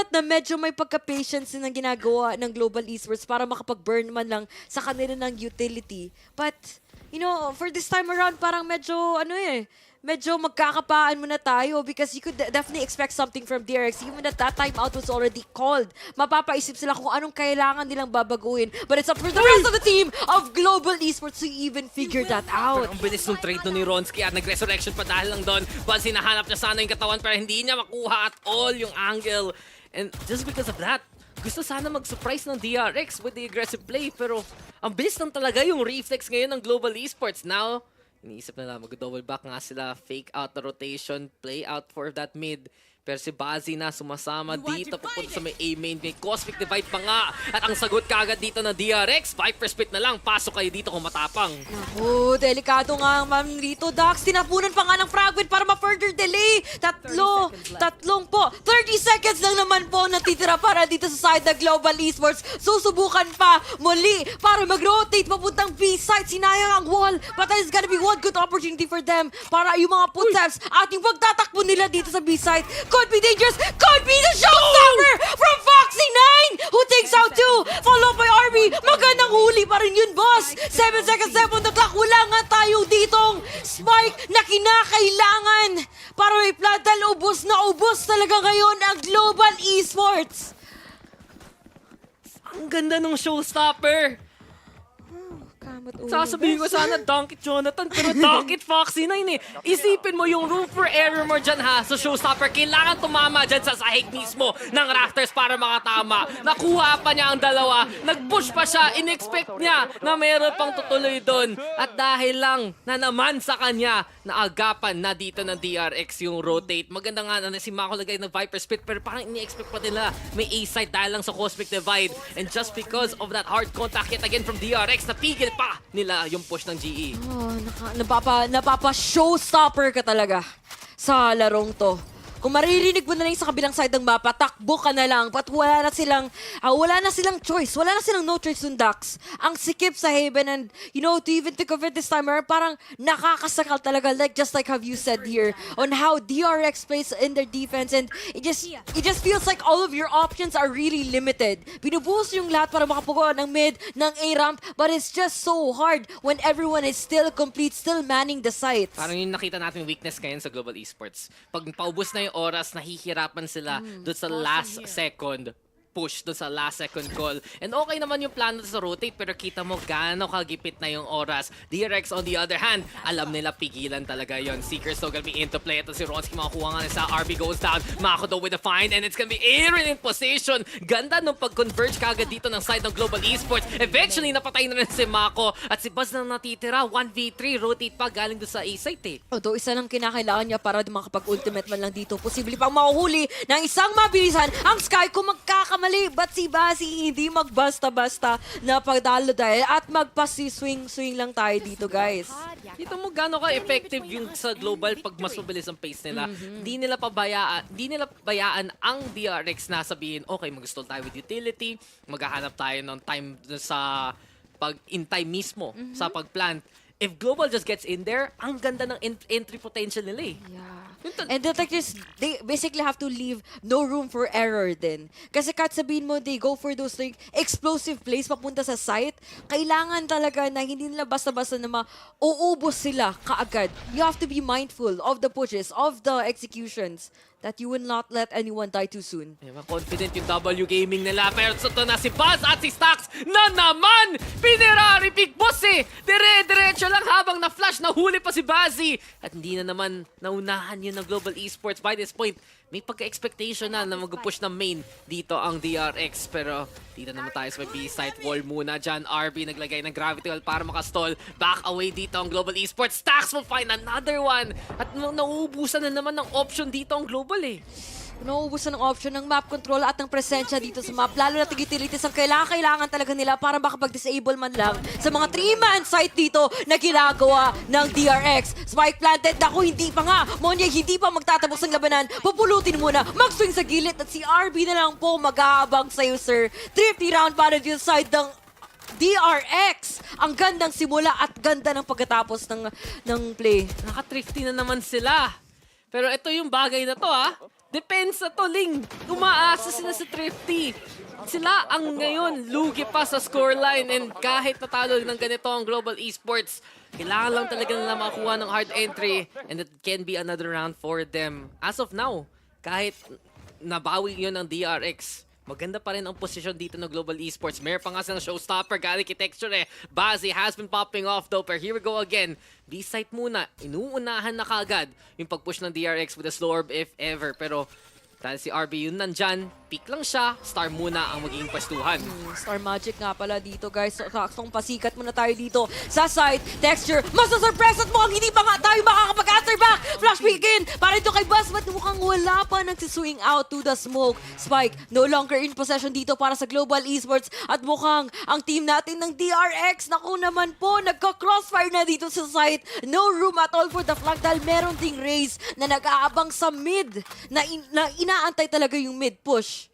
na medyo may pagka-patience na ginagawa ng Global Esports para makapag-burn man lang sa kanila ng utility. But, you know, for this time around, parang medyo, medyo magkakapaan muna tayo because you could definitely expect something from DRX even that timeout was already called. Mapapaisip sila kung anong kailangan nilang babaguhin. But it's up for the rest of the team of Global Esports to even figure that out. Pero ang bilis ng trade ni Ronski at nag-resurrection pa dahil lang doon. Buzz, hinahanap niya sana yung katawan pero hindi niya makuha at all yung angle. And just because of that, gusto sana mag-surprise ng DRX with the aggressive play pero ang bilis lang talaga yung reflex ngayon ng Global Esports. Now, iniisip nila, mag-double back nga sila, fake out the rotation, play out for that mid. Pero si Bazzi na sumasama dito, pupunta sa may A-main, may Cosmic Divide pa nga. At ang sagot kagad dito ng DRX, Viper Spit na lang, pasok kayo dito kung matapang. Naku, delikado nga ang ma'am rito, Dax. Tinapunan pa nga ng fragment para ma-further delay. Tatlong po. 30 seconds lang naman po natitira para dito sa side ng Global Esports. Susubukan pa muli para mag-rotate papuntang B-side. Sinayang ang wall. But that is gonna be one good opportunity for them para yung mga footsteps ating pagtatakbo nila dito sa B-side could be dangerous, could be the showstopper from Foxy9 who takes out 2, followed by RB. Magandang huli pa rin yun, boss. 7 seconds left on the clock. Wala nga tayo ditong spike na kinakailangan para may plant dahil ubos na ubos talaga ngayon ang Global Esports. Ang ganda ng showstopper. Sasabihin ko sana Dunk It Jonathan, pero Dunk It Foxy9 eh. Isipin mo yung room for error mo dyan ha sa showstopper. Kailangan tumama dyan sa sahig mismo ng rafters para makatama. Nakuha pa niya ang dalawa. Nag-push pa siya. In-expect niya na meron pang tutuloy doon. At dahil lang na naman sa kanya, naagapan na dito ng DRX yung rotate. Maganda nga na si Mako lagay ng Viper Spit pero parang ini-expect pa nila may A-side dahil lang sa Cosmic Divide. And just because of that hard contact yet again from DRX, napigil pa nila yung push ng GE. Oh, napapa-showstopper ka talaga sa larong to. Kung maririnig mo na lang sa kabilang side ng mapa, takbo ka na lang. But wala na silang choice. Wala na silang no choice yung Ducks. Ang sikip sa Haven and, you know, to even think of it this time, parang nakakasakal talaga. Just like how you said here, on how DRX plays in their defense. And it just feels like all of your options are really limited. Binubuhos yung lahat para makapukuha ng mid, ng A-ramp. But it's just so hard when everyone is still complete, still manning the sites. Parang yung nakita natin weakness ngayon sa Global Esports. Pag paubos na yung oras, nahihirapan sila doon sa last second push, doon sa last second call. And okay naman yung plano sa rotate, pero kita mo gaano kagipit na yung oras. DRX on the other hand, alam nila pigilan talaga yon. Seeker still gonna be into play. Ito si Ronski makakuha nga sa RB goes down. Mako though with the find and it's gonna be Aaron in position. Ganda nung pag-converge kagad dito ng side ng Global Esports. Eventually, napatay na rin si Mako at si Buzz na natitira. 1v3, rotate pa galing doon sa A-site eh. Although isa lang kinakailangan niya para makapag-ultimate man lang dito. Posible pang makuhuli ng isang mabilisan ang Sky kung magkakamali. But si Bazzi hindi magbasta-basta na pagdalo dahil at magpasi-swing lang tayo dito, guys. Dito mo gano'n ka-effective yung sa global pag mas mabilis ang pace nila. Hindi nila bayaan ang DRX na sabihin, okay, mag-stall tayo with utility, maghahanap tayo ng time sa pag-in-time mismo sa pag-plant. If Global just gets in there, ang ganda ng entry potential nila eh. Yeah. And they basically have to leave no room for error din. Kasi kahit sabihin mo, they go for those like explosive plays papunta sa site, kailangan talaga na hindi nila basta-basta na mauubos sila kaagad. You have to be mindful of the pushes, of the executions, that you will not let anyone die too soon. Confident yung W gaming nila. Pero ito na si Buzz at si Stax na naman! Pinerari Big Boss eh! Dire-diretso lang habang na-flash, nahuli pa si Bazzi. At hindi na naman naunahan yun ng Global Esports. By this point, may pagka-expectation na mag-push ng main dito ang DRX. Pero dito naman tayo sa B-site wall muna dyan. RB naglagay ng gravity wall para makastall. Back away dito ang Global Esports. Stax will find another one. At nauubusan na naman ng option dito ang Global eh. Nauubusan ng option ng map control at ng presensya dito sa map. Lalo na utilities ang kailangan talaga nila para makapag-disable man lang sa mga 3-man site dito na ginagawa ng DRX. Spike planted. Naku, hindi pa nga. Monya, hindi pa magtatapos ng labanan. Pupulutin muna. Mag-swing sa gilid at si RB na lang po mag-aabang sa'yo, sir. 3 round para dito side ng DRX. Ang gandang simula at ganda ng pagkatapos ng play. Naka-thrifty na naman sila. Pero ito yung bagay na to, Depensa to, Ling. Umaasa sila sa thrifty. Sila ang ngayon lugi pa sa scoreline, and kahit natalo ng ganito ang Global Esports, kailangan lang talaga nila makakuha ng hard entry, and it can be another round for them. As of now, kahit nabawi yun ng DRX, maganda pa rin ang posisyon dito ng Global Esports. Meron pa nga silang showstopper, galing kay Texture Bazzi has been popping off though, pero here we go again. B-site muna, inuunahan na kagad yung pag-push ng DRX with a slow orb if ever. Pero dahil si RB yun nandyan, pick lang siya, star muna ang magiging pastuhan. Star Magic nga pala dito, guys. So, saktong pasikat muna tayo dito sa side. Texture, masasurpress at mukhang hindi pa nga tayo makakapag-answer back. Flash pick in para ito kay Buzz, but mukhang wala pa nagsiswing out to the smoke. Spike, no longer in possession dito para sa Global Esports. At mukhang ang team natin ng DRX, naku naman po, nagka-crossfire na dito sa side. No room at all for the flank dahil meron ding Raze na nag-aabang sa mid, na inaantay talaga yung mid push.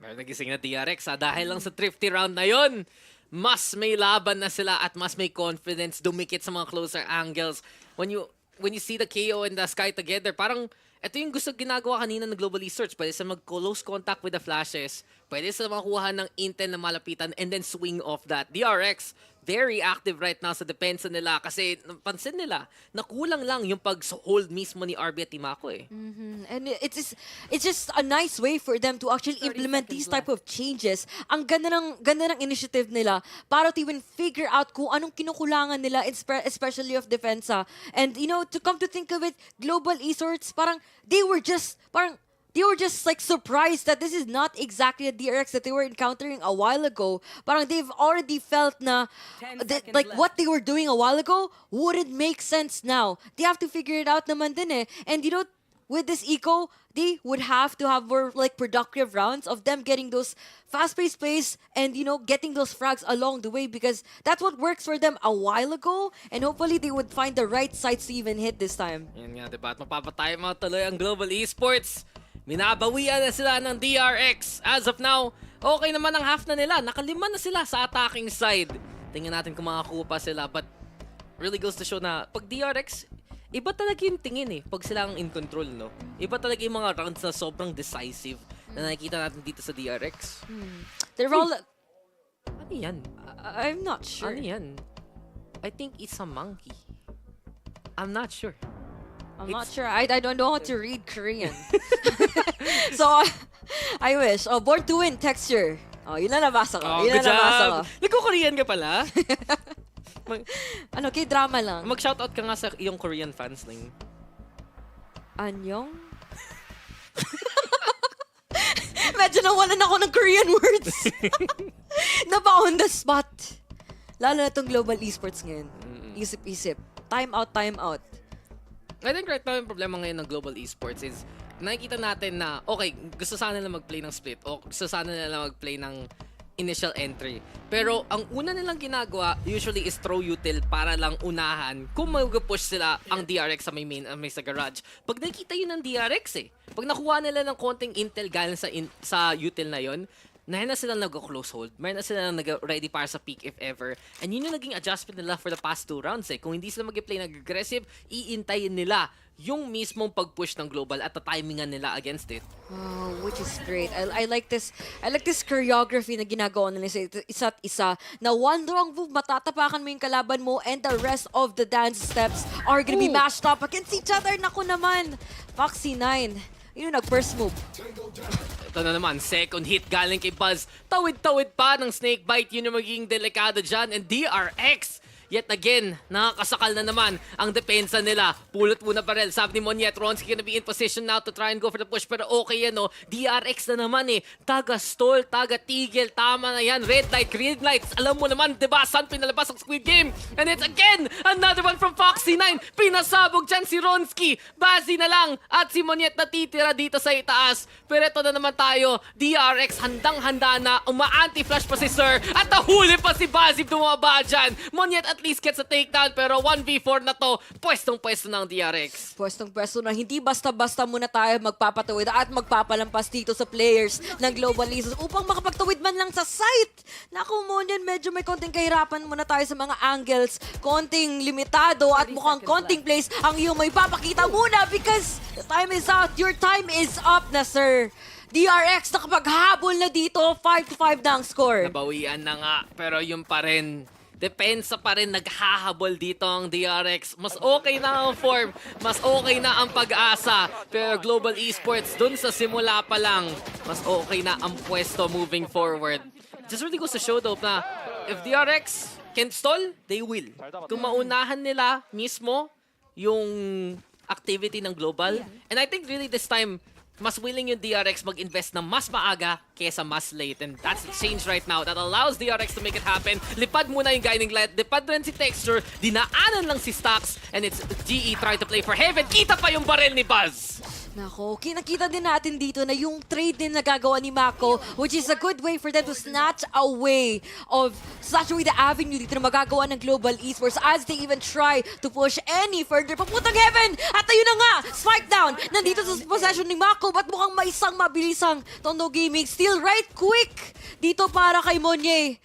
Meron nagising na DRX dahil lang sa thrifty round na yon. Mas may laban na sila at mas may confidence dumikit sa mga closer angles. When you see the KO and the Sky together, parang ito yung gusto ginagawa kanina ng Global Esports. Pwede sa mag-close contact with the flashes. Pwede sa makuha ng intel na malapitan and then swing off that. DRX, very active right now sa depensa nila kasi napansin nila na kulang lang yung pag-hold mismo ni RB at Timako And it's just a nice way for them to actually implement these type of changes. Ang ganda ng initiative nila para to even figure out kung anong kinukulangan nila, especially of defensa. And you know, to come to think of it, Global Esports, parang they were just like surprised that this is not exactly a DRX that they were encountering a while ago. Parang they've already felt na like what they were doing a while ago wouldn't make sense now. They have to figure it out naman din eh. And you know, with this eco, they would have to have more like productive rounds of them getting those fast-paced plays and, you know, getting those frags along the way because that's what works for them a while ago, and hopefully they would find the right sites to even hit this time. Yan nga, diba? At mapapatay mga tuloy ang Global Esports. Minabawian na sila ng DRX. As of now, okay naman ang half na nila. Nakalima na sila sa attacking side. Tingnan natin kung makakuha pa sila. But really goes to show na pag DRX, iba talaga yung tingin pag sila ang in control, no? Iba talaga yung mga rounds na sobrang decisive na nakikita natin dito sa DRX. They're all... Ano yan? I'm not sure. Ano yan? I think it's a monkey. I'm not sure. I'm not sure. I don't know how to read Korean. So, I wish. Oh, Born to Win, Texture. Oh, yun na nabasa ko. Yun na nabasa ko. Nagko-Korean ka pala? Ano, K-drama lang. Mag-shoutout ka nga sa iyong Korean fans, Ling. Anyong? Medyo nawalan ako ng Korean words. Napa on the spot. Lalo na itong Global Esports ngayon. Isip-isip. Time out, time out. I think right now yung problema ngayon ng Global Esports is nakikita natin na, okay, gusto sana nila mag-play ng split o gusto sana nila mag-play ng initial entry. Pero ang una nilang ginagawa usually is throw util para lang unahan kung mag-push sila ang DRX sa may main, may sa garage. Pag nakita yun ng DRX pag nakuha nila ng konting intel galing sa util na yun, meron na silang nag-close hold. Meron na silang nag-ready para sa peak if ever. And yun yung naging adjustment nila for the past 2 rounds Kung hindi sila mag-play nag-aggressive, iintayin nila yung mismong pag-push ng global at the-timingan nila against it. Oh, which is great. I like this choreography na ginagawa nila sa isa't isa. Na one wrong move, matatapakan mo yung kalaban mo and the rest of the dance steps are gonna be mashed up against each other. Naku naman, Foxy 9. Yun yung nag-first move. Ito na naman, second hit galing kay Buzz. Tawid-tawid pa ng snake bite. Yun yung magiging delikado dyan. And DRX Yet again, nakakasakal na naman ang depensa nila. Pulot muna barrel. Sabi ni Monyet, Ronski gonna be in position now to try and go for the push. Pero okay yan, no? DRX na naman eh. Taga-stall, taga-tigil. Tama na yan. Red light, green lights. Alam mo naman, diba? Saan pinalabas ang Squid Game? And it's again, another one from Foxy9. Pinasabog dyan si Ronski. Bazi na lang. At si Monyet natitira dito sa itaas. Pero ito na naman tayo. DRX handang-handa na. Uma-anti-flash pa si Sir. At nahuli pa si Bazib dumaba dyan. Monyet at least gets a takedown. Pero 1v4 na to. Pwestong-pwesto ng DRX. Pwestong-pwesto na hindi basta-basta muna tayo magpapatawid at magpapalampas dito sa players ng Global Esports upang makapagtawid man lang sa site. Naku mo yan, medyo may konting kahirapan muna tayo sa mga angles. Konting limitado at mukhang konting plays ang iyong may papakita muna because the time is out. Your time is up na, sir. DRX nakapaghabol na dito. 5-5 na ang score. Nabawian na nga. Pero yun pa rin. Depensa pa rin naghahabol dito ang DRX. Mas okay na ang form. Mas okay na ang pag-asa. Pero Global Esports, dun sa simula pa lang, mas okay na ang pwesto moving forward. Just really goes to show though na if DRX can stall, they will. Kung maunahan nila mismo yung activity ng Global. And I think really this time, mas willing yung DRX mag-invest na mas maaga kesa mas late. And that's the change right now that allows DRX to make it happen. Lipad muna yung Guiding Light. Lipad rin si Texture. Dinaanan lang si Stax. And it's GE trying to play for Heaven. Kita pa yung baril ni Buzz. Nako, kinakita din natin dito na yung trade din nagagawa ni Mako, which is a good way for them to snatch away the avenue dito na magagawa ng Global Esports as they even try to push any further. Papuntang Heaven! At ayun na nga, spike down! Nandito sa possession ni Mako, ba't mukhang may isang mabilisang Tondo Gaming. Still right quick dito para kay Monye.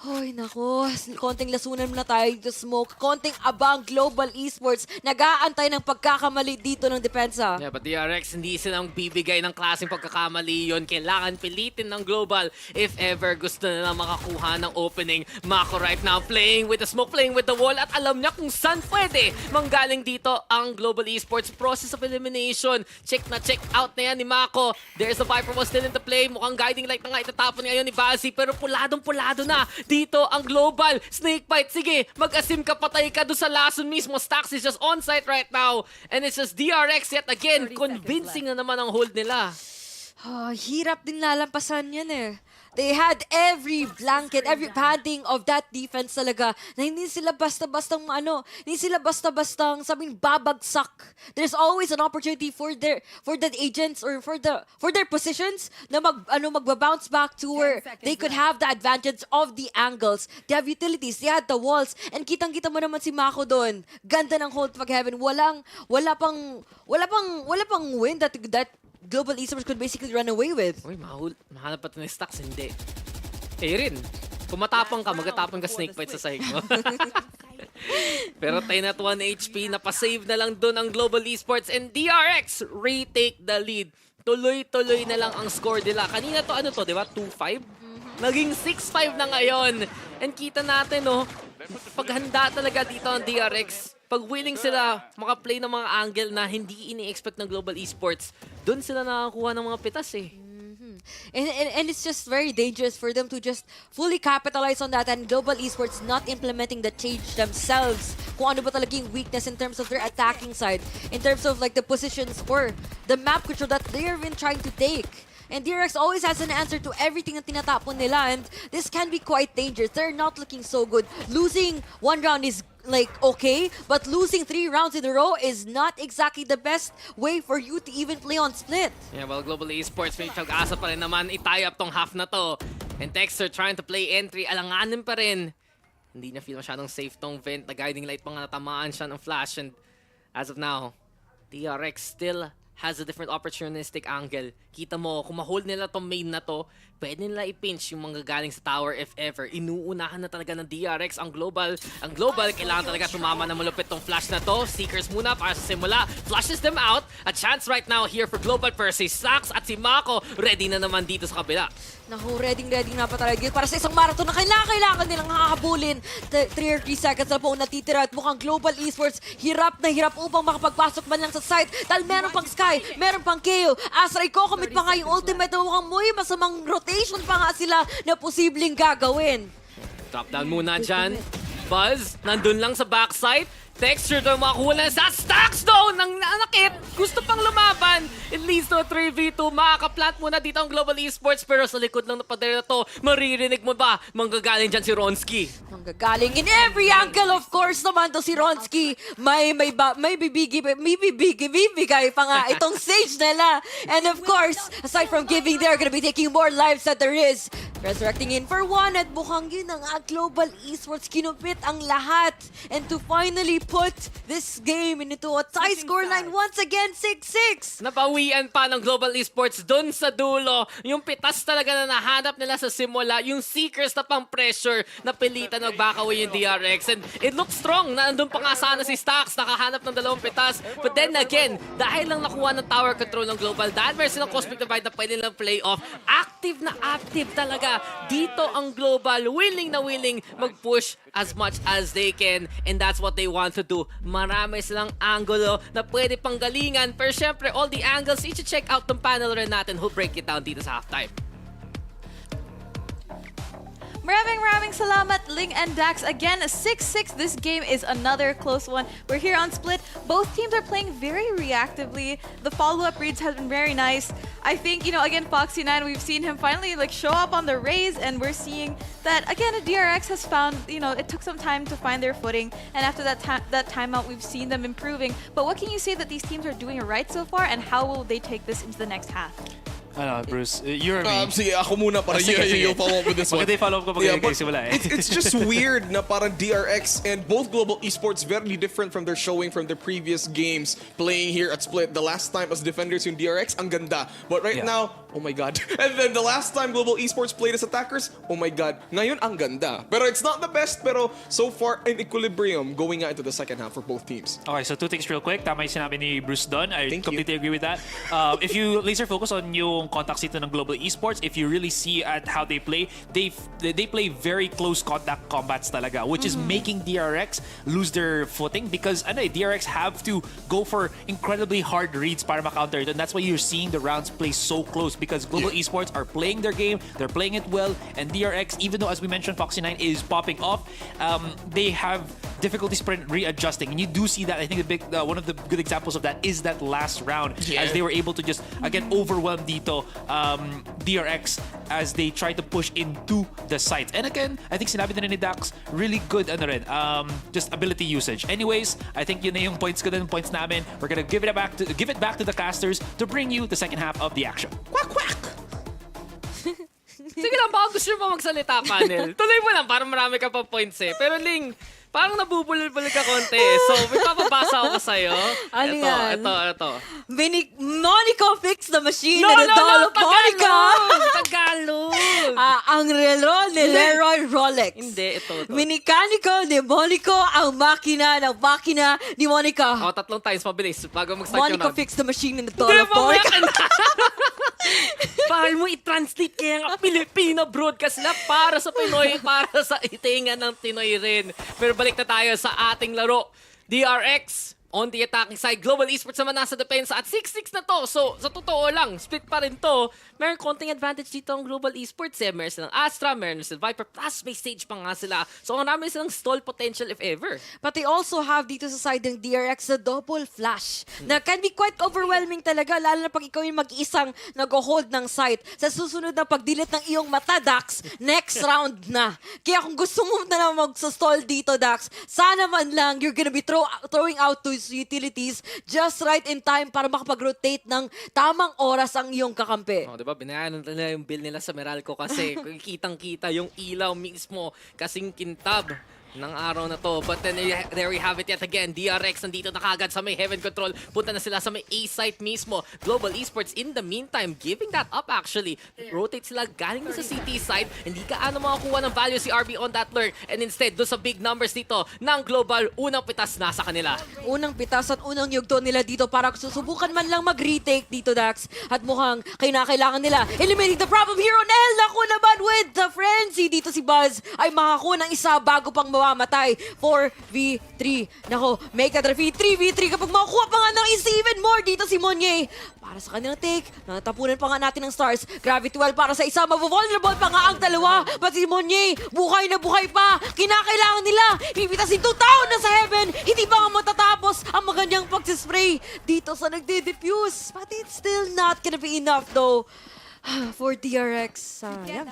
Hoy, nako. Konting lasunan muna tayo dito, Smoke. Konting abang Global Esports. Nag-aantay ng pagkakamali dito ng depensa. Yeah, but DRX, hindi silang bibigay ng klaseng pagkakamali yon. Kailangan pilitin ng Global if ever gusto nila makakuha ng opening. Mako right now playing with the smoke, playing with the wall. At alam niya kung saan pwede manggaling dito ang Global Esports. Process of elimination. Check na check out na yan ni Mako. There's the Viper was still in the play. Mukhang Guiding Light na nga itatapon ngayon ni Bazzi. Pero puladong-pulado na. Dito ang Global. Snake bite. Sige, mag-asim ka, patay ka doon sa lason mismo. Stax is just on site right now. And it's just DRX yet again. Convincing na naman ang hold nila. Hirap din lalampasan yan eh. They had every blanket, every padding of that defense talaga na hindi sila basta-bastang hindi sila basta-bastang sabing babagsak. There's always an opportunity for the agents or for their positions na magba-bounce back to where they could have the advantage of the angles. They have utilities, they had the walls, and kitang-kita mo naman si Mako doon. Ganda ng hold pag Heaven. Wala pang win that Global Esports could basically run away with. Uy, mahanap pa ito ni Stax, hindi. Rin, kung matapang ka, magatapang ka snake bite sa sahig mo. Pero 10 at 1 HP, napasave na lang dun ang Global Esports and DRX retake the lead. Tuloy-tuloy na lang ang score nila. Kanina to, di ba? 2-5? Naging 6-5 na ngayon. And kita natin, paghanda talaga dito ang DRX. Pag willing sila makaplay ng mga angle na hindi ini-expect ng Global Esports, doon sila nakakuha ng mga pitas eh. And it's just very dangerous for them to just fully capitalize on that and Global Esports not implementing the change themselves. Kung ano ba talagang weakness in terms of their attacking side, in terms of like the positions or the map control that they've been trying to take. And DRX always has an answer to everything na tinatapon nila and this can be quite dangerous. They're not looking so good. Losing one round is like okay, but losing 3 rounds in a row is not exactly the best way for you to even play on split. Yeah, well, Global Esports may pag-asa pa rin naman i-tie up tong half na to. And Texter trying to play entry, alanganin pa rin. Hindi niya feel masyadong safe tong vent. Na Guiding Light pa nga natamaan siya ng flash and as of now, DRX still has a different opportunistic angle. Kita mo, kung ma-hold nila tong main na to, pwede nila i-pinch yung mga galing sa tower if ever. Inuunahan na talaga ng DRX ang Global. Ang Global, kailangan talaga tumama na malupit tong flash na to. Seekers muna para sa simula. Flashes them out. A chance right now here for Global versus Stax at si Mako ready na naman dito sa kabila. Naku, ready na pa talaga para sa isang marathon na kailangan nilang hahabulin. 3 or 3 seconds na po natitira at mukhang Global Esports hirap na hirap upang makapagpasok man lang sa site dahil meron pang Sky, meron pang KO. Asray ko, commit pa nga yung ultimate na mukhang muy masamang rotation pa nga sila na posibleng gagawin. Drop down muna dyan. Buzz, nandun lang sa backside. Texture daw makakuha sa stacks daw ng nanakit. Gusto pang lumaban. It leads to a 3v2. Makaka-plant muna dito ang Global Esports pero sa likod lang na pader na to, maririnig mo ba? Manggagaling dyan si Ronski. Manggagaling in every angle, of course naman to si Ronski. May bibigay pa nga itong stage nila. And of course, aside from giving, they're gonna be taking more lives that there is. Resurrecting in for one at mukhang yun ang Global Esports kinupit ang lahat. And to finally put this game into a tie scoreline once again, 6-6. Napawian pa ng Global Esports dun sa dulo. Yung pitas talaga na nahanap nila sa simula. Yung Seekers na pang pressure na pilitan mag-back away yung DRX. And it looks strong na andun pa nga sana si Stax. Nakahanap ng 2 pitas. But then again, dahil lang nakuha ng tower control ng Global, dahil meron silang Cosmic Divide na pwede lang play off, active na active talaga dito ang Global. Willing na willing mag-push as much as they can. And that's what they want to do. Marami silang angulo na pwede pang galingan. Pero syempre, all the angles, i-check out ng panel rin natin who'll break it down dito sa halftime. Maraming salamat, Ling and Dax. Again, 6-6. This game is another close one. We're here on Split. Both teams are playing very reactively. The follow-up reads have been very nice. I think, again, Foxy9, we've seen him finally show up on the Raze, and we're seeing that, again, DRX has found, it took some time to find their footing, and after that timeout, we've seen them improving. But what can you say that these teams are doing right so far, and how will they take this into the next half? Bruce, you're me. Sige, ako muna para you follow up with this one. Maganda yung follow-up ko pag simula eh. It's just weird na parang DRX and both Global Esports very different from their showing from their previous games playing here at Split. The last time as defenders yung DRX, ang ganda. But right now, oh my God. And then the last time Global Esports played as attackers, oh my God. Ngayon, ang ganda. Pero it's not the best, pero so far in equilibrium going into the second half for both teams. Okay, so 2 things real quick. Tama yung sinabi ni Bruce Dunn. I completely agree with that. If you laser focus on yung contact dito ng Global Esports, if you really see at how they play, they play very close contact combats talaga, which is making DRX lose their footing because DRX have to go for incredibly hard reads para ma-counter it, and that's why you're seeing the rounds play so close because Global Esports are playing their game, they're playing it well, and DRX, even though as we mentioned Foxy9 is popping off, they have difficulties readjusting, and you do see that. I think one of the good examples of that is that last round as they were able to just again overwhelm dito DRX as they try to push into the site. And again, I think sinabi na ni Dax, really good just ability usage. Anyways, I think yun na yung points namin. We're gonna give it back to the casters to bring you the second half of the action. Quack quack! Sige lang, baka gusto mo magsalita, panel. Tuloy mo lang, parang marami ka pa points eh. Pero Ling, parang nabubulol-bulol ka konti. So, may papabasa ako sa'yo. Ano yan? Ito. Monica fixed the machine and the doll of Monica. Tagalog! Ang reloj ni Leroy Rolex. Hindi, ito. Minikaniko ni Monico ang makina ng makina ni Monica. 3 times mabilis bago mag-start yung Monica fixed the machine and the doll of Monica. Bahal mo i-translate kaya nga Filipino broadcast na para sa Pinoy, para sa itingan ng Pinoy rin. Pero balik na tayo sa ating laro. DRX on the attacking side. Global Esports naman nasa depensa at 6-6 na to. So, sa totoo lang, split pa rin to. Meron konting advantage dito ang Global Esports eh. Meron silang Astra, meron silang Viper, plus may stage pa nga sila. So, ang marami silang stall potential if ever. But they also have dito sa side ng DRX the double flash na can be quite overwhelming talaga, lalo na pag ikaw yung mag-isang nag-hold ng site. Sa susunod na pag-delete ng iyong mata, Dax, next round na. Kaya kung gusto mo na mag-stall dito, Dax, sana man lang you're gonna be throwing out to utilities just right in time para makapag-rotate ng tamang oras ang iyong kakampi. Diba? Binayanan nila yung bill nila sa Meralco kasi kitang-kita yung ilaw mismo kasing kintab ng araw na to. But then there we have it yet again. DRX nandito na kagad sa may heaven control. Punta na sila sa may A site mismo. Global Esports in the meantime giving that up actually. Rotate sila galing sa CT side. Hindi ka makakuha ng value si RB on that lurk. And instead, doon sa big numbers dito ng Global, unang pitas nasa kanila. Unang pitas at unang yugto nila dito para susubukan man lang mag-retake dito, Dax. At mukhang kailangan nila eliminate the problem here on L. Naku naman with the frenzy. Dito si Buzz ay makakuha ng isa bago pang mamamatay. 4v3. Nako, make that 3v3 kapag makakuha pa nga ng isa even more dito si Monye. Para para sa kanilang take. Natapunan pa nga natin ng stars. Gravity well para sa isa. Mavo-vulnerable pa nga ang dalawa. But si Monye, buhay na buhay pa. Kinakailangan nila. Pipitasin 2 taon na sa heaven. Hindi pa nga matatapos ang maganyang pagsispray dito sa nagde-diffuse. But it's still not gonna be enough though. For DRX, sayang.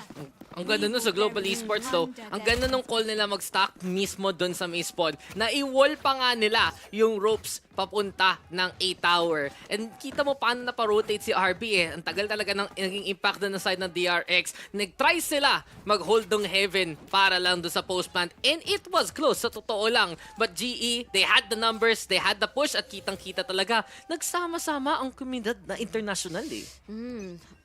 Ang ganda nun sa Global Esports though. Ang ganda nung call nila mag-stack mismo dun sa main spawn. Na-i-wall pa nga nila yung ropes papunta ng A-Tower. And kita mo paano naparotate si RB eh. Ang tagal talaga ng naging impact dun sa side ng DRX. Nag-try sila mag-hold ng heaven para lang dun sa post plant. And it was close, sa totoo lang. But GE, they had the numbers, they had the push at kitang-kita talaga. Nagsama-sama ang komunidad na international eh.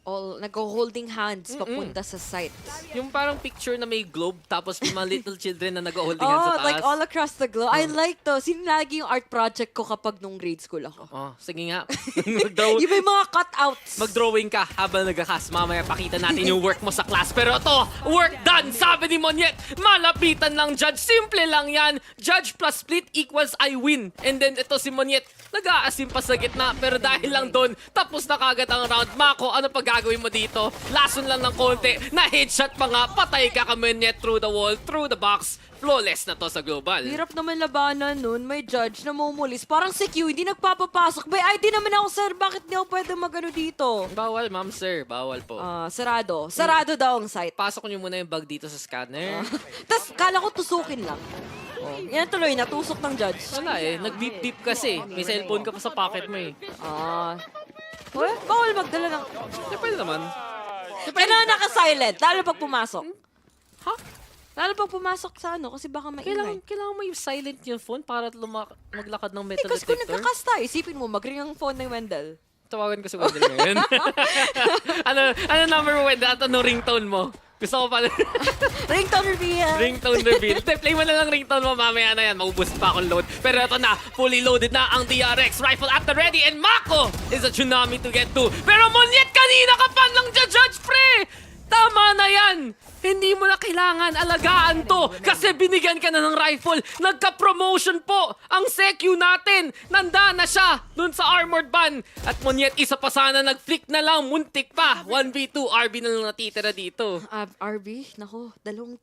All nag-holding hands papunta sa site. Yung parang picture na may globe tapos may mga little children na nag-holding hands sa taas. Like all across the globe. I like to. Sinilagi yung art project ko kapag nung grade school ako. Oh, sige nga. Yung may mga cutouts. Mag-drawing ka habang nagkakas. Mamaya pakita natin yung work mo sa class. Pero ito, work done! Sabi ni Monyet, malapitan lang judge. Simple lang yan. Judge plus split equals I win. And then ito si Monyet, nag-aasim pa sa gitna. Pero dahil lang doon, tapos na kagad ang round. Mako, ano pa gagawin mo dito? Lason lang ng konti. Na-headshot pa nga. Patay ka ka Monyet through the wall, through the box. Flawless na to sa global. Hirap naman labanan nun. May judge na mumulis. Parang si Q, hindi nagpapapasok. May ID naman ako, sir. Bakit di ako pwede magano dito? Bawal, ma'am, sir. Bawal po. Sarado. Sarado daw ang site. Pasok niyo muna yung bag dito sa scanner. Tapos, kala ko tusukin lang. Yan tuloy, natusok ng judge. Wala eh. Nag-beep-beep kasi. May cellphone ka pa sa pocket mo eh. Bawal magdala ng... Pwede naman. Kailangan naka-silent, lalo pag pumasok. Lalo pag pumasok sa ano, kasi baka maingay. Kailangan mo yung silent yung phone para maglakad ng metal Kasi kung detector. nagkakasta, isipin mo, mag-ring ang phone ng Wendell. Tawagan ko si Wendell ngayon. ano number mo, Wendell? At ano ringtone mo? Gusto ko pala. Ringtone reveal. Ringtone reveal. Play mo na lang ringtone mo. Mamaya na yan. Maubos pa akong load. Pero ito na. Fully loaded na ang DRX. Rifle at the ready. And Mako is a tsunami to get to. Pero Monyet, kanina ka pa lang judge pre! Tama na yan! Hindi mo na kailangan alagaan to kasi binigyan ka na ng rifle. Nagka-promotion po ang Sekyu natin. Nanda na siya dun sa armored van. At Monyet, isa pa sana nag-flick na lang. Muntik pa. 1v2. RB na lang natitira dito. RB, nako,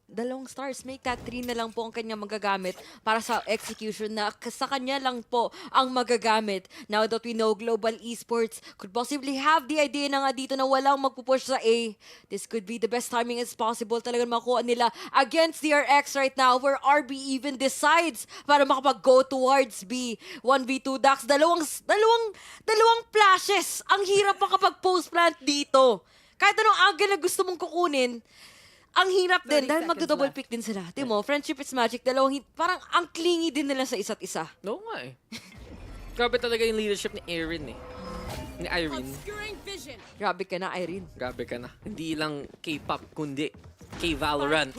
dalawang stars. Make that 3 na lang po ang kanya magagamit para sa execution na sa kanya lang po ang magagamit. Now that we know Global Esports could possibly have the idea na nga dito na walang magpupush sa A. This could be the best timing as possible talagang makuha nila against DRX right now where RB even decides para makapag-go towards B. 1v2 Dax, dalawang flashes. Ang hirap makapag-post plant dito. Kahit anong angle na gusto mong kukunin, ang hirap din dahil magdo-double pick din sila. Di mo, friendship is magic. Parang ang clingy din nila sa isa't isa. No nga eh. Grabe talaga yung leadership ni Erin eh. Ni Irene. Grabe ka na, Irene. Grabe ka na. Hindi lang K-pop, kundi K-VALORANT.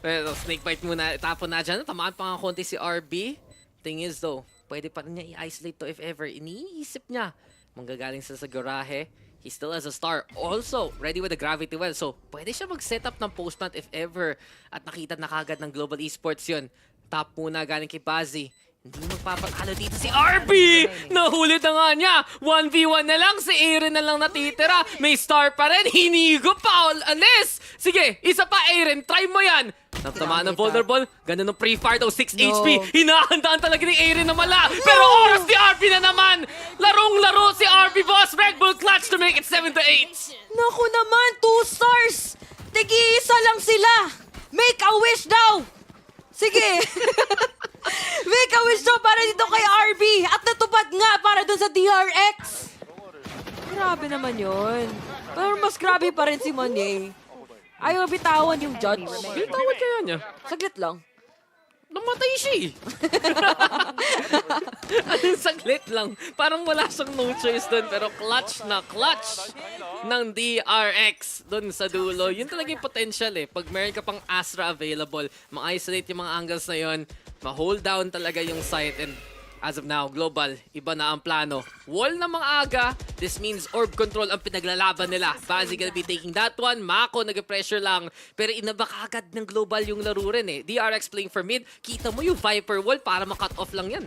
Well, snake bite muna. Tapon na dyan. Tamaan pa nga konti si RB. Thing is though, pwede pa rin niya i-isolate to if ever. Iniisip niya. Manggagaling sa garahe. He still has a star. Also, ready with the gravity well. So, pwede siya mag-set up ng post plant if ever. At nakita na kagad ng Global Esports yun. Top muna galing kay Bazzi. Hindi magpapatalo dito si RB! Nahuli na nga niya! 1v1 na lang, si Aaron na lang natitira. May star pa rin, hinigo pa, alis! Sige, isa pa Aaron, try mo yan! Natamaan ng vulnerable, ganun ng pre-fire daw, 6 HP. Hinahandaan talaga ni Aaron na mala. Pero oras ni RB na naman! Larong-laro si RB Boss, Red Bull clutch to make it 7-8. Naku naman, 2 stars! Tigi-isa lang sila! Make a wish daw! Sige! Make a wish daw para dito kay RB at natupad nga para dun sa DRX. Grabe naman yun. Pero mas grabe pa rin si Monye. Ayaw bitawan yung judge. Bitawan kaya niya? Saglit lang. Namatay siya eh. Anong saglit lang. Parang wala siyang no choice doon. Pero clutch na clutch ng DRX doon sa dulo. Yun talaga yung potential eh. Pag meron ka pang Astra available, ma-isolate yung mga angles na yun, ma-hold down talaga yung site. And as of now, Global, iba na ang plano. Wall na mga aga. This means orb control ang pinaglalaban nila. Bazzi gonna be taking that one. Mako nag-pressure lang. Pero inabak agad ng Global yung laro rin eh. DRX playing for mid. Kita mo yung Viper wall para ma-cut off lang yan.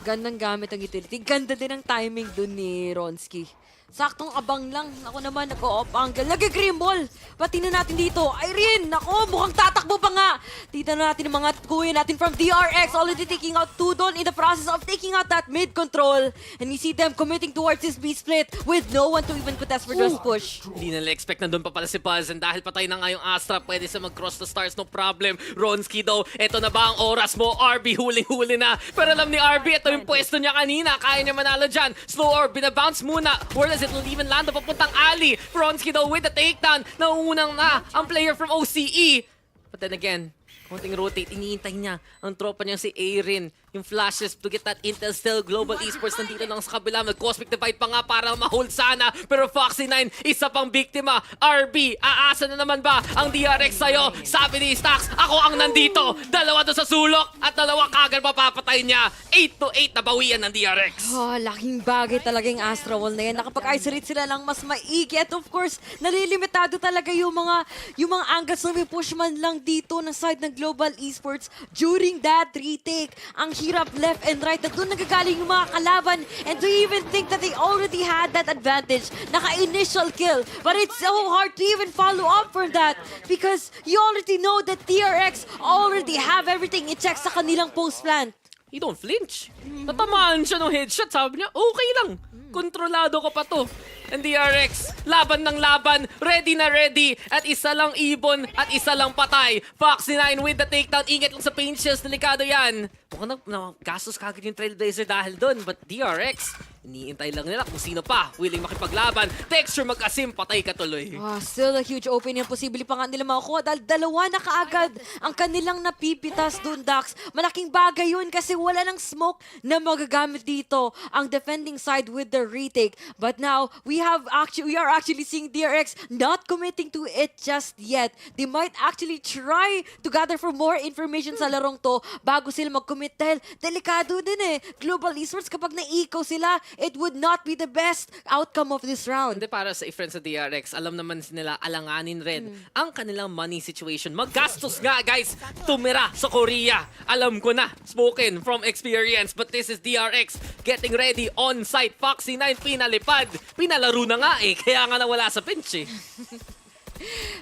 Gandang gamit ang utility. Ganda din ang timing dun ni Ronski. Saktong abang lang. Ako naman, nag-o-off angle. Nag-green ball. Pati na natin dito. Irene, nako, mukhang tatakbo pa nga. Tita na natin ang mga kuya natin from DRX. Already taking out Tudon in the process of taking out that mid control. And you see them committing towards this B-split with no one to even contest for just push. Hindi nila expect na doon pa pala si Buzz. And dahil patay na nga yung Astra, pwede siya mag-cross the stars, no problem. Ronski daw, eto na ba ang oras mo? RB, huling-huli na. Pero alam ni RB, ito yung pwesto niya kanina. Kaya niya manalo dyan. Slow orb, binabounce muna. Whereas it will even land na papuntang alley. Ronski daw with the takedown. Nauunang na ang player from OCE. But then again, konting rotate, iniintay niya ang tropa niya si Erin. Yung flashes to get that intel still. Global Esports nandito lang sa kabila. Nag-cosmic divide pa nga para ma-hold sana. Pero Foxy9, isa pang biktima. RB, aasa na naman ba ang DRX sa'yo? Sabi ni Stax, ako ang nandito. Dalawa doon sa sulok at dalawa kagad mapapatay niya. 8-8 na bawian ng DRX. Oh, laking bagay talaga yung Astra Wall na yan. Nakapag-isolate sila lang mas maigi. At of course, nalilimitado talaga yung mga angles na may push man lang dito na side ng Global Esports during that retake. Ang hirap left and right na doon nagagaling yung mga kalaban, and do you even think that they already had that advantage? Naka-initial kill, but it's so hard to even follow up from that because you already know that TRX already have everything i-check sa kanilang post plant. He don't flinch. Tatamaan siya ng headshot. Sabi niya, okay lang. Kontrolado ko pa to. And DRX, laban ng laban, ready na ready. At isa lang ibon at isa lang patay. Foxy9 with the takedown. Ingat lang sa paint shells. Delikado yan. Mukhang gastos kagad yung Trailblazer dahil doon. But DRX, iniintay lang nila kung sino pa willing makipaglaban. Texture mag-asim, patay ka tuloy. Still a huge opening. Posible pa nga nila makukuha dahil dalawa na kaagad ang kanilang napipitas doon, Dax. Malaking bagay yun kasi wala ng smoke na magagamit dito ang defending side with the retake. But now, we are actually seeing DRX not committing to it just yet. They might actually try to gather for more information sa larong to bago sila mag-commit dahil delikado din eh. Global Esports, kapag na-eco sila, it would not be the best outcome of this round. Hindi, para sa friends sa DRX, alam naman nila alanganin rin ang kanilang money situation. Maggastos nga, guys, tumira sa Korea. Alam ko na, spoken from experience. But this is DRX getting ready on site. Foxy9 pinalipad. Pinalaro na nga eh, kaya nga nawala sa bench eh.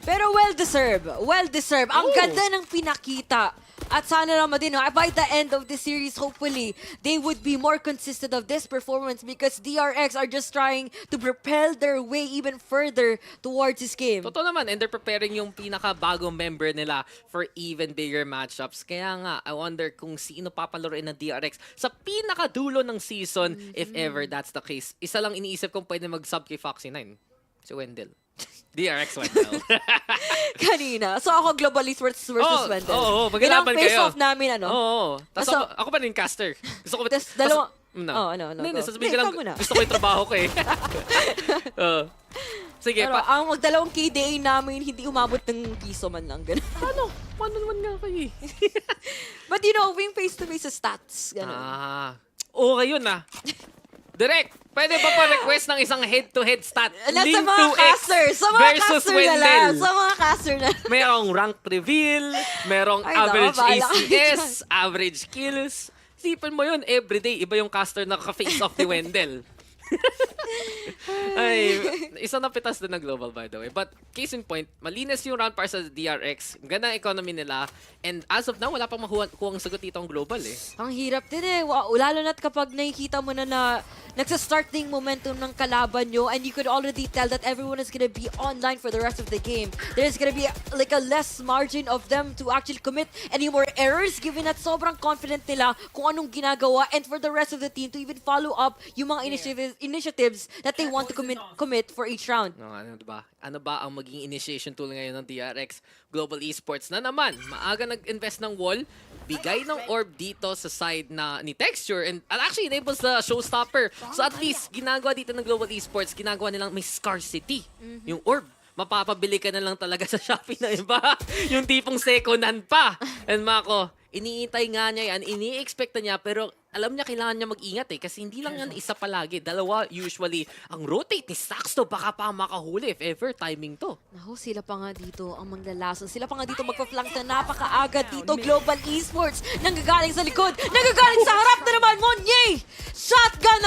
Pero well-deserved. Well-deserved. Ang ganda ng pinakita. At sana naman din, by the end of the series, hopefully, they would be more consistent of this performance because DRX are just trying to propel their way even further towards this game. Totoo naman, and they're preparing yung pinakabagong member nila for even bigger matchups. Kaya nga, I wonder kung sino papalaruin ng DRX sa pinakadulo ng season, if ever that's the case. Isa lang iniisip kong pwede mag-sub kay Foxy9. Si Wendell. DRX Wendell. Kanina. So ako Global Esports versus Wendell. Oo, magkalaban kayo. Face-off namin, ano? Oo. Tapos ako pa rin caster. Gusto ko Tapos dalawa... No. Go. Sasabihin ka lang, gusto ko yung trabaho ko eh. Sige, pero ang magdalawang KDA namin, hindi umabot ng piso man lang. Ganun. Ano? Paano naman nga kayo eh? But you know, wing face-to-face stats. Ganun. Okay yun ah. Direct, pwede ba pa-request ng isang head-to-head stat? Sa mga casters. Sa mga caster na lang. Sa mga caster na lang. Merong rank reveal, merong average ACS, average kills. Sipan mo yun, everyday. Iba yung caster na ka-face off ni Wendell. Ay, isa na pitas din ng global, by the way. But case in point, malinis yung round para sa DRX. Ganda economy nila. And as of now, wala pang makuhang sagot dito ang global eh. Ang hirap din eh. Lalo na't kapag nakikita mo na nagsa-start yung momentum ng kalaban nyo and you could already tell that everyone is gonna be online for the rest of the game. There's gonna be like a less margin of them to actually commit any more errors given that sobrang confident nila kung anong ginagawa and for the rest of the team to even follow up yung mga initiatives that they want to commit for each round. Ano ba? Ano ba ang maging initiation tool ngayon ng DRX? Global Esports na naman. Maaga nag-invest ng wall. Bigay ng orb dito sa side na ni Texture and actually enables the showstopper. So at least ginagawa dito ng Global Esports, ginagawa nilang may scarcity. Yung orb. Mapapabili ka na lang talaga sa Shopee na iba. Yung tipong second hand pa. And Mako, iniintay nga niya yan, ini-expect niya, pero alam niya kailangan niya mag-ingat kasi hindi lang yan isa palagi. Dalawa usually. Ang rotate ni Saxto baka pa makahuli if ever timing to. Naku, sila pa nga dito ang manglalason. Sila pa nga dito magpa-flank na napakaaga dito. Global Esports nanggagaling sa likod. Nanggagaling sa harap na naman. Monye! Shotgun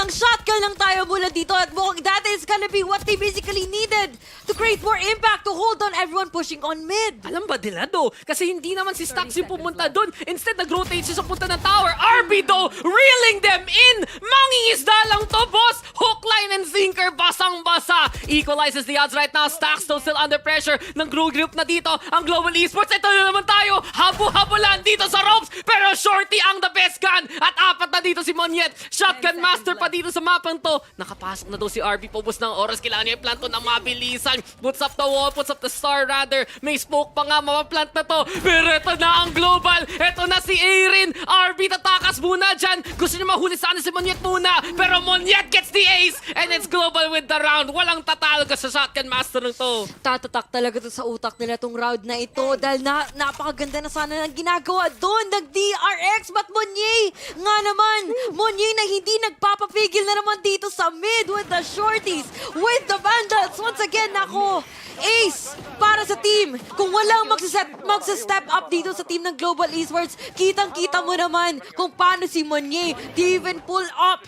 lang tayo mula dito. At mukhang that is gonna be what they basically needed to create more impact, to hold on everyone pushing on mid. Alam ba nila do? Kasi hindi naman si Stax yung pumunta doon. Instead, nag-rotate siya sa punta ng tower. RB do, reeling them in! Mangingisda lang to, boss! Hook, line, and sinker, basang-basa! Equalizes the odds right now. Stax still under pressure ng group na dito. Ang Global Esports, ito na naman tayo! Habu-habulan dito sa ropes! Pero Shorty ang the best gun! At apat na dito si Monyet. Shotgun master pa dito sa mapang to. Nakapasok na daw si RB. Pubos ng oras. Kailangan niya i-plant to ng mabilisan. Puts up the wall. Puts up the star rather. May smoke pa nga. Mapaplant na to. Pero ito na ang Global. Ito na si Erin. RB tatakas muna dyan. Gusto niya mahuli sana si Monyet muna. Pero Monyet gets the ace. And it's Global with the round. Walang tatalo ka sa shotgun master ng to. Tatatak talaga to sa utak nila tong round na ito dahil napakaganda na sana ng ginagawa doon ng DRX. But Monye nga naman, Monye na hindi nagpapapigil na naman dito sa mid with the shorties, with the vandals. Once again, nako, ace para sa team. Kung walang magsa-step up dito sa team ng Global Esports, kitang-kita mo naman kung paano si Monye to even pull up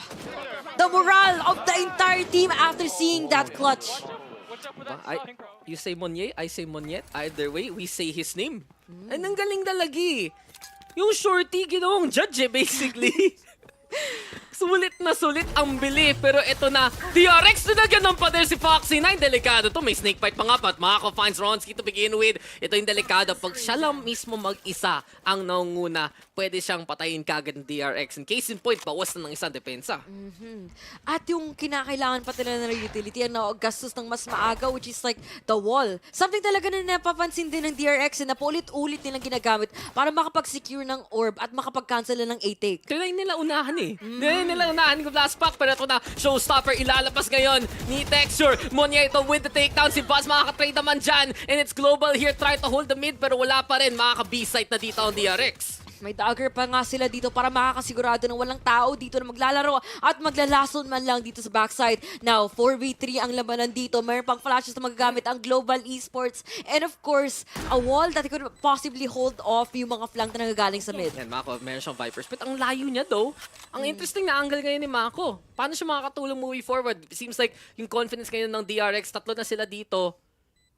the morale of the entire team after seeing that clutch. You say Monye, I say Monyet. Either way, we say his name. And ang galing dalagi. Yung shorty, ginawang judge basically. Sulit na sulit ang bili. Pero ito na, DRX na nagyan ng pader si Foxy9. Delikado to. May snake fight pa nga pa. At Mako finds Ronski to begin with. Ito yung delikado. Pag siya lang mismo mag-isa ang naunguna, pwede siyang patayin kagad ng DRX. In case in point, bawas na ng isang depensa. At yung kinakailangan pa nila ng utility, ang gastos ng mas maaga, which is like the wall. Something talaga na napapansin din ng DRX na paulit-ulit nilang ginagamit para makapag-secure ng orb at makapag-cancel ng A-take. Kailangan nila unahan eh. Kailangan nila unahan yung last pack. Pero ito na, showstopper ilalabas ngayon ni Texture. Monya ito with the takedown. Si Buzz makakatrade naman dyan. And it's Global here. Try to hold the mid pero wala pa rin. Makaka-B-site na dito ang DRX. May dagger pa nga sila dito para makakasigurado na walang tao dito na maglalaro at maglalason man lang dito sa backside. Now, 4v3 ang labanan dito. Mayroon pang flashes na magagamit ang Global Esports. And of course, a wall that could possibly hold off yung mga flank na nagagaling sa mid. Yan, Mako, meron siyang Vipers. But ang layo niya though. Ang interesting na angle ngayon ni Mako. Paano siya makakatulong moving forward? It seems like yung confidence ngayon ng DRX, tatlo na sila dito.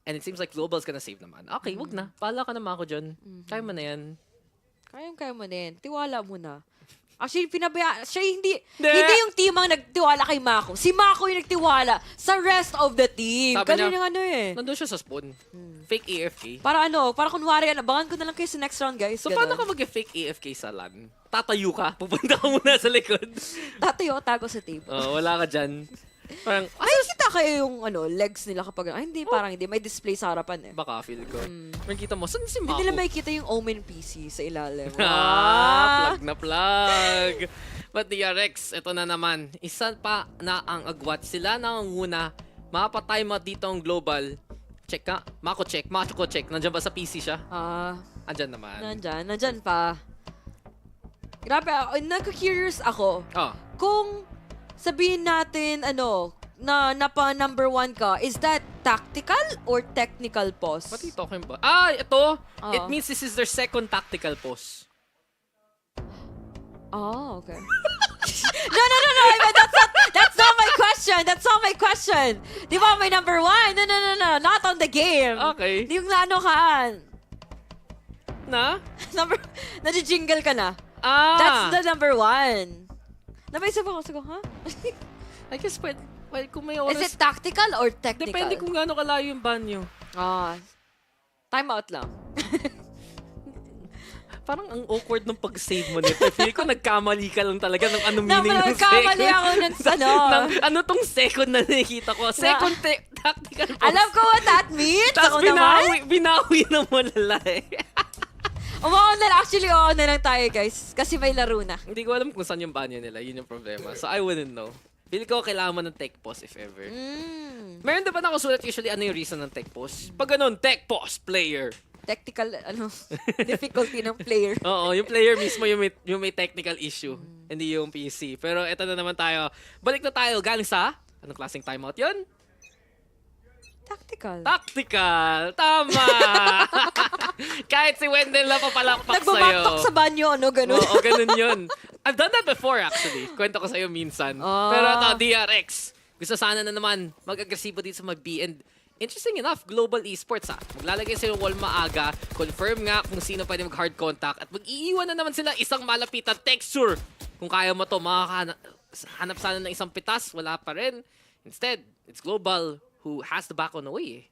And it seems like Global's gonna save naman. Okay, wag na. Pala ka na Mako dyan. Kaya mo na yan. Kaya mo din. Tiwala mo na. Actually, siya hindi yung team ang nagtiwala kay Mako. Si Mako yung nagtiwala sa rest of the team. Sabi niya, ano eh. nandun siya sa spawn. Fake AFK. Para kunwari, abangan ko na lang kayo sa next round, guys. So, paano ka mag-fake AFK sa LAN? Tatayo ka? Pupunta ka muna sa likod? Tatayo, tago sa tape. Wala ka dyan. Parang, ay, kita kayo yung legs nila kapag, hindi, parang hindi. May display sa harapan eh. Baka feel ko. Makita mo, saan si Mako? Hindi nila makikita yung Omen PC sa ilalim. Plug na plug. But DRX, ito na naman. Isa pa na ang agwat. Sila nangunguna. Mapatime out dito ang Global. Check ka. Mako check. Nandyan ba sa PC siya? Andyan naman. Nandyan pa. Grabe, nagka-curious ako. Kung sabihin natin, na pa number 1 ka, is that tactical or technical pause? What are you talking about? Ito. It means this is their second tactical pause. Oh, okay. No. I mean, that's not my question. That's not my question. Di ba, may number 1? No. Not on the game. Okay. Di yung ano ka. Nadi-jingle ka na. That's the number 1. Napaisip ako, ha? I guess pwede kung may oras. Is it tactical or technical? Depende kung gaano kalayo yung banyo. Time out lang. Parang ang awkward ng pag-save mo nito. Feel ko nagkamali ka lang talaga ng ano meaning ng second. Nagkamali ako ano tong second na nakikita ko? Second tactical pause. Alam ko what that means. Tapos binawi na mo lalay. Actually, oo na lang tayo, guys. Kasi may laro na. Hindi ko alam kung saan yung banyo nila. Yun yung problema. So, I wouldn't know. Feel ko kailangan mo ng tech pause if ever. Meron na ba nakasulat usually ano yung reason ng tech pause? Pag ganun, tech pause, player. technical difficulty ng player. Oo, yung player mismo yung may technical issue, hindi yung PC. Pero eto na naman tayo. Balik na tayo galing sa anong klaseng timeout 'yon? Tactical. Tactical! Tama! Kahit si Wendell na papalakpak sa'yo. Nagbabaktok sa banyo, ano, ganun. Oo, ganun yun. I've done that before, actually. Kwento ko sa'yo minsan. Pero ito, DRX. Gusto sana na naman mag-agresibo dito sa mag-B. And interesting enough, Global Esports maglalagay sila ng wall maaga, confirm nga kung sino pwede mag-hard contact, at mag-iiwan na naman sila isang malapitan texture. Kung kaya mo to, hanap sana ng isang pitas, wala pa rin. Instead, it's Global who has the back on the way.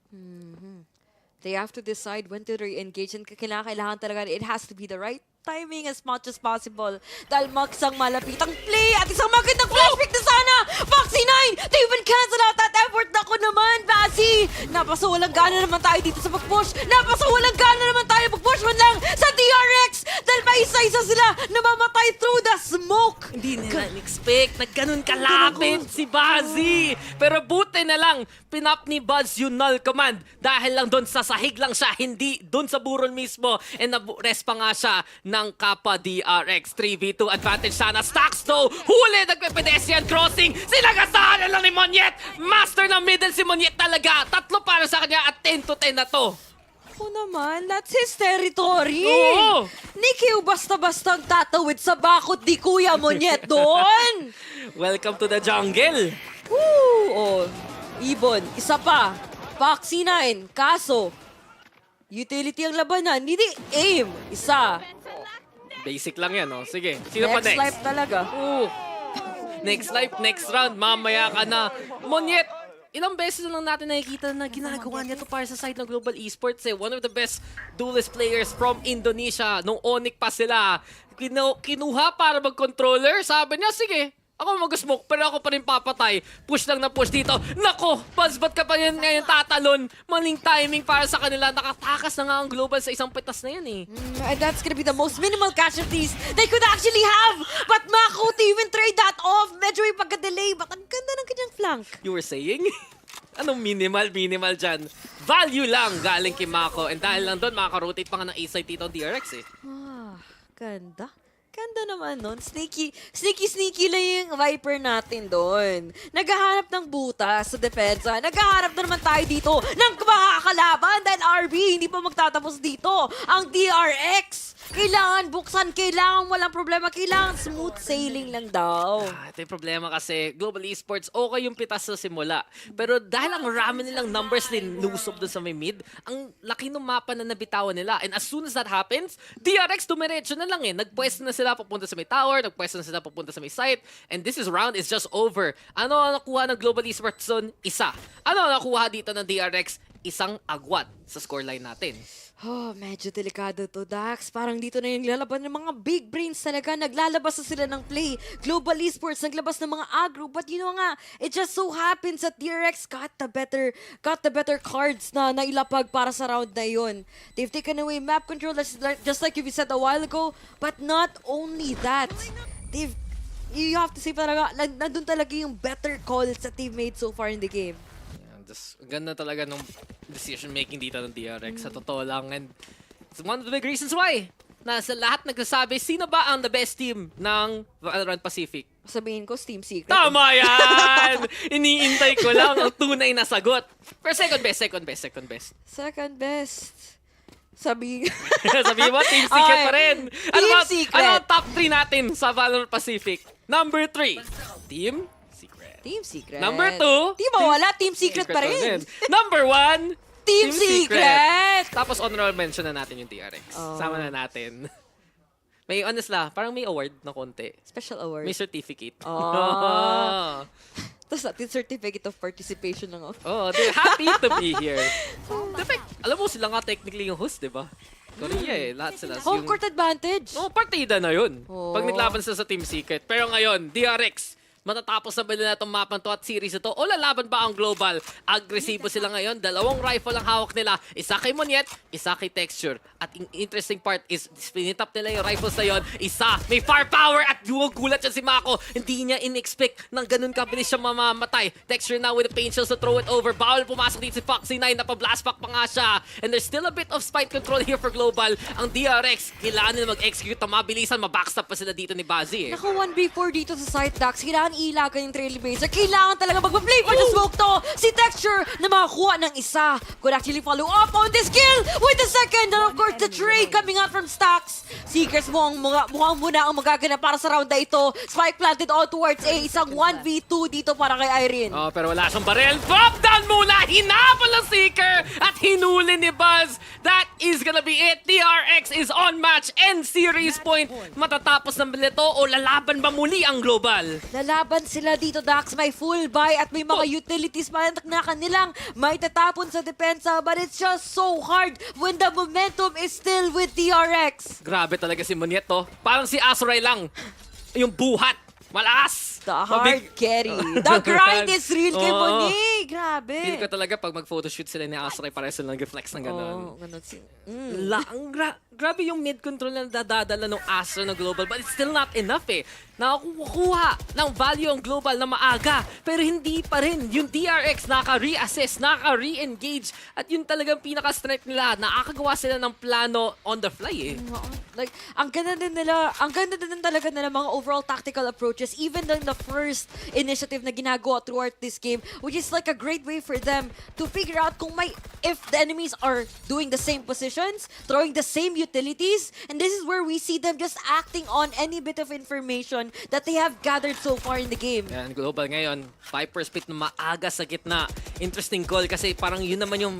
They have to decide when to re-engage and kailangan talaga, it has to be the right timing as much as possible. Dahil magsang malapitang play at isang magandang flash pick na sana! Foxy9! They even cancel out that effort! Naku naman, Basi! Napasawalang gana naman tayo dito sa mag-push! Napasawalang gana naman tayo mag-push man lang sa DRX! Dahil may isa-isa sila namamatay through the smoke! Hindi nila in-expect na ganun kalapit si Bazzy. Pero buti na lang, pinap ni Buzz yung null command dahil lang doon sa sahig lang siya, hindi doon sa burol mismo. And na-rest pa nga siya ng Kappa DRX. 3v2 advantage sana. Stacks though, huli, nagpe-pedestrian crossing. Sinagasaan na lang ni Monyet. Master ng middle si Monyet talaga. 3 para sa kanya at 10 to 10 na to. Oo naman, that's his territory. Oo. Nikiw basta-bastang tatawid sa bakot di Kuya Monyet doon. Welcome to the jungle. Woo! Oh, Ibon, isa pa. Foxy9, kaso, utility ang labanan, hindi aim. Isa. Basic lang yan, oh. Sige, sino pa next? Life talaga. Ooh. Next life, next round, mamaya ka na. Monyet, ilang beses na lang natin nakikita na ginagawa niya to para sa side ng Global Esports. One of the best duelist players from Indonesia. Nung Onyx pa sila, kinuha para mag-controller. Sabi niya, sige, ako mag-smoke, pero ako pa rin papatay. Push lang na push dito. Nako, Buzz, ba't ka pa yan ngayon tatalon? Maling timing para sa kanila. Nakatakas na nga ang Global sa isang pitas na yan eh. And that's gonna be the most minimal casualties they could actually have. But Mako to even trade that off. Medyo may pagka-delay, but ang ganda ng kanyang flank. You were saying? Anong minimal dyan? Value lang galing kay Mako. And dahil lang doon, makaka-rotate pa nga ng A-side dito ang DRX eh. Ganda. Ganda naman nun. Sneaky lang yung Viper natin doon. Naghahanap ng butas sa depensa. Naghahanap na naman tayo dito ng makakalaban dahil RB hindi pa magtatapos dito. Ang DRX, kailangan buksan, kailangan walang problema, kailangan smooth sailing lang daw. Ito yung problema kasi Global Esports, okay yung pitas sa simula. Pero dahil ang rami nilang numbers din lusob doon sa may mid, ang laki ng mapa na nabitawan nila. And as soon as that happens, DRX dumiretso na lang eh. Nagpwesto na sila papunta sa may tower, nagpwesto na sila papunta sa may site, and this round is just over. Ano ang nakuha ng Global Esports zone? Isa. Ano ang nakuha dito ng DRX? Isang agwat sa scoreline natin. Oh, medyo delikado to, Dax. Parang dito na yung lalaban ng mga big brains talaga. Naglalabas na sila ng play. Global Esports naglabas ng mga aggro. But you know nga, it just so happens that DRX got the better cards na nailapag para sa round na yun. They've taken away map control, just like you said a while ago. But not only that, you have to say talaga, nandun talaga yung better calls that they've made so far in the game. Ganda talaga ng decision-making dito ng DRX. Sa totoo lang. And it's one of the big reasons why na sa lahat nagsasabi, sino ba ang the best team ng VALORANT Pacific? Sabihin ko, Team Secret. Tama yan! Iniintay ko lang ang tunay na sagot. Pero second best. Second best. Sabihin mo, Team Secret pa rin. Team Secret. Ano ang top 3 natin sa VALORANT Pacific? Number 3, Team Secret. Number 2, Di ba wala? Team Secret pa rin. Number 1, Team Secret! Tapos honorable mention na natin yung DRX. Sama na natin. May honest la, parang may award na konti. Special award. May certificate. Tapos natin certificate of participation lang. Happy to be here. Alam mo, sila nga technically yung host, di ba? Korea lahat sila. Home court advantage. Partida na yun. Pag naglaban sila sa Team Secret. Pero ngayon, DRX, Matatapos na ba nila itong mapan to at series ito? O lalaban ba ang Global? Agresibo sila ngayon. 2 rifle ang hawak nila. Isa kay Monyet, isa kay Texture. At interesting part is, spinit up nila yung rifles na yun. Isa, may firepower at gulat siya si Mako. Hindi niya in-expect ng ganun kabilis siya mamamatay. Texture now with the paint shells to throw it over. Bawal pumasok dito si Foxy9. Napa-blast pack pa nga siya. And there's still a bit of spine control here for Global. Ang DRX, kailangan nila mag-execute na mabilisan. Mabackstop pa sila dito ni Bazzi eh. Naku, 1v4 dito sa site, Dax. Kailangan ilagan yung Trailblazer. Kailangan talaga mag-play for the smoke to. Si Texture na makakuha ng isa. Could actually follow up on this kill with the second. And of course, the trade coming out from Stacks. Seekers mukhang muna ang magaganap para sa round na ito. Spike planted all towards A. Isang 1v2 dito para kay Irene. Oh, pero wala siyang barrel. Drop down muna. Hinabol ang Seeker at hinuli ni Buzz. That is gonna be it. DRX is on match and series point. Matatapos ng bilito o lalaban ba muli ang Global? Lalaban sila dito, Dax. May full buy at may mga utilities pa na kanilang may tatapon sa depensa. But it's just so hard when the momentum is still with DRX. Grabe talaga si Monyet to. Parang si Azuray lang. Yung buhat. Malakas. The hard carry. The grind is real kay Moni. Grabe. Feel ko talaga pag mag-photoshoot sila ni Azuray, parang sila nag-reflex ng gano'n. Oo, ganun. Grabe yung mid-control na dadadala ng Astro ng Global, but it's still not enough eh. Nakakuha ng value ang Global na maaga, pero hindi pa rin. Yung DRX naka-reassess, naka-re-engage, at yun talagang pinaka-strength nila. Nakakagawa sila ng plano on the fly eh. Like, ang ganda din talaga nila mga overall tactical approaches, even in the first initiative na ginagawa throughout this game, which is like a great way for them to figure out if the enemies are doing the same positions, throwing the same utilities, and this is where we see them just acting on any bit of information that they have gathered so far in the game. Yan, Global ngayon, Viper Spit na maaga sa gitna. Interesting call kasi parang yun naman yung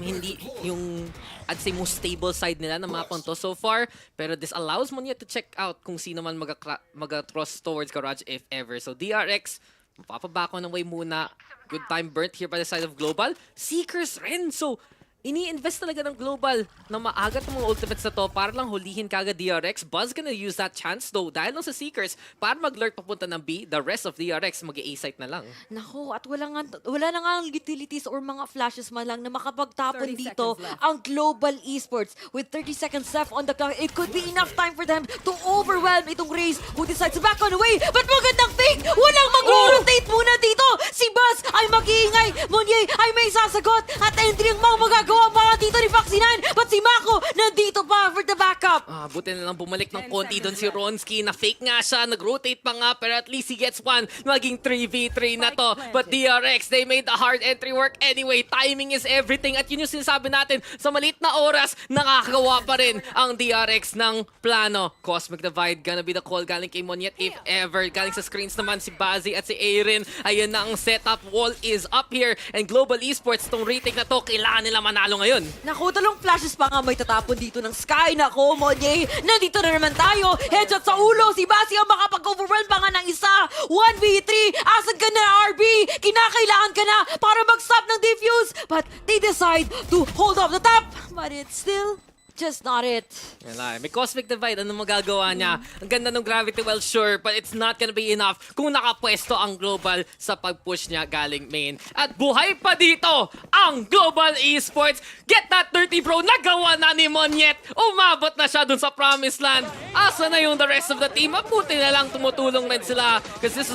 I'd say most stable side nila na mapang to so far. Pero this allows mo niya to check out kung sino man mag-cross towards Garage if ever. So DRX, mapapabako ng way muna. Good time burnt here by the side of Global. Seekers rin. So ini-invest talaga ng Global na maaga itong mga ultimates na to para lang hulihin kagad DRX. Buzz gonna use that chance though dahil lang sa Seekers para mag-lurk papunta ng B. The rest of DRX mag-A site na lang. Naku, at wala na nga utilities or mga flashes man lang na makapagtapon dito ang Global Esports. With 30 seconds left on the clock, it could be enough time for them to overwhelm itong Raze who decides to back on the way. But magandang fake! Walang mag-rotate muna dito! Si Buzz ay mag-iingay! Monye ay may sasagot! At entry ang mga magagawa para dito ni Foxy9, but si Mako nandito pa for the backup. Buti na lang bumalik ng konti doon si Ronski na fake nga siya, nag-rotate pa nga, pero at least he gets one. Maging 3v3 na to. But DRX, they made the hard entry work anyway. Timing is everything. At yun yung sinasabi natin, sa maliit na oras, nakakagawa pa rin ang DRX ng plano. Cosmic Divide gonna be the call galing kay Monyet if ever. Galing sa screens naman si Bazzi at si Aaron. Ayun na ang setup. Wall is up here. And Global Esports, itong retake na to, kailangan nila manalo ngayon. Naku, talong flashes pa nga may tatapon dito ng Sky. Naku, Monye, nandito na naman tayo. Headshot sa ulo. Si Bazzi ang makapag-overwhelm pa nga ng isa. 1v3. Asan ka na, RB? Kinakailangan ka na para mag-stop ng defuse. But they decide to hold off the top. But it's still just not it. Wala, may Cosmic Divide. Ano magagawa niya? Ang ganda ng Gravity Well, sure, but it's not gonna be enough kung nakapwesto ang Global sa pag-push niya galing main. At buhay pa dito ang Global Esports. Get that 30 bro, nagawa na ni Monyet. Umabot na siya dun sa Promised Land. Asa na yung the rest of the team? Mabuti na lang tumutulong rin sila because this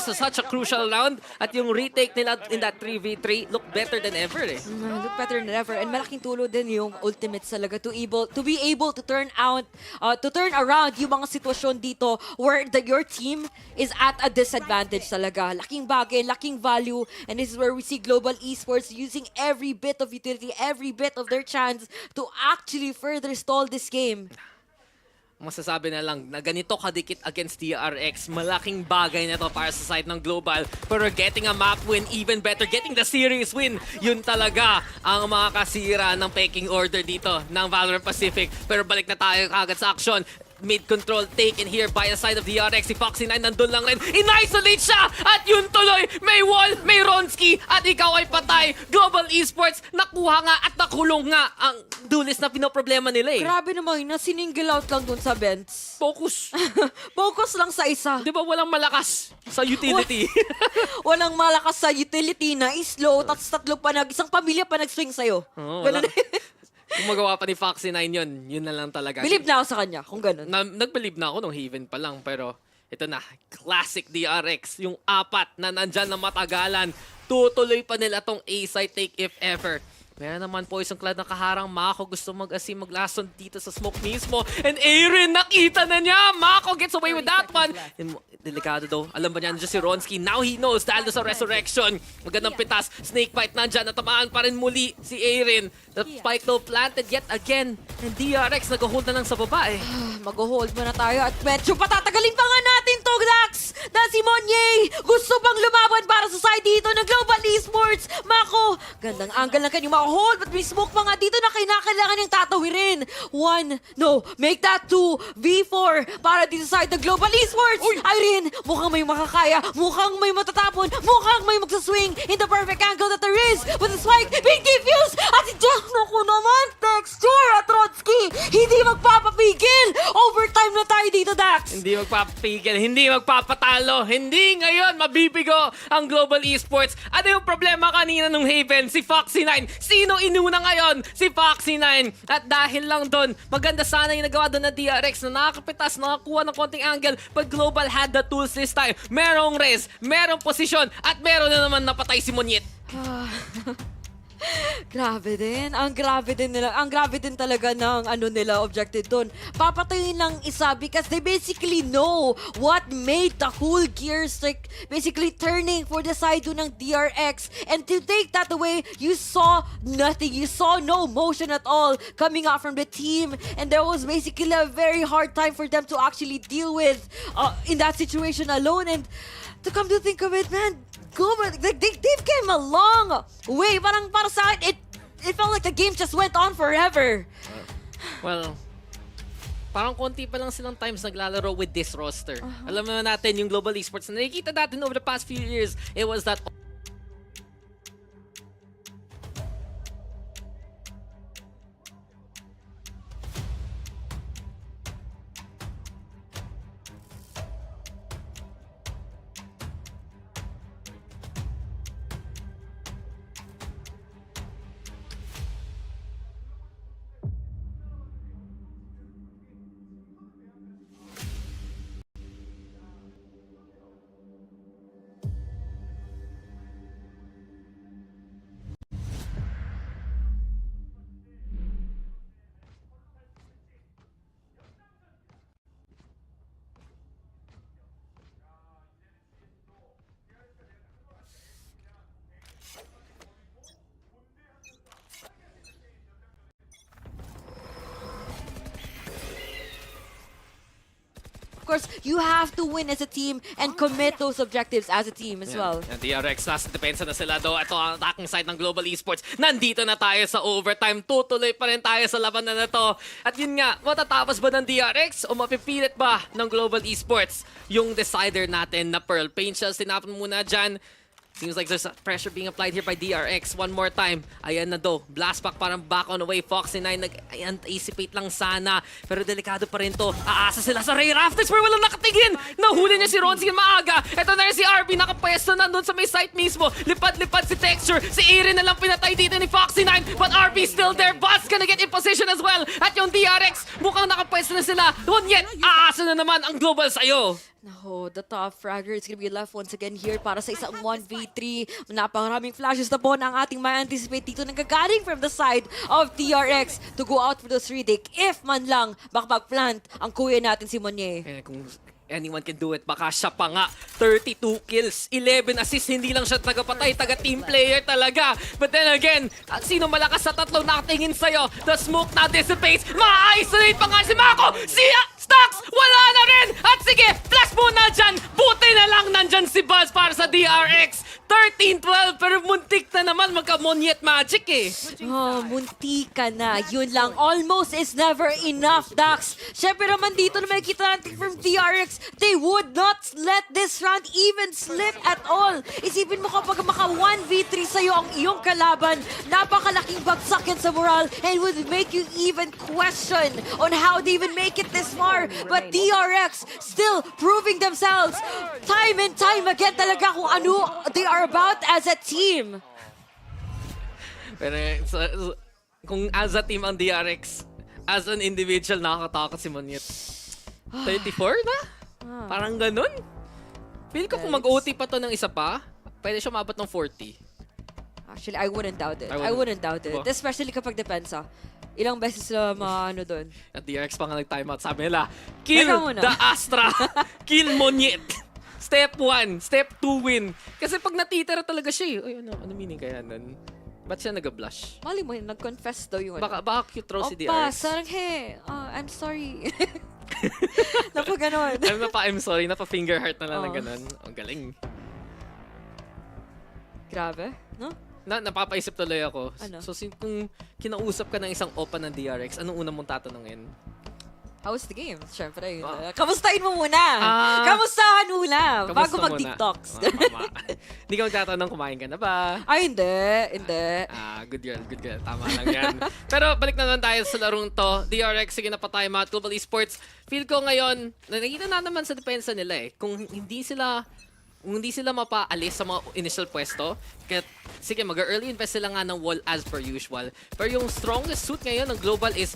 is such a crucial round at yung retake nila in that 3v3 look better than ever eh. Look better than ever, and malaking tulong din yung ultimates talaga to be able to turn around yung mga sitwasyon dito where your team is at a disadvantage talaga. Laking bagay, laking value, and this is where we see Global Esports using every bit of utility, every bit of their chance to actually further stall this game. Masasabi na lang na ganito kadikit against DRX, malaking bagay na to para sa side ng Global. Pero getting a map win, even better, getting the series win, yun talaga ang mga kasira ng pecking order dito ng VALORANT Pacific. Pero balik na tayo kagad sa action. mid control taken here by the side of DRX. Si Foxy9 nandun lang rin. In-isolate siya! At yun tuloy, may wall, may Ronski, at ikaw ay patay. Global Esports, nakuha nga at nakulong nga ang duelist na pinoproblema nila eh. Grabe naman, single out lang dun sa bench. Focus. Focus lang sa isa. Di ba walang malakas sa utility? Walang malakas sa utility na slow, tapos isang pamilya pa nag-swing sa'yo. Oo, Ganun. Kung magawa pa ni Foxy9 yun na lang talaga. Believe na ako sa kanya, kung ganun. Nag-believe na ako nung Haven pa lang, pero ito na, classic DRX, yung apat na nandyan na matagalan. Tutuloy pa nila tong A-side take if ever. Meron naman po isang clad na kaharang. Mako gusto mag-asim, maglason dito sa smoke mismo. And Aaron, nakita na niya! Mako gets away with that one. Delikado daw. Alam ba niya, nandiyan si Ronski. Now he knows dahil sa resurrection. Magandang pitas. Snake bite nandyan. Natamaan pa rin muli si Aaron. The spike though planted yet again. And DRX nag-hold na lang sa baba eh. Mag-hold muna tayo at medyo patatagalin pa nga natin to, Dax! Na si Monye gusto bang lumaban para sa side dito ng Global Esports. Mako, gandang angle ng kanyang hold, but may smoke pa nga dito na kinakailangan niyang tatawirin. Make that 2, V4 para dito sa side ng Global Esports. Irene, mukhang may makakaya, mukhang may matatapon, mukhang may magsaswing in the perfect angle that there is. With the spike being defused at si Jack, naku naman, texture at Trotsky, hindi magpapapigil. Overtime na tayo dito, Dax. Hindi magpapapigil, hindi magpapatalo, hindi ngayon mabibigo ang Global Esports. Ano yung problema kanina nung Haven? Si Foxy9. Sino inuna ngayon? Si Foxy9. At dahil lang doon, maganda sana yung nagawa doon na DRX na nakakapitas, nakakuha ng konting angle. But Global had the tools this time. Merong res, merong posisyon, at meron na naman napatay si Monyet. Grabe din. Ang grabe din nila. Ang grabe din talaga ng nila objective doon. Papatayin lang isa because they basically know what made the whole gear stick basically turning for the side doon ng DRX. And to take that away, you saw nothing. You saw no motion at all coming out from the team. And there was basically a very hard time for them to actually deal with in that situation alone. And to come to think of it, man, they've came a long way. Parang para sa akin, it felt like the game just went on forever. Well, parang konti pa lang silang times naglalaro with this roster. Alam naman natin yung Global Esports na nakikita natin over the past few years, it was that Of course, you have to win as a team and commit those objectives as a team as well. Yung DRX, nasa depensa na sila daw. Ito ang attacking side ng Global Esports. Nandito na tayo sa overtime. Tutuloy pa rin tayo sa labanan na to. At yun nga, matatapos ba ng DRX o mapipilit ba ng Global Esports yung decider natin na Pearl? Paint shells, tinapon muna dyan. Seems like there's pressure being applied here by DRX. One more time. Ayan na do. Blast back parang back on the way. Foxy9 nag-anticipate lang sana. Pero delikado pa rin to. Aasa sila sa Ray Rafters pero walang nakatingin. Nahuli niya si Ronski maaga. Ito na rin si RB. Nakapwesto na doon sa may site mismo. Lipad-lipad si Texture. Si Aaron na lang pinatay dito ni Foxy9. But RB still there. Buzz gonna get in position as well. At yung DRX, mukhang nakapwesto na sila. Yet, aasa na naman ang Global sa'yo. No, the top fragger is gonna be left once again here para sa isang 1v3. Napakaraming flashes na po na ang ating ma-anticipate dito nanggagaling from the side of TRX to go out for those retake. If man lang makapag-plant ang kuya natin si Monye. Kung anyone can do it, baka siya pa nga 32 kills, 11 assists, hindi lang siya taga-patay, taga-team player talaga. But then again, sino malakas sa tatlo nakatingin sa'yo? The smoke na dissipates, ma-isolate pa nga si Mako! Si Stux, wala na rin! At sige, flash muna dyan! Buti na lang nandyan si Buzz para sa DRX. 13-12, pero muntik na naman magka-Monyet Magic eh. Oh, munti ka na. Yun lang. Almost is never enough, Dax. Syempre naman dito na makikita natin from DRX, they would not let this round even slip at all. Isipin mo kapag maka 1v3 sa'yo ang iyong kalaban, napakalaking bagsak yan sa moral and would make you even question on how they even make it this far. But DRX still proving themselves time and time again talaga kung ano they are about as a team. Pero kung as a team ang DRX, as an individual, nakakatakot si Monyet. 34 na? Parang ganun. Feel ko kung mag-OT pa to ng isa pa, pwede siya mabot ng 40. Actually, I wouldn't doubt it. I wouldn't doubt it. Especially kapag depensa. Ilang beses sila maano doon. At DRX pa nga nag-timeout. Sabi nila, kill the Astra! Kill Monyet! Step 1, Step 2 win. Kasi pag natitira talaga siya eh. Uy, ano meaning kaya nun? Ba't siya nag-blush? Mali mo, nag-confess daw yung Baka cute throw si DRX. Opa, sarang hey, I'm sorry. Napaganon. I'm sorry, napa-finger heart na lang na ganun. Ang galing. Grabe, no? Napapaisip tuloy ako. Ano? So, kung kinausap ka ng isang opa ng DRX, anong unang mong tatanungin? How's the game? Siyempre, yun. Kamustahin mo muna! Kamustahan muna! Bago Kamusta mag-TikToks. Hindi ka magtatanong kumain ka na ba? Ay, hindi. Good girl. Tama lang yan. Pero balik na naman tayo sa larong to. DRX, sige na pa tayo mga Global Esports. Feel ko ngayon, nakikita na naman sa depensa nila eh. Kung hindi sila mapaalis sa mga initial pwesto, kaya sige, mag-early invest sila nga ng wall as per usual. Pero yung strongest suit ngayon ng Global is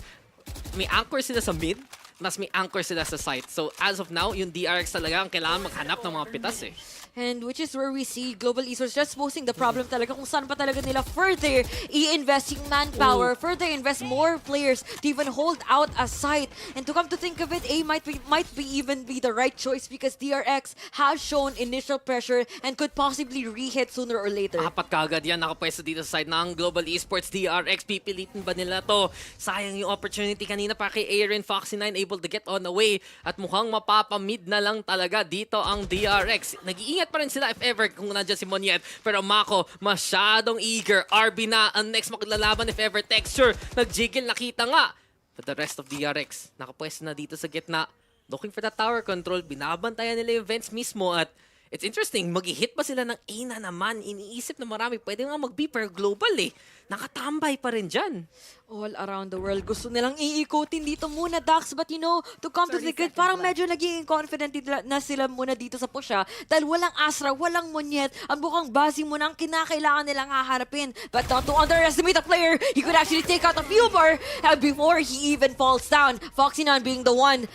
may anchor sila sa mid, mas may anchor sila sa site. So as of now, yung DRX talaga ang kailangan maghanap ng mga pitas eh. And which is where we see Global Esports just posing the problem talaga kung saan pa talaga nila further i-invest yung manpower, further invest more players to even hold out a site. And to come to think of it, A might be even be the right choice because DRX has shown initial pressure and could possibly re-hit sooner or later. Apat kagad yan nakapwesto dito sa side ng Global Esports. DRX, pipilitin ba nila to? Sayang yung opportunity kanina pa kay Aaron. Foxy9 able to get on the way at mukhang mapapamid na lang talaga dito ang DRX. Nag-iingat pa rin sila if ever kung nandiyan si Monyet. Pero Mako, masyadong eager. RB na ang next maglalaban if ever. Texture, nag-jiggle, nakita nga. But the rest of DRX, nakapwesto na dito sa gitna. Looking for that tower control. Binabantayan nila yung events mismo at it's interesting, mag-hit ba sila ng A na naman? Iniisip na marami, pwede nga mag-B per global eh. Nakatambay pa rin dyan. All around the world, gusto nilang iikutin dito muna, Dax. But you know, to come to the good, parang medyo naging confident na sila muna dito sa pusha. Dahil walang Astra, walang Monyet. Ang bukang basi muna ang kinakailangan nilang haharapin. But not to underestimate a player, he could actually take out a few more before he even falls down. Foxy9 being the one,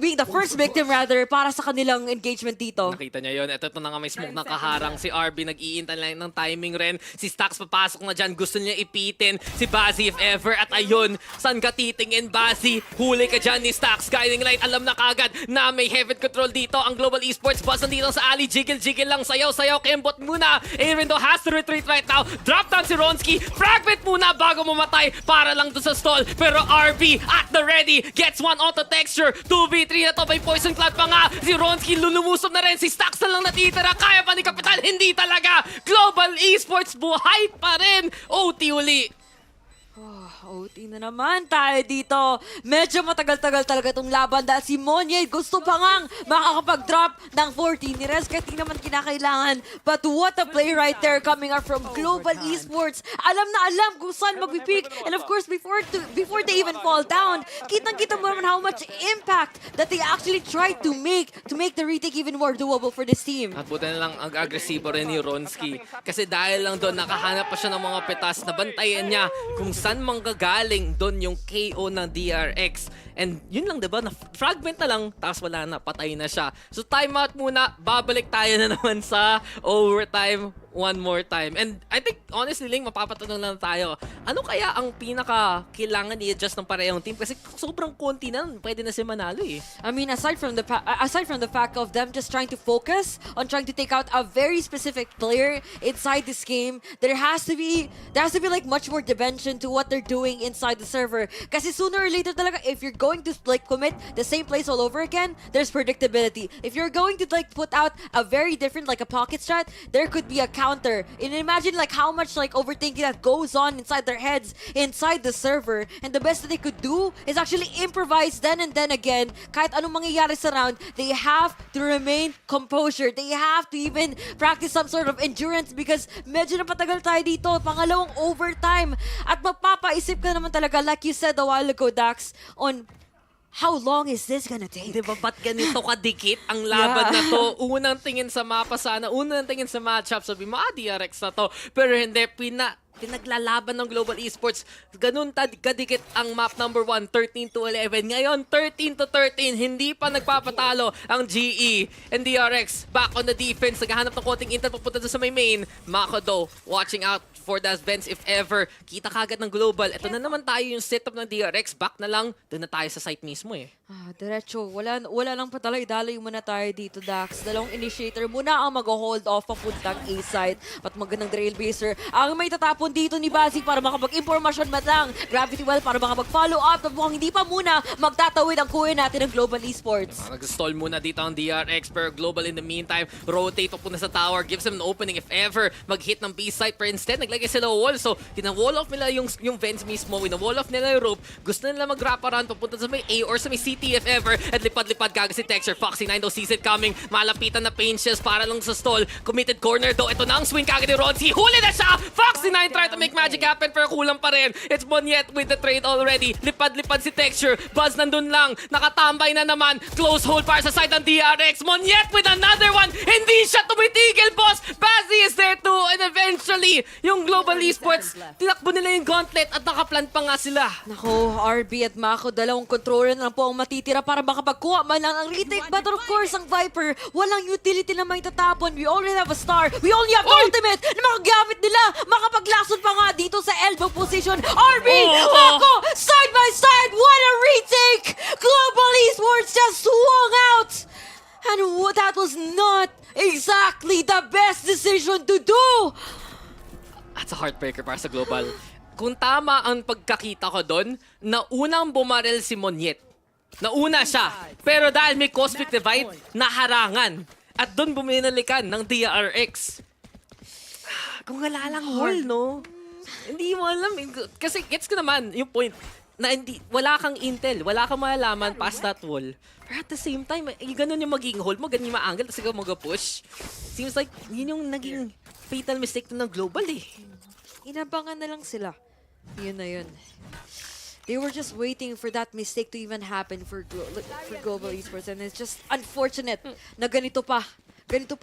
being the first victim rather, para sa kanilang engagement dito. Nakita niya yun. Ito na nga may smoke na kaharang. Si RB nag-iintay lang ng timing rin. Si Stax papasok na dyan. Gusto niya ipitin si Bazzi if ever. At ayun, saan ka titingin, Bazzi? Huli ka dyan ni Stax. Guiding light, alam na kagad na may heaven control dito. Ang Global Esports boss nandito sa alley. Jiggle lang. Sayaw. Kembot muna. Arindo has to retreat right now. Drop down si Ronski. Fragment muna bago mamatay para lang to sa stall. Pero RB at the ready. Gets one auto texture. 2v3 na to, may poison cloud pa nga. Si Ronski lulumusob na rin. Si Stax na lang natitira. Kaya pa ni Kapitan? Hindi talaga. Global Esports buhay pa rin. OT uli. OT na naman tayo dito. Medyo matagal-tagal talaga itong laban dahil si Monyet gusto pa ngang makakapag-drop ng 14 ni Rez kahit di naman kinakailangan. But what a play right there coming up from Global Esports. Alam na alam kung saan mag-pick. And of course, before they even fall down, kitang-kita mo naman how much impact that they actually tried to make the retake even more doable for this team. At buti na lang ang agresibo rin ni Ronski. Kasi dahil lang doon, nakahanap pa siya ng mga petas na bantayan niya kung saan manggagaling doon yung KO ng DRX. And yun lang, diba? Na-fragment na lang, tapos wala na, patay na siya. So timeout muna, babalik tayo na naman sa overtime. one more time. And I think, honestly, Ling, mapapatanong lang tayo. Ano kaya ang pinaka-kailangan i-adjust ng parehong team? Kasi sobrang konti na, pwede na siya manalo eh. I mean, aside from the fact of them just trying to focus on trying to take out a very specific player inside this game, there has to be like much more dimension to what they're doing inside the server. Kasi sooner or later talaga, if you're going to like commit the same plays all over again, there's predictability. If you're going to like put out a very different, like a pocket strat, there could be a counter. And imagine like how much like overthinking that goes on inside their heads, inside the server. And the best that they could do is actually improvise then and then again. Kahit anong mangyayari sa round, they have to remain composure. They have to even practice some sort of endurance because medyo napatagal tayo dito. Pangalawang overtime. At magpapaisip ka naman talaga, like you said a while ago, Dax, on how long is this gonna take? Diba, ba't ganito kadikit ang laban na to? Unang tingin sa mapa sana, unang tingin sa matchup, sabi mo, DRX na to. Pero hindi, pinaglalaban ng Global Esports. Ganun kadikit ang map number 1, 13-11. Ngayon, 13-13, hindi pa nagpapatalo ang GE. And DRX, back on the defense, naghahanap ng konting intel papunta sa may main. Makodo, watching out for those vents if ever. Kita kagad ng Global. Ito na naman tayo yung setup ng DRX. Back na lang, doon na tayo sa site mismo eh. Diretso. Wala lang pa talaga. Idaloy muna tayo dito, Dax. Dalawang initiator muna ang mag-hold off papuntang A-side. At magandang trailblazer. Ang may tatapon dito ni Bazi para makapag-impormasyon man lang. Gravity Well para makapag-follow up. At mukhang hindi pa muna magtatawid ang kuya natin ng Global Esports. Nag-stall muna dito ang DRX pero Global in the meantime. Rotate po na sa tower. Gives them an opening if ever mag-hit ng B-side. Pero instead, naglagay sila wall. So, wall off nila yung vents mismo. Wall off nila yung rope. Gusto nila mag-wrap around papunta sa may A or sa may CT if ever. At lipad-lipad kagad si Texture. Foxy9 though sees it coming. Malapitan na pain shells para lang sa stall. Committed corner though. Ito na ang swing kagad ni Ronzi. Huli na siya! Foxy9 try to make magic happen pero kulang pa rin. It's Monyet with the trade already. Lipad-lipad si Texture. Buzz nandun lang. Nakatambay na naman. Close hold para sa side ng DRX. Monyet with another one. Hindi siya tumitigil, boss. Bazzi is there too. And eventually, yung Global Esports, tinakbo nila yung gauntlet at nakaplan pa nga sila. Nako, RB at Mako, dalawang controller na lang po ang matitira para makapagkuha man lang ang retake. But of course, ang Viper, walang utility na may tatapon. We already have a star. We only have the ultimate na makagamit nila. Makapaglason pa nga dito sa elbow position. RB, Mako, side by side. What a retake! Global Esports just swung out. And that was not exactly the best decision to do. That's a heartbreaker para sa Global. Kung tama ang pagkakita ko doon, naunang bumarel si Monyet. Nauna siya. Pero dahil may cosmic divide, naharangan. At doon buminalikan ng DRX. Kung wala lang hole, no? Hindi mo alam. Kasi gets ko naman yung point na wala kang intel, wala kang malalaman past that wall. Pero at the same time, ganun yung magiging hold mo, ganun yung ma-angle, tapos ikaw mag-push. Seems like yun yung naging fatal mistake ng Global eh. Inabangan na lang sila. Yun na yun. They were just waiting for that mistake to even happen for Global Esports, and it's just unfortunate na ganito pa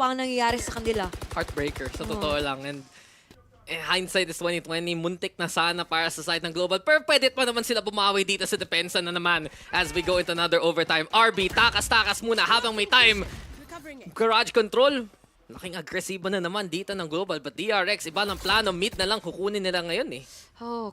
ang nangyayari sa kanila. Heartbreaker, sa totoo lang. And hindsight is 2020, muntik na sana para sa side ng Global. Pero pwede pa naman sila bumawi dito sa depensa na naman as we go into another overtime. RB, takas-takas muna habang may time. Garage control. Laking agresibo na naman dito ng Global. But DRX, iba ng plano. Mid na lang kukunin nila ngayon eh.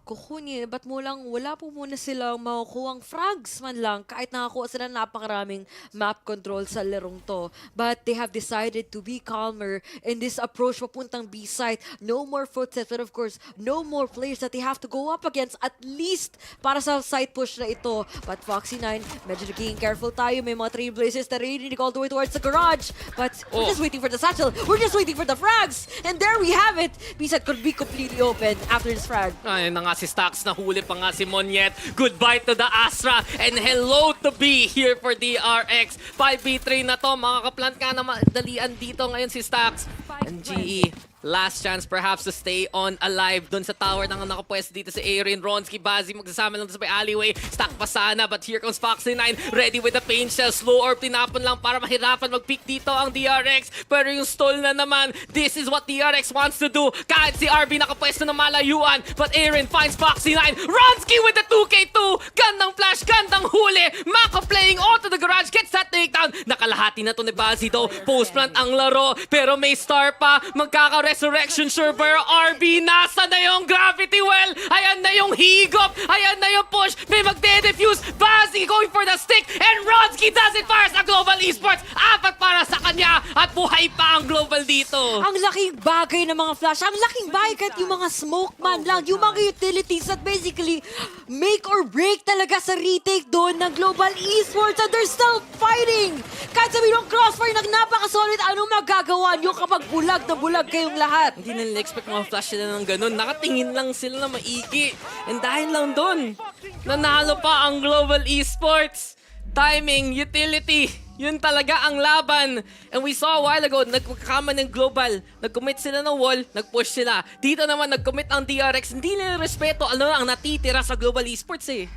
Kukunin. Ba't wala po muna silang makukuhang frags man lang kahit nakakuha sila napakaraming map control sa larong to. But they have decided to be calmer in this approach papuntang B-side. No more footsteps, but of course, no more players that they have to go up against at least para sa side push na ito. But Foxy9, medyo naging careful tayo. May mga trailblazers na really all the way towards the garage. But we're just waiting for the satchel. We're just waiting for the frags. And there we have it. B-side could be completely open after this frag. Ayun na nga si Stax, nahuli pa nga si Monyet. Goodbye to the Astra and hello to B here for DRX. 5v3 na to, makakaplant ka na madalian dito ngayon si Stax. And GE, last chance perhaps to stay on alive doon sa tower na nakapwesto dito si Aaron, Ronski, Bazzi, magsasama lang sa may alleyway. Stack pa sana, but here comes Foxy9, ready with the pain shell. Slow orb, tinapon lang para mahirapan mag-pick dito ang DRX. Pero yung stall na naman, this is what DRX wants to do. Kahit si RB nakapwesto na malayuan, but Aaron finds Foxy9. Ronski with the 2k2! Gandang flash, gandang huli! Mako playing onto the garage, gets that takedown. Nakalahati na to ni Bazzi though. Post plant ang laro, pero may star pa. Magkaka resurrection server. RB, nasa na yung gravity well? Ayan na yung higop. Ayan na yung push. May magde-defuse. Bazzi going for the stick. And Ronski does it para sa Global Esports. 4 para sa kanya. At buhay pa ang Global dito. Ang laking bagay ng mga flash. Ang laking bagay kahit yung mga smoke man lang. Yung mga utilities that basically make or break talaga sa retake doon ng Global Esports. And they're still fighting. Kahit sabi ng Crossfire na napaka-solid, anong magagawa nyo kapag bulag na bulag kayong lahat? Hindi nila expect mga flash sila ng ganun. Nakatingin lang sila na maigi. And dahil lang doon, nanalo pa ang Global Esports. Timing, utility, yun talaga ang laban. And we saw a while ago, nagkakama ng Global. Nag-commit sila ng wall, nag-push sila. Dito naman, nag-commit ang DRX. Hindi nila respeto. Ano ang natitira sa Global Esports eh.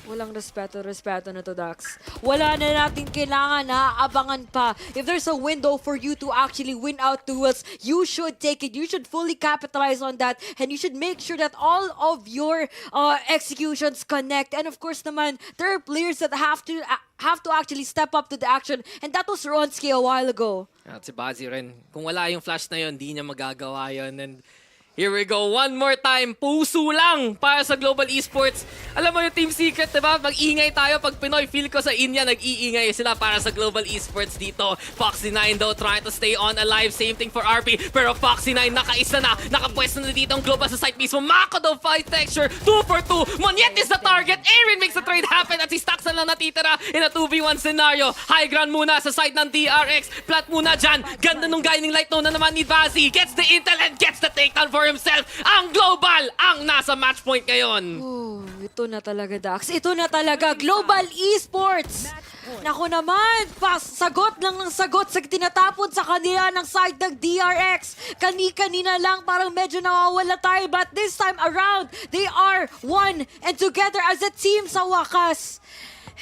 Walang respeto na to, Dax. Wala na natin kailangan na abangan pa. If there's a window for you to actually win out duels, you should take it. You should fully capitalize on that. And you should make sure that all of your executions connect. And of course naman, there are players that have to actually step up to the action. And that was Ronski a while ago. At si Bazzi rin. Kung wala yung flash na yun, di niya magagawa yun. And here we go, one more time. Puso lang para sa Global Esports. Alam mo yung Team Secret, diba? Mag-ingay tayo pag Pinoy. Feel ko sa India, nag-iingay sila para sa Global Esports dito. Foxy9 though, trying to stay on alive. Same thing for RP. Pero Foxy9 nakaisa na. Nakapwesto na dito ang Global sa site mismo. Mako daw 5 texture. 2 for 2. Monyet is the target. Aaron makes the trade happen at si Stax na lang natitira in a 2v1 scenario. High ground muna sa side ng DRX. Plat muna dyan. Ganda nung guiding light na naman ni Bazzi. Gets the intel and gets the takedown for himself. Ang Global ang nasa match point ngayon. Oh, ito na talaga, Dax. Ito na talaga, Global Esports. Naku naman, sagot lang ng sagot sa tinatapon sa kanila ng side ng DRX. Kani-kanina lang parang medyo nawawala tayo. But this time around, they are one and together as a team sa wakas.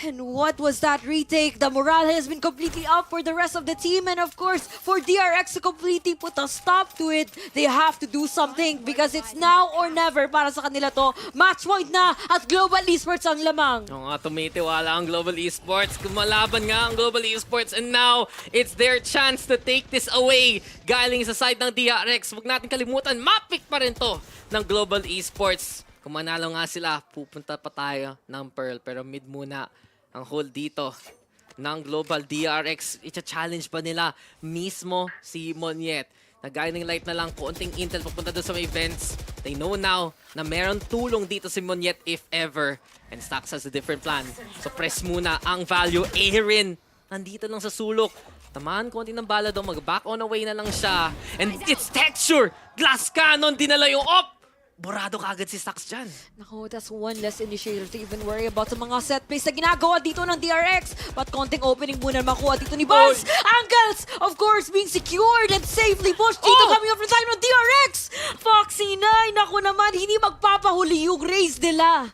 And what was that retake? The morale has been completely up for the rest of the team. And of course, for DRX to completely put a stop to it, they have to do something because it's now or never para sa kanila to. Match point na at Global Esports ang lamang. Oo nga, tumitiwala ang Global Esports. Kumalaban nga ang Global Esports and now, it's their chance to take this away. Galing sa side ng DRX. Huwag natin kalimutan, mapik pa rin to ng Global Esports. Kung manalo nga sila, pupunta pa tayo ng Pearl. Pero mid muna ang hold dito ng Global DRX. Icha-challenge pa nila mismo si Monyet. Nag-guiding light na lang, konting intel papunta doon sa may vents. They know now na meron tulong dito si Monyet if ever. And Stax has a different plan. So press muna ang value. Aaron, nandito lang sa sulok. Tamaan konti ng bala doon, mag-back on away na lang siya. And it's texture! Glass cannon, dinala yung op! Borado kagad si Stax dyan. Naku, that's one less initiator to even worry about sa mga set plays na ginagawa dito ng DRX. But konting opening muna makuha dito ni Buzz. Angles, of course, being secured and safely pushed dito coming off the side ng DRX. Foxy9, naku naman, hindi magpapahuli yung race nila.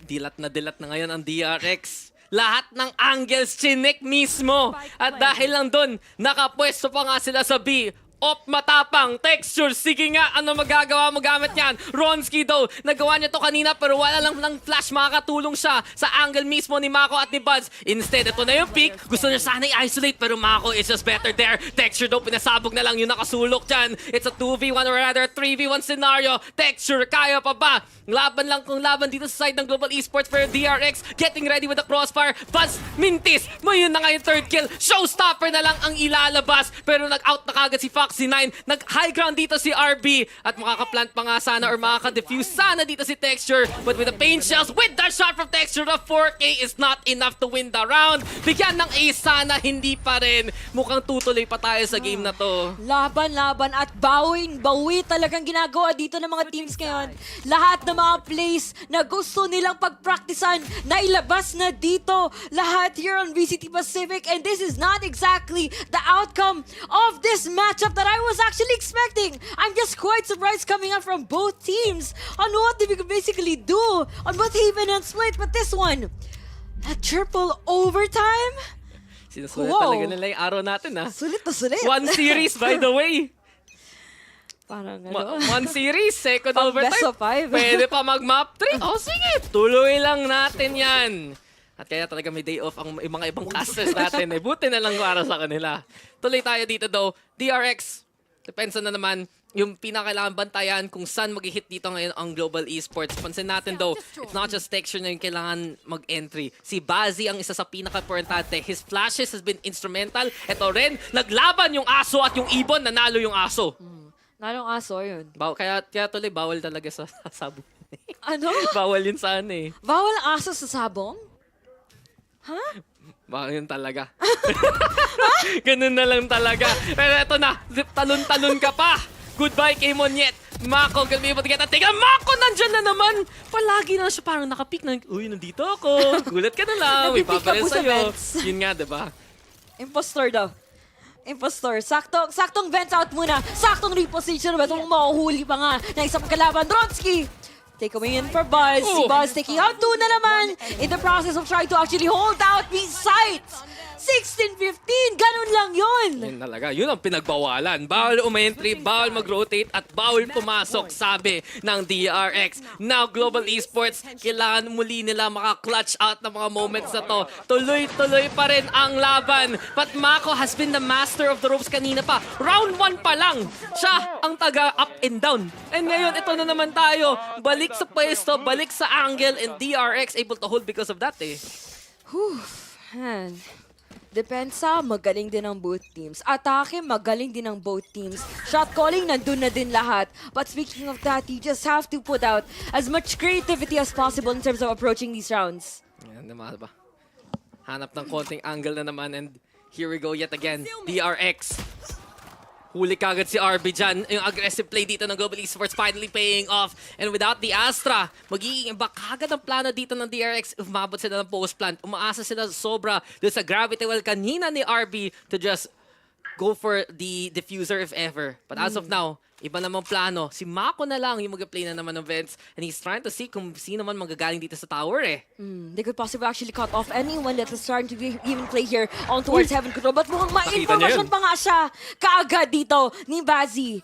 Dilat na ngayon ang DRX. Lahat ng angles chinik mismo. At dahil lang doon, nakapwesto pa nga sila sa B. Op matapang, texture, sige nga, ano magagawa mo gamit yan? Ronski daw, nagawa niya to kanina pero wala lang ng flash, makakatulong siya sa angle mismo ni Mako at ni Buzz. Instead, ito na yung pick, gusto niya sana i-isolate pero Mako is just better there. Texture daw, pinasabog na lang yung nakasulok dyan. It's a 2v1 or rather 3v1 scenario. Texture, kaya pa ba? Laban lang kung laban dito sa side ng Global Esports pero DRX getting ready with the crossfire. Buzz, mintis, may yun na nga yung third kill. Showstopper na lang ang ilalabas pero nag-out na kagad si Foxy9. Nag-high ground dito si RB at makaka-plant pa nga sana or makaka-defuse sana dito si Texture. But with the pain shells, with that shot from Texture, the 4K is not enough to win the round. Bigyan ng ace sana, hindi pa rin. Mukhang tutuloy pa tayo sa game na to. Laban at bawi talagang ginagawa dito ng mga teams ngayon. Lahat ng mga plays na gusto nilang pagpraktisan na ilabas na dito. Lahat here on VCT Pacific, and this is not exactly the outcome of this matchup that I was actually expecting. I'm just quite surprised coming out from both teams on what they could basically do on both Haven and Split, but this one, a triple overtime? Sinusulit talaga nila yung araw natin, ha? Sulit na sulit. One series, by the way. Parang ano? One series, second Pang overtime. best of 5. Pwede pa mag-map 3. Oh, sige. Tuloy lang natin yan. At kaya talaga may day off ang mga ibang casters natin. Buti na lang para sa kanila. tuloy tayo dito though. DRX, depensa na naman yung pinakailangan bantayan kung saan mag-hit dito ngayon ang Global Esports. Pansin natin though, it's not just texture na yung kailangan mag-entry. Si Bazzi ang isa sa pinaka-importante. His flashes has been instrumental. Ito rin, naglaban yung aso at yung ibon, nanalo yung aso. Nalong aso yun. Kaya tuloy, bawal talaga sa sabong. Ano? Bawal yun sa ano eh. Bawal ang aso sa sabong? Ha? Bawal yun talaga. Ganun na lang talaga. Pero eto na, talon-talon ka pa. Goodbye kay Monyet. Mako, gonna be able to get a take. Mako, nandyan na naman. Palagi na siya parang nakapik na, uy, nandito ako. Gulat ka na lang. May paparel sa'yo. Yun nga, diba? Impostor daw. Impostor. Saktong vents out muna. Saktong reposition. Ba't mong mahuhuli pa nga na isang kalaban. Dronsky! Take away in for Buzz. Buzz taking out 2 na naman in the process of trying to actually hold out these sights. 16-15, ganun lang yun. Yun talaga, yun ang pinagbawalan. Bawal umentry, bawal mag-rotate, at bawal pumasok, sabi ng DRX. Now, Global Esports, kailangan muli nila maka-clutch out ng mga moments na to. Tuloy-tuloy pa rin ang laban. But Mako has been the master of the ropes kanina pa. Round 1 pa lang, siya ang taga up and down. And ngayon, ito na naman tayo. Balik sa pwesto, balik sa angle, and DRX able to hold because of that eh. Whew, man. Depensa, magaling din ang both teams. Atake, magaling din ang both teams. Shot calling, nandun na din lahat. But speaking of that, you just have to put out as much creativity as possible in terms of approaching these rounds. Yan naman ba? Hanap ng konting angle na naman, and here we go yet again. DRX. Huli kagad si RB dyan. Yung aggressive play dito ng Global Esports finally paying off. And without the Astra, magiging iba kagad ang plano dito ng DRX. Umabot sila ng post plant. Umaasa sila sobra doon sa gravity well kanina ni RB to just go for the diffuser if ever. But as of now, iba namang plano. Si Mako na lang yung mag-play na naman ng Vents, and he's trying to see kung sino man magagaling dito sa tower eh. They could possibly actually cut off anyone that is starting to even play here on towards Heaven Control. But mukhang ma-information pa nga siya kaagad dito ni Bazzi.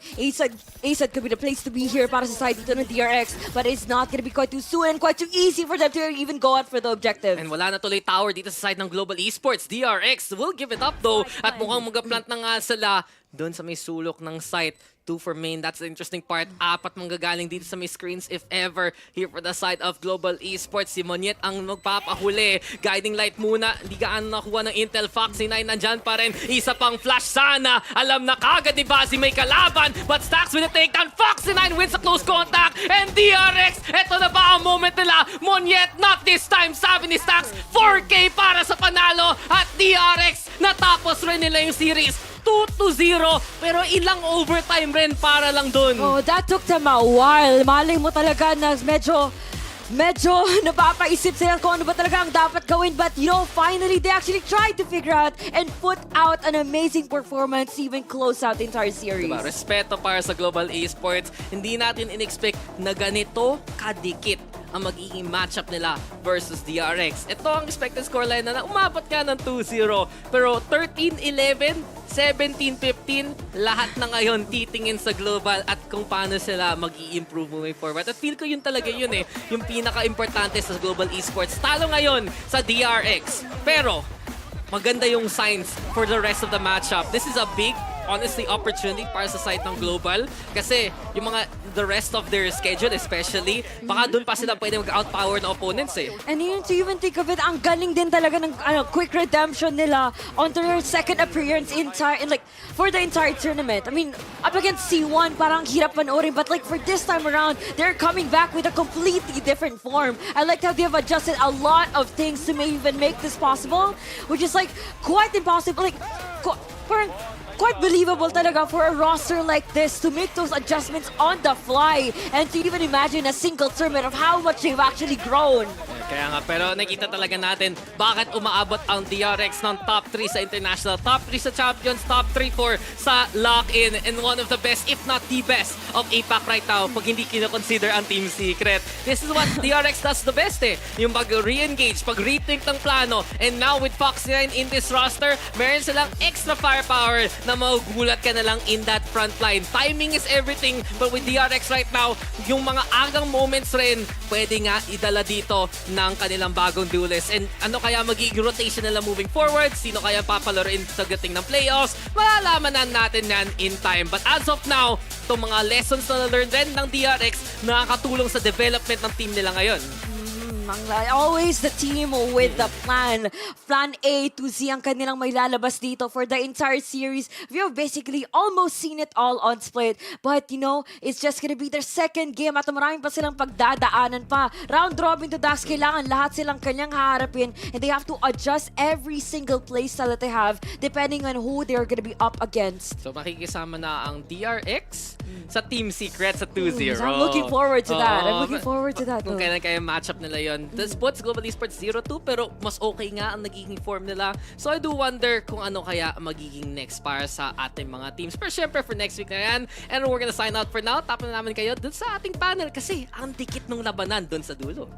ASAD could be the place to be here para sa side dito ng DRX, but it's not gonna be quite too soon and quite too easy for them to even go out for the objective. And wala na tuloy tower dito sa side ng Global Esports. DRX will give it up though, at mukhang mag-plant na nga sila doon sa may sulok ng site. 2 for main, that's the interesting part. 4 manggagaling dito sa may screens if ever. Here for the side of Global Esports, si Monyet ang magpapahuli. Guiding light muna, hindi gaano nakuha ng intel. Foxy9 nandyan pa rin. Isa pang flash sana. Alam na kagad ni Bazzi may kalaban, but Stacks with a takedown. Foxy9 wins a close contact, and DRX, eto na ba ang moment nila? Monyet, not this time, sabi ni Stacks. 4K para sa panalo, at DRX, natapos rin nila yung series. 2-0, pero ilang overtime rin para lang dun. Oh, that took them a while. Malay mo talaga na medyo napapaisip sila kung ano ba talaga ang dapat gawin. But you know, finally, they actually tried to figure out and put out an amazing performance, even close out the entire series. Diba? Respeto para sa Global Esports. Hindi natin in-expect na ganito kadikit ang magiging matchup nila versus DRX. Ito ang expected scoreline na umabot ka ng 2-0. Pero 13-11, 17-15, lahat na ngayon titingin sa Global at kung paano sila mag-i-improve moving forward. At feel ko yun talaga yun eh, yung pinaka-importante sa Global Esports. Talo ngayon sa DRX. Pero maganda yung signs for the rest of the matchup. This is a big, honestly, opportunity para sa side ng Global. Kasi yung the rest of their schedule especially, baka doon pa sila pwede mag-outpower ng opponents eh. And yun, to even think of it, ang galing din talaga ng quick redemption nila onto their second appearance for the entire tournament. I mean, up against C1, parang hirap panoorin, but like for this time around, they're coming back with a completely different form. I like how they have adjusted a lot of things to even make this possible, which is like quite impossible. Like, parang quite believable talaga for a roster like this to make those adjustments on the fly and to even imagine a single tournament of how much they've actually grown. Kaya nga, pero nakita talaga natin bakit umaabot ang DRX ng top 3 sa international, top 3 sa champions, top 3-4 sa lock-in, and one of the best, if not the best, of APAC right now pag hindi kinoconsider ang Team Secret. This is what DRX does the best eh. Yung pag-re-engage, pag-rethink ng plano, and now with Foxy9 in this roster, meron silang extra firepower na magugulat ka na lang in that front line. Timing is everything, but with DRX right now, yung mga agang moments rin, pwede nga idala dito ng kanilang bagong duelist. And ano kaya magiging rotation nila moving forward? Sino kaya papalaroin sa dating ng playoffs? Malalaman na natin yan in time. But as of now, itong mga lessons na na-learn din ng DRX nakakatulong sa development ng team nila ngayon. Always the team with the plan. Plan A to Z ang kanilang may lalabas dito for the entire series. We have basically almost seen it all on Split. But, you know, it's just gonna be their second game at maraming pa silang pagdadaanan pa. Round robin to Dax, kailangan lahat silang kanyang haharapin and they have to adjust every single playstyle that they have depending on who they're gonna be up against. So makikisama na ang DRX sa Team Secret sa 2-0. I'm looking forward to that. I'm looking forward to that. Kung kailan kaya matchup nila yun. This puts Global Esports 0-2 pero mas okay nga ang nagiging form nila. So I do wonder kung ano kaya magiging next para sa ating mga teams. Pero syempre for next week na yan. And we're gonna sign out for now. Tapan na namin kayo dun sa ating panel kasi ang dikit ng labanan dun sa dulo.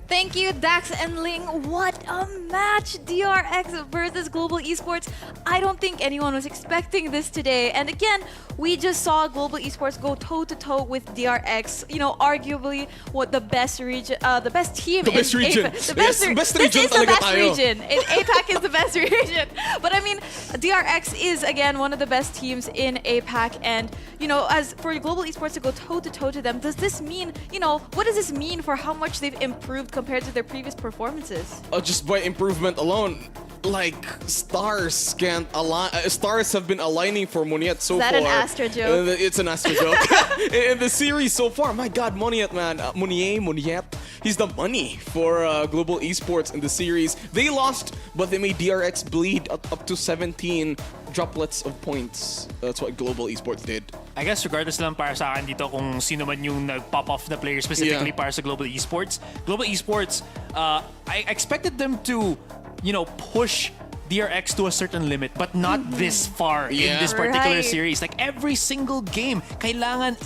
Thank you, Dax and Ling. What a match! DRX versus Global Esports. I don't think anyone was expecting this today. And again, we just saw Global Esports go toe-to-toe with DRX. You know, arguably what the best region, the best team The best in region. APAC. Yes, best region This is the talaga best tayo. region. APAC is the best region. But I mean, DRX is, again, one of the best teams in APAC. And, you know, as for Global Esports to go toe-to-toe to them, does this mean, you know, what does this mean for how much they've improved compared to their previous performances? Just by improvement alone, like stars can't align. Stars have been aligning for Moniet so far. Is that an Astra joke? It's an Astra joke. In the series so far, my God, Moniet, man, Moniet, he's the money for Global Esports in the series. They lost, but they made DRX bleed up to 17 droplets of points. That's what Global Esports did. I guess regardless lang para sa akin dito kung sino man yung nag-pop off na player specifically para sa Global Esports. Global Esports, I expected them to, you know, push DRX to a certain limit, but not this far in this particular series. Like every single game, kailangan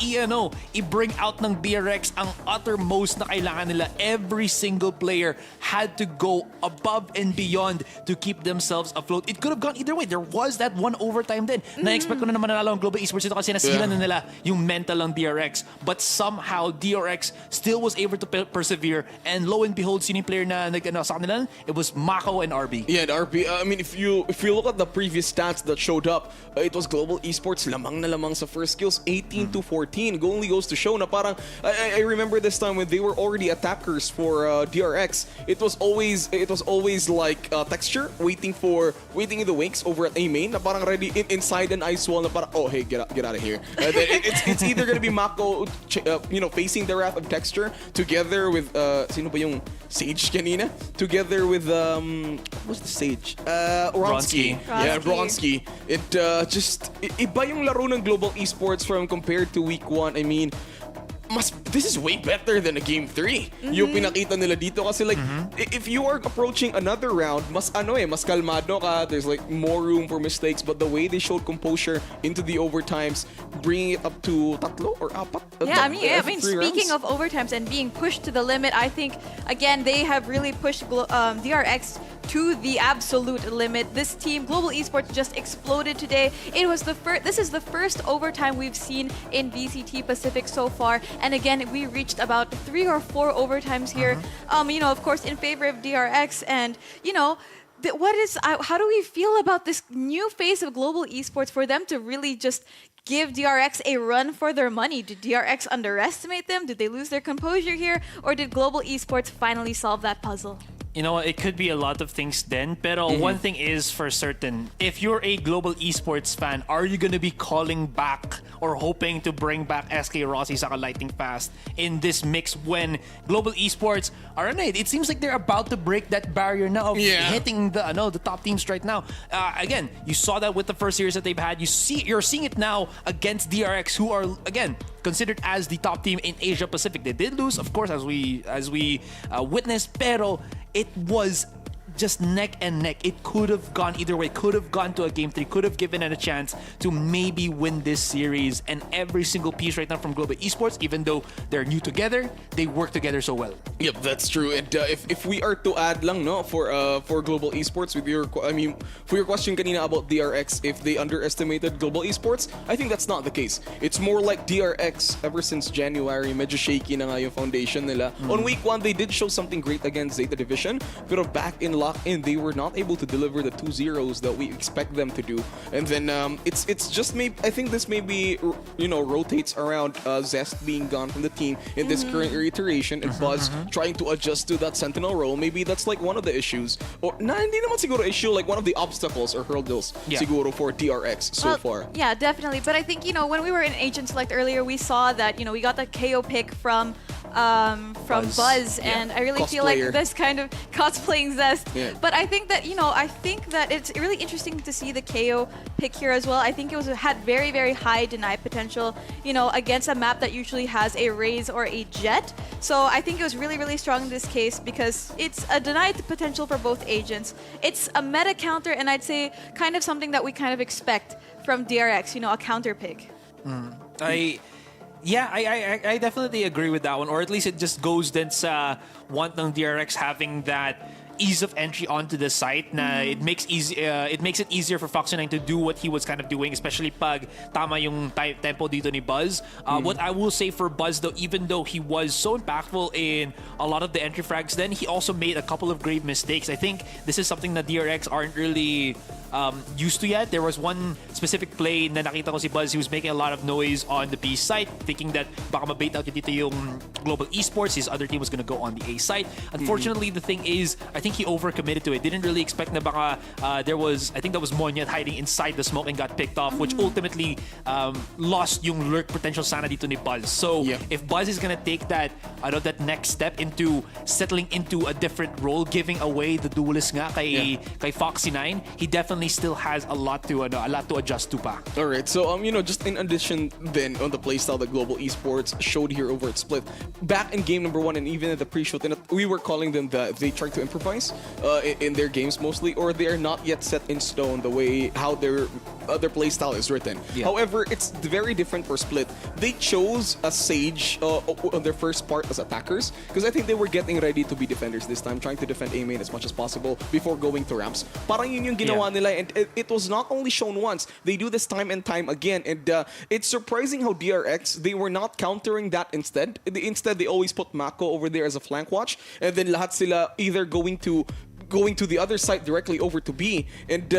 i-bring out ng DRX ang uttermost na kailangan nila. Every single player had to go above and beyond to keep themselves afloat. It could have gone either way. There was that one overtime din. Na-expect ko na naman nanalo ang Global Esports dito kasi nasilan na nila yung mental ng DRX. But somehow, DRX still was able to persevere. And lo and behold, sino yung player na sa kanila? It was Mako and RB. Yeah, and RB, I mean, if you look at the previous stats that showed up, it was Global Esports lamang na lamang sa first kills, 18-14. Only goes to show na parang I remember this time when they were already attackers for DRX. It was always like texture waiting in the wings over at A main na parang ready inside an ice wall na parang oh hey get out of here. It's either gonna be Mako facing the wrath of texture together with sino ba yung Sage kanina together with what's the Sage Bronski. Yeah, Bronski. It iba yung laro ng Global Esports from compared to week 1. I mean, this is way better than a game 3. Yung pinakita nila dito kasi like if you are approaching another round, mas kalmado ka. There's like more room for mistakes, but the way they showed composure into the overtimes, bringing it up to tatlo or apat. Yeah, I mean, speaking rounds. of overtimes and being pushed to the limit, I think again they have really pushed DRX to the absolute limit. This team, Global Esports, just exploded today. This is the first overtime we've seen in VCT Pacific so far. And again, we reached about 3 or 4 overtimes here. Of course, in favor of DRX. And how do we feel about this new face of Global Esports for them to really just give DRX a run for their money? Did DRX underestimate them? Did they lose their composure here? Or did Global Esports finally solve that puzzle? You know, it could be a lot of things then, pero one thing is for certain. If you're a Global Esports fan, are you gonna be calling back or hoping to bring back SK Rossi saka Lightning Fast in this mix when Global Esports are it seems like they're about to break that barrier now of hitting the top teams right now. Again, you saw that with the first series that they've had. You're seeing it now against DRX, who are again considered as the top team in Asia Pacific. They did lose, of course, as we witnessed, pero it was just neck and neck. It could have gone either way. Could have gone to a game 3. Could have given it a chance to maybe win this series. And every single piece right now from Global Esports, even though they're new together, they work together so well. Yep, that's true. And if we are to add lang no for Global Esports with your for your question kanina about DRX, if they underestimated Global Esports, I think that's not the case. It's more like DRX ever since January, medyo shaky na nga yung foundation nila. On week 1, they did show something great against Zeta Division, pero back in lock-in, they were not able to deliver the 2-0s that we expect them to do. And then it's just maybe, I think this maybe rotates around Zest being gone from the team in this current iteration and Buzz trying to adjust to that Sentinel role. Maybe that's like one of the issues, or hindi naman siguro issue, like one of the obstacles or hurdles siguro for DRX so far. Yeah, definitely. But I think, when we were in Agent Select earlier, we saw that, we got the KO pick from Buzz, and I really feel like this kind of cosplaying Zest. But I think that it's really interesting to see the KO pick here as well. I think it had very, very high deny potential, against a map that usually has a Raze or a Jet. So I think it was really, really strong in this case because it's a denied potential for both agents. It's a meta counter, and I'd say kind of something that we kind of expect from DRX, a counter pick. I definitely agree with that one, or at least it just goes then sa want ng DRX having that ease of entry onto the site na it makes it easier for Foxy9 to do what he was kind of doing, especially pag tama yung tempo dito ni Buzz. What I will say for Buzz though, even though he was so impactful in a lot of the entry frags, then he also made a couple of grave mistakes. I think this is something that DRX aren't really used to yet. There was one specific play na nakita ko si Buzz, he was making a lot of noise on the B site, thinking that baka mabait out dito yung Global Esports, his other team was gonna go on the A site. Unfortunately, the thing is, I think he overcommitted to it. Didn't really expect na baka there was, I think that was Monyet hiding inside the smoke and got picked off, which ultimately lost yung lurk potential sana dito ni Buzz. So if Buzz is gonna take that next step into settling into a different role, giving away the duelist nga kay Foxy9, he definitely still has a lot to adjust to pa. Alright, so just in addition then on the playstyle that Global Esports showed here over at Split, back in game number 1 and even at the pre-show, we were calling them that they try to improvise in their games mostly, or they are not yet set in stone the way how their playstyle is written. However, it's very different for Split. They chose a Sage on their first part as attackers because I think they were getting ready to be defenders this time, trying to defend A main as much as possible before going to ramps. Parang yun yung ginawa nila, and it was not only shown once, they do this time and time again, and it's surprising how DRX, they were not countering that instead. Instead, they always put Mako over there as a flank watch, and then lahat sila either going to the other side directly over to B. And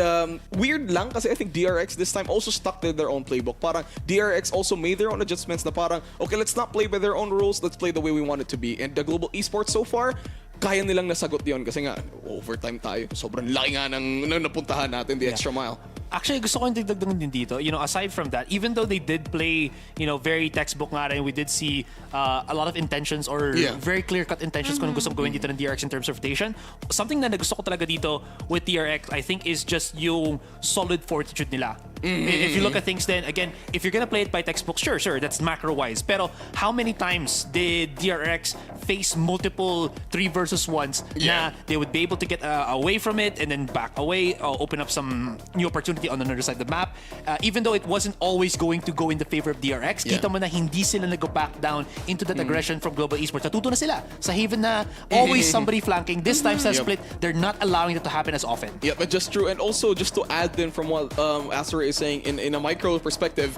weird lang kasi I think DRX this time also stuck to their own playbook. Parang DRX also made their own adjustments na parang, okay, let's not play by their own rules, let's play the way we want it to be. And the Global Esports so far, kaya nilang nasagot yun kasi nga, overtime tayo. Sobrang laki nga ng napuntahan natin, the extra mile. Actually, gusto ko yung dagdagan din dito. Aside from that, even though they did play, very textbook nga rin, we did see a lot of intentions or very clear-cut intentions kung gusto ko gawin dito ng DRX in terms of rotation. Something na gusto ko talaga dito with DRX, I think, is just yung solid fortitude nila. If you look at things then, again, if you're gonna play it by textbook, sure, that's macro-wise. Pero how many times did DRX face multiple 3 versus 1s na they would be able to get away from it and then back away, open up some new opportunity on another side of the map. Even though it wasn't always going to go in the favor of DRX, kita mo na hindi sila nag-back down into that aggression from Global Esports. Natuto na sila. Sa Haven na always somebody flanking. This time sa Split, they're not allowing it to happen as often. Yeah, but just true. And also, just to add then from what Asura is saying in a micro perspective,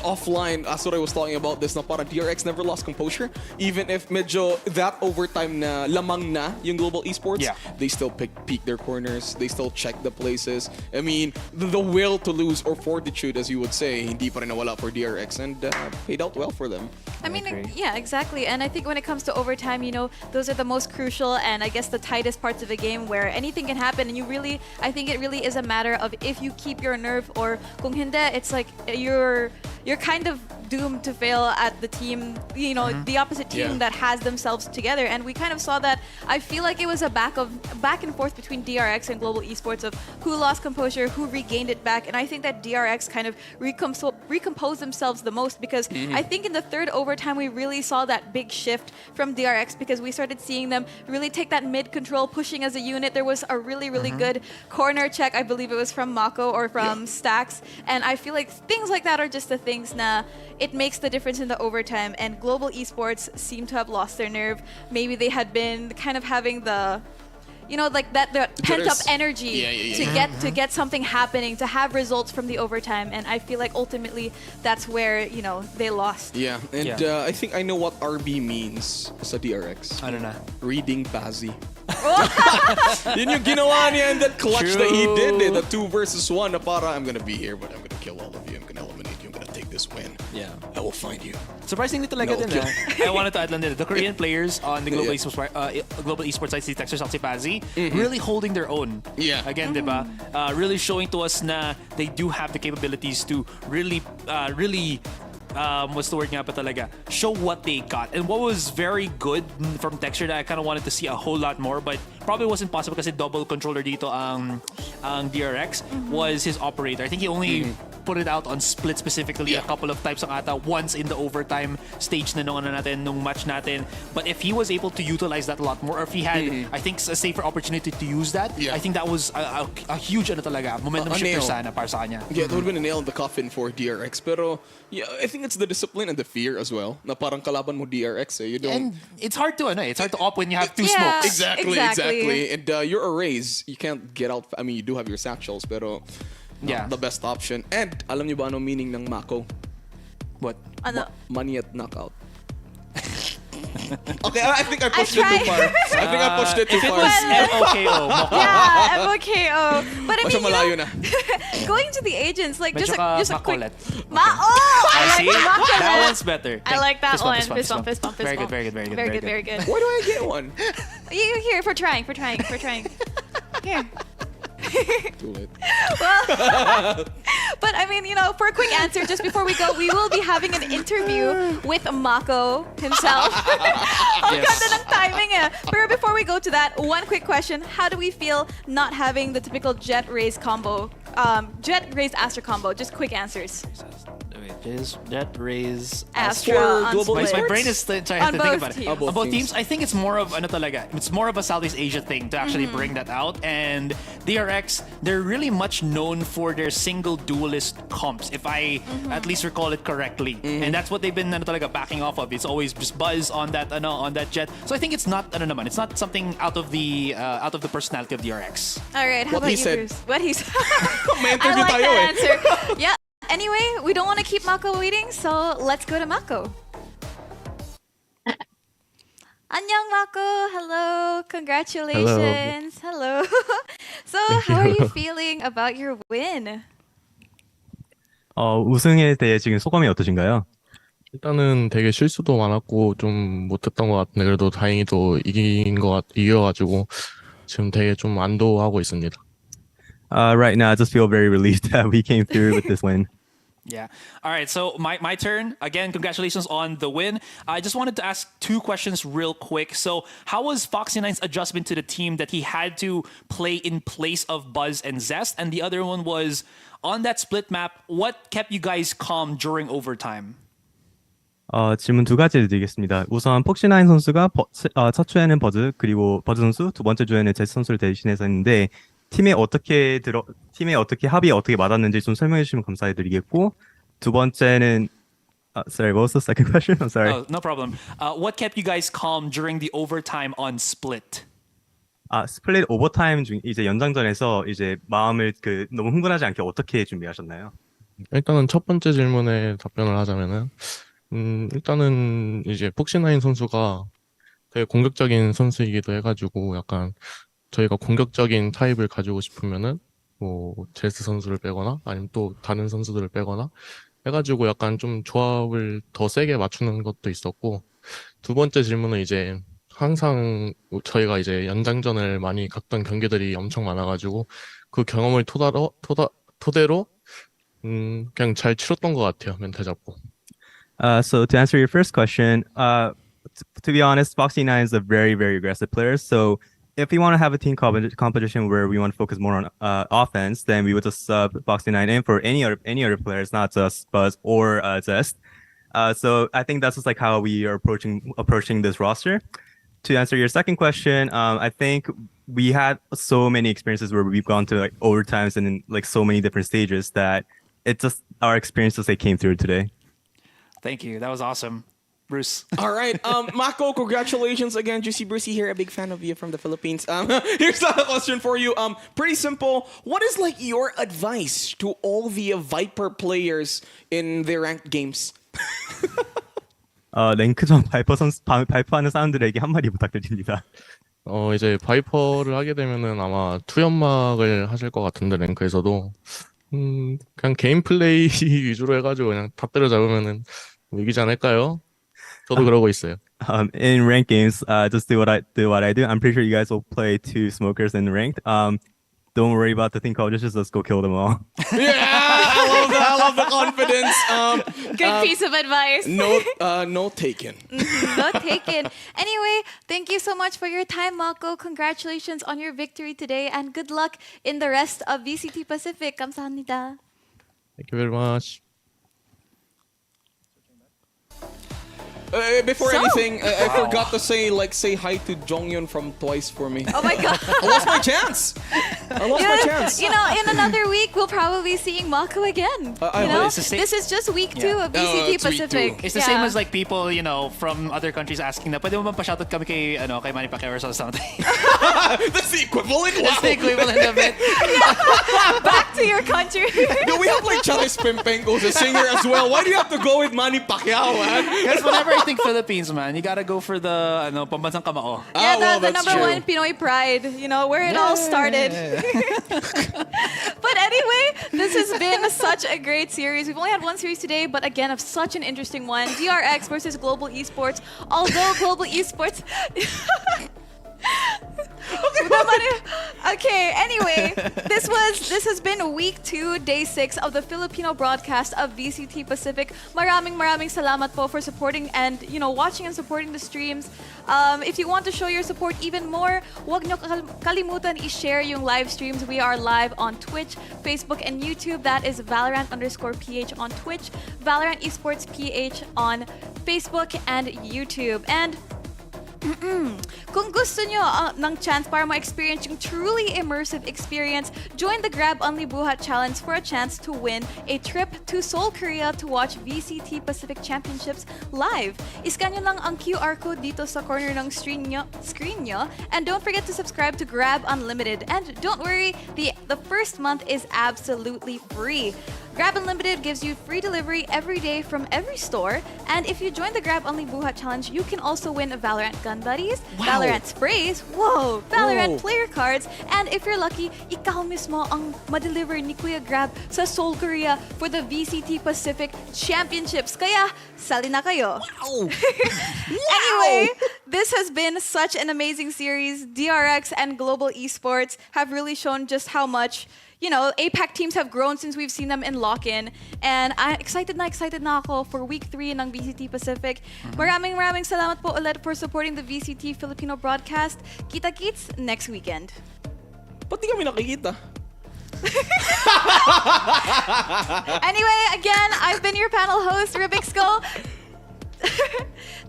offline, Asura was talking about this na parang DRX never lost composure. Even if medyo that overtime na lamang na yung Global Esports, they still peek their corners, they still check the places. I mean, the will to lose or fortitude, as you would say, hindi pa rin nawala for DRX, and paid out well for them. I mean, yeah, exactly. And I think when it comes to overtime, those are the most crucial and I guess the tightest parts of a game where anything can happen. And I think it really is a matter of if you keep your nerve or kung hindi, it's like you're you're kind of doomed to fail at the team, you know, the opposite team that has themselves together. And we kind of saw that. I feel like it was a back and forth between DRX and Global Esports of who lost composure, who regained it back. And I think that DRX kind of recomposed themselves the most, because I think in the third overtime we really saw that big shift from DRX, because we started seeing them really take that mid control, pushing as a unit. There was a really good corner check, I believe it was from Mako or from Stax, and I feel like things like that are just the things na it makes the difference in the overtime. And Global Esports seem to have lost their nerve. Maybe they had been kind of having the, you know, like that the pent-up energy to get something happening, to have results from the overtime. And I feel like ultimately that's where, you know, they lost. Yeah, and I think I know what RB means sa DRX. I don't know. Reading Pazzi. Yun yung ginawa niya, and that clutch that he did, the 2 versus 1 na para I'm gonna be here, but I'm gonna kill all of you, I'm gonna eliminate you, I'm gonna take this win. Yeah. I will find you. Surprisingly talaga din I wanted to add lang din, the Korean players on the Global Esports side, si Texas at si Pazzi, really holding their own. Yeah. Again, diba? Really showing to us na they do have the capabilities to really what's the word nga pa talaga? Show what they got. And what was very good from Texture that I kind of wanted to see a whole lot more, but probably wasn't possible kasi double controller dito ang DRX was his operator. I think he only put it out on split specifically a couple of times ang ata, once in the overtime stage na nung match natin. But if he was able to utilize that a lot more, or if he had, I think, a safer opportunity to use that, I think that was a huge momentum shifter sana para sa kanya. Yeah, that would have been a nail in the coffin for DRX. Pero yeah, I think it's the discipline and the fear as well. Na parang kalaban mo DRX, you don't. And it's hard to op when you have 2 smokes. Exactly. And you're a Raze, you can't get out. I mean, you do have your satchels, pero not the best option. And alam niyo ba ano meaning ng Mako? What? Money at knockout. Okay, I think I pushed it too far. I think I pushed it too far. MOKO. Yeah, MOKO. But I mean, malayo na. Going to the agents, like just a quick. I like that one's better. I like that one. Fist bump. Very good. Very good. Why do I get one? You here for trying. Here. Do it. Well, but I mean, you know, for a quick answer, just before we go, we will be having an interview with Mako himself. Ang ganda ng timing eh. But before we go to that, one quick question. How do we feel not having the typical Jet Raze combo? Jet Raze Astra combo? Just quick answers. Jet Raze Astra on Global Split. My brain is trying to think about it. On both teams, I think it's more of it's more of a Southeast Asia thing to actually bring that out. And DRX, they're really much known for their single duelist comps, if I at least recall it correctly. And that's what they've been backing off of. It's always just Buzz on that Jet. So I think it's not it's not something out of the personality of DRX. All right, how about you, Bruce? What he said. May I interview like tayo that eh. answer. Yeah. Anyway, we don't want to keep Mako waiting, so let's go to Mako. Annyeong Mako. Hello. Congratulations. Hello. So, how are you feeling about your win? 우승에 대해 지금 소감이 어떠신가요? 일단은 되게 실수도 많았고 좀 못했던 것 같은데 그래도 다행히도 이겨가지고 지금 되게 좀 안도하고 있습니다. Right now, I just feel very relieved that we came through with this win. Yeah. All right. So my turn. Again, congratulations on the win. I just wanted to ask 2 questions real quick. So how was Foxy9's adjustment to the team that he had to play in place of Buzz and Zest? And the other one was, on that split map, what kept you guys calm during overtime? 질문 2가지를 드리겠습니다. 우선 폭시9 선수가 첫 주에는 버즈, 그리고 버즈 선수, 두 번째 주에는 제스 선수를 대신해서 했는데 팀에 어떻게 합이 어떻게 맞았는지 좀 설명해 주시면 감사해드리겠고, 두 번째는 sorry, what was the second question? I'm sorry. Oh, no problem. What kept you guys calm during the overtime on split? 스플릿 오버타임 중 이제 연장전에서 이제 마음을 너무 흥분하지 않게 어떻게 준비하셨나요? 일단은 첫 번째 질문에 답변을 하자면은 일단은 이제 폭시9 선수가 되게 공격적인 선수이기도 해가지고 약간 저희가 공격적인 타입을 가지고 싶으면은 뭐 제스 선수를 빼거나 아니면 또 다른 선수들을 빼거나 해가지고 약간 좀 조합을 더 세게 맞추는 것도 있었고, 두 번째 질문은 이제 항상 저희가 이제 연장전을 많이 갔던 경기들이 엄청 많아가지고 그 경험을 토대로 그냥 잘 치렀던 것 같아요. 멘탈 잡고. So to answer your first question, to be honest, Foxy 9 is a very, very aggressive player. So if we want to have a team competition where we want to focus more on offense, then we would just sub Foxy 9 in for any other players, not just Buzz or Zest. So I think that's just like how we are approaching this roster. To answer your second question, I think we had so many experiences where we've gone to like overtimes and in like so many different stages that it just our experiences they came through today. Thank you. That was awesome. Bruce. All right, Mako, congratulations again. Juicy Brucey here, a big fan of you from the Philippines. Here's a question for you. Pretty simple. What is like your advice to all the Viper players in their ranked games? 랭크전 발표하는 사람들에게 한마디 부탁드립니다. 이제 바이퍼를 하게 되면은 아마 투연막을 하실 것 같은데 랭크에서도 그냥 게임 플레이 위주로 해가지고 그냥 다 때려잡으면은 이기지 않을까요? 저도 그러고 있어요. In ranked games, just do what I do. I'm pretty sure you guys will play two smokers in ranked. Don't worry about the thing called just let's go kill them all. Yeah, I love that. I love the confidence. Good piece of advice. Note taken. Note taken. Anyway, thank you so much for your time, Mako. Congratulations on your victory today, and good luck in the rest of VCT Pacific. 감사합니다. Thank you very much. Before anything, I forgot to say hi to Jonghyun from Twice for me. Oh my god. I lost my chance. You know, in another week, we'll probably be seeing Mako again. This is just week 2 of VCT Pacific. It's the same as like people, from other countries asking na, pwede mo pa-shoutout kami kay Manny Pacquiao or something. That's the equivalent? Wow. That's the equivalent of it. Back to your country. Do we have like Charis Pimpenko, the singer as well? Why do you have to go with Manny Pacquiao, man? Because whenever I think Philippines, man, you gotta go for the pambansang kamao. Yeah, the number one Pinoy pride, where it all started. But anyway, this has been such a great series. We've only had one series today, but again, of such an interesting one. DRX versus Global Esports. Although Global Esports... Okay, anyway, this has been week 2, day 6 of the Filipino broadcast of VCT Pacific. Maraming salamat po for supporting and watching and supporting the streams. If you want to show your support even more, huwag nyo kalimutan i-share yung live streams. We are live on Twitch, Facebook, and YouTube. That is Valorant_PH on Twitch, Valorant Esports PH on Facebook and YouTube. And kung gusto nyo ng chance para ma-experience yung truly immersive experience, join the Grab Only Buhat Challenge for a chance to win a trip to Seoul, Korea to watch VCT Pacific Championships live. Iscan nyo lang ang QR code dito sa corner ng screen nyo. And don't forget to subscribe to Grab Unlimited. And don't worry, the first month is absolutely free. Grab Unlimited gives you free delivery every day from every store. And if you join the Grab Only Buhat Challenge, you can also win Valorant Gun Buddies, Valorant Sprays, Valorant Player Cards, and if you're lucky, ikaw mismo ang ma-deliver ni Kuya Grab sa Seoul, Korea for the VCT Pacific Championships. Kaya, sali na kayo. Anyway, this has been such an amazing series. DRX and Global Esports have really shown just how much APAC teams have grown since we've seen them in lock-in. And I'm excited na ako for week 3 ng VCT Pacific. Maraming salamat po ulit for supporting the VCT Filipino broadcast. Kita-kits next weekend. Ba't di kami nakikita? Anyway, again, I've been your panel host, Rubiksko.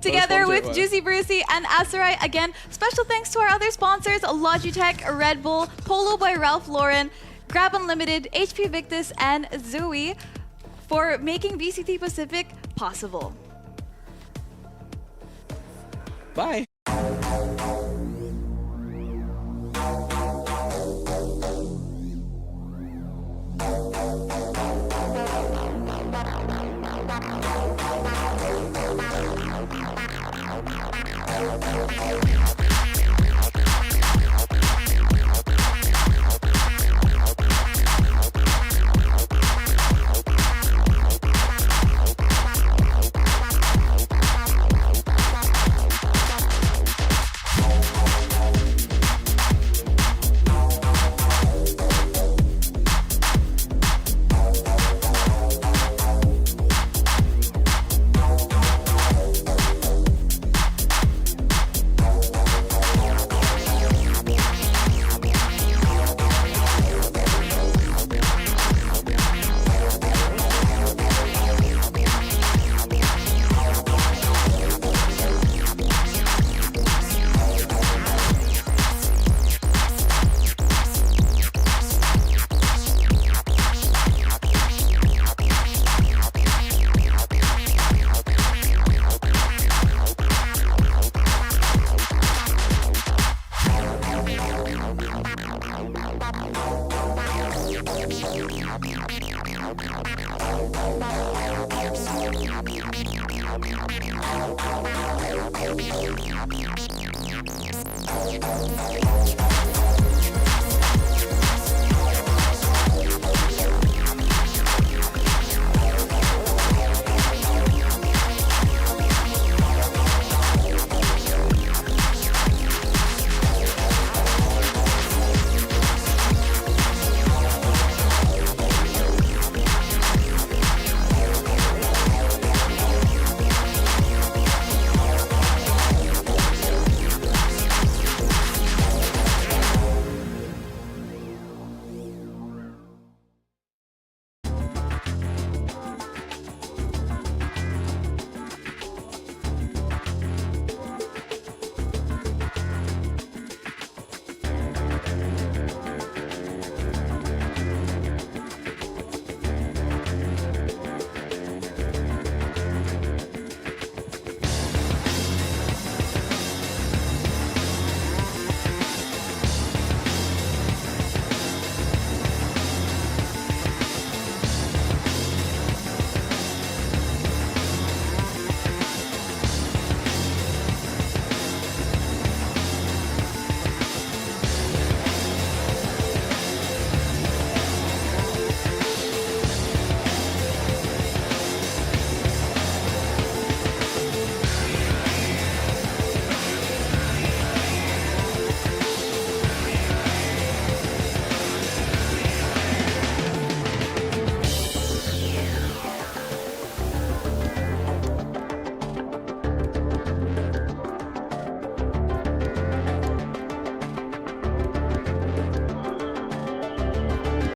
Together with Juicy Brucey and Asarai. Again, special thanks to our other sponsors, Logitech, Red Bull, Polo by Ralph Lauren, Grab Unlimited, HP Victus, and Zoe for making VCT Pacific possible. Bye.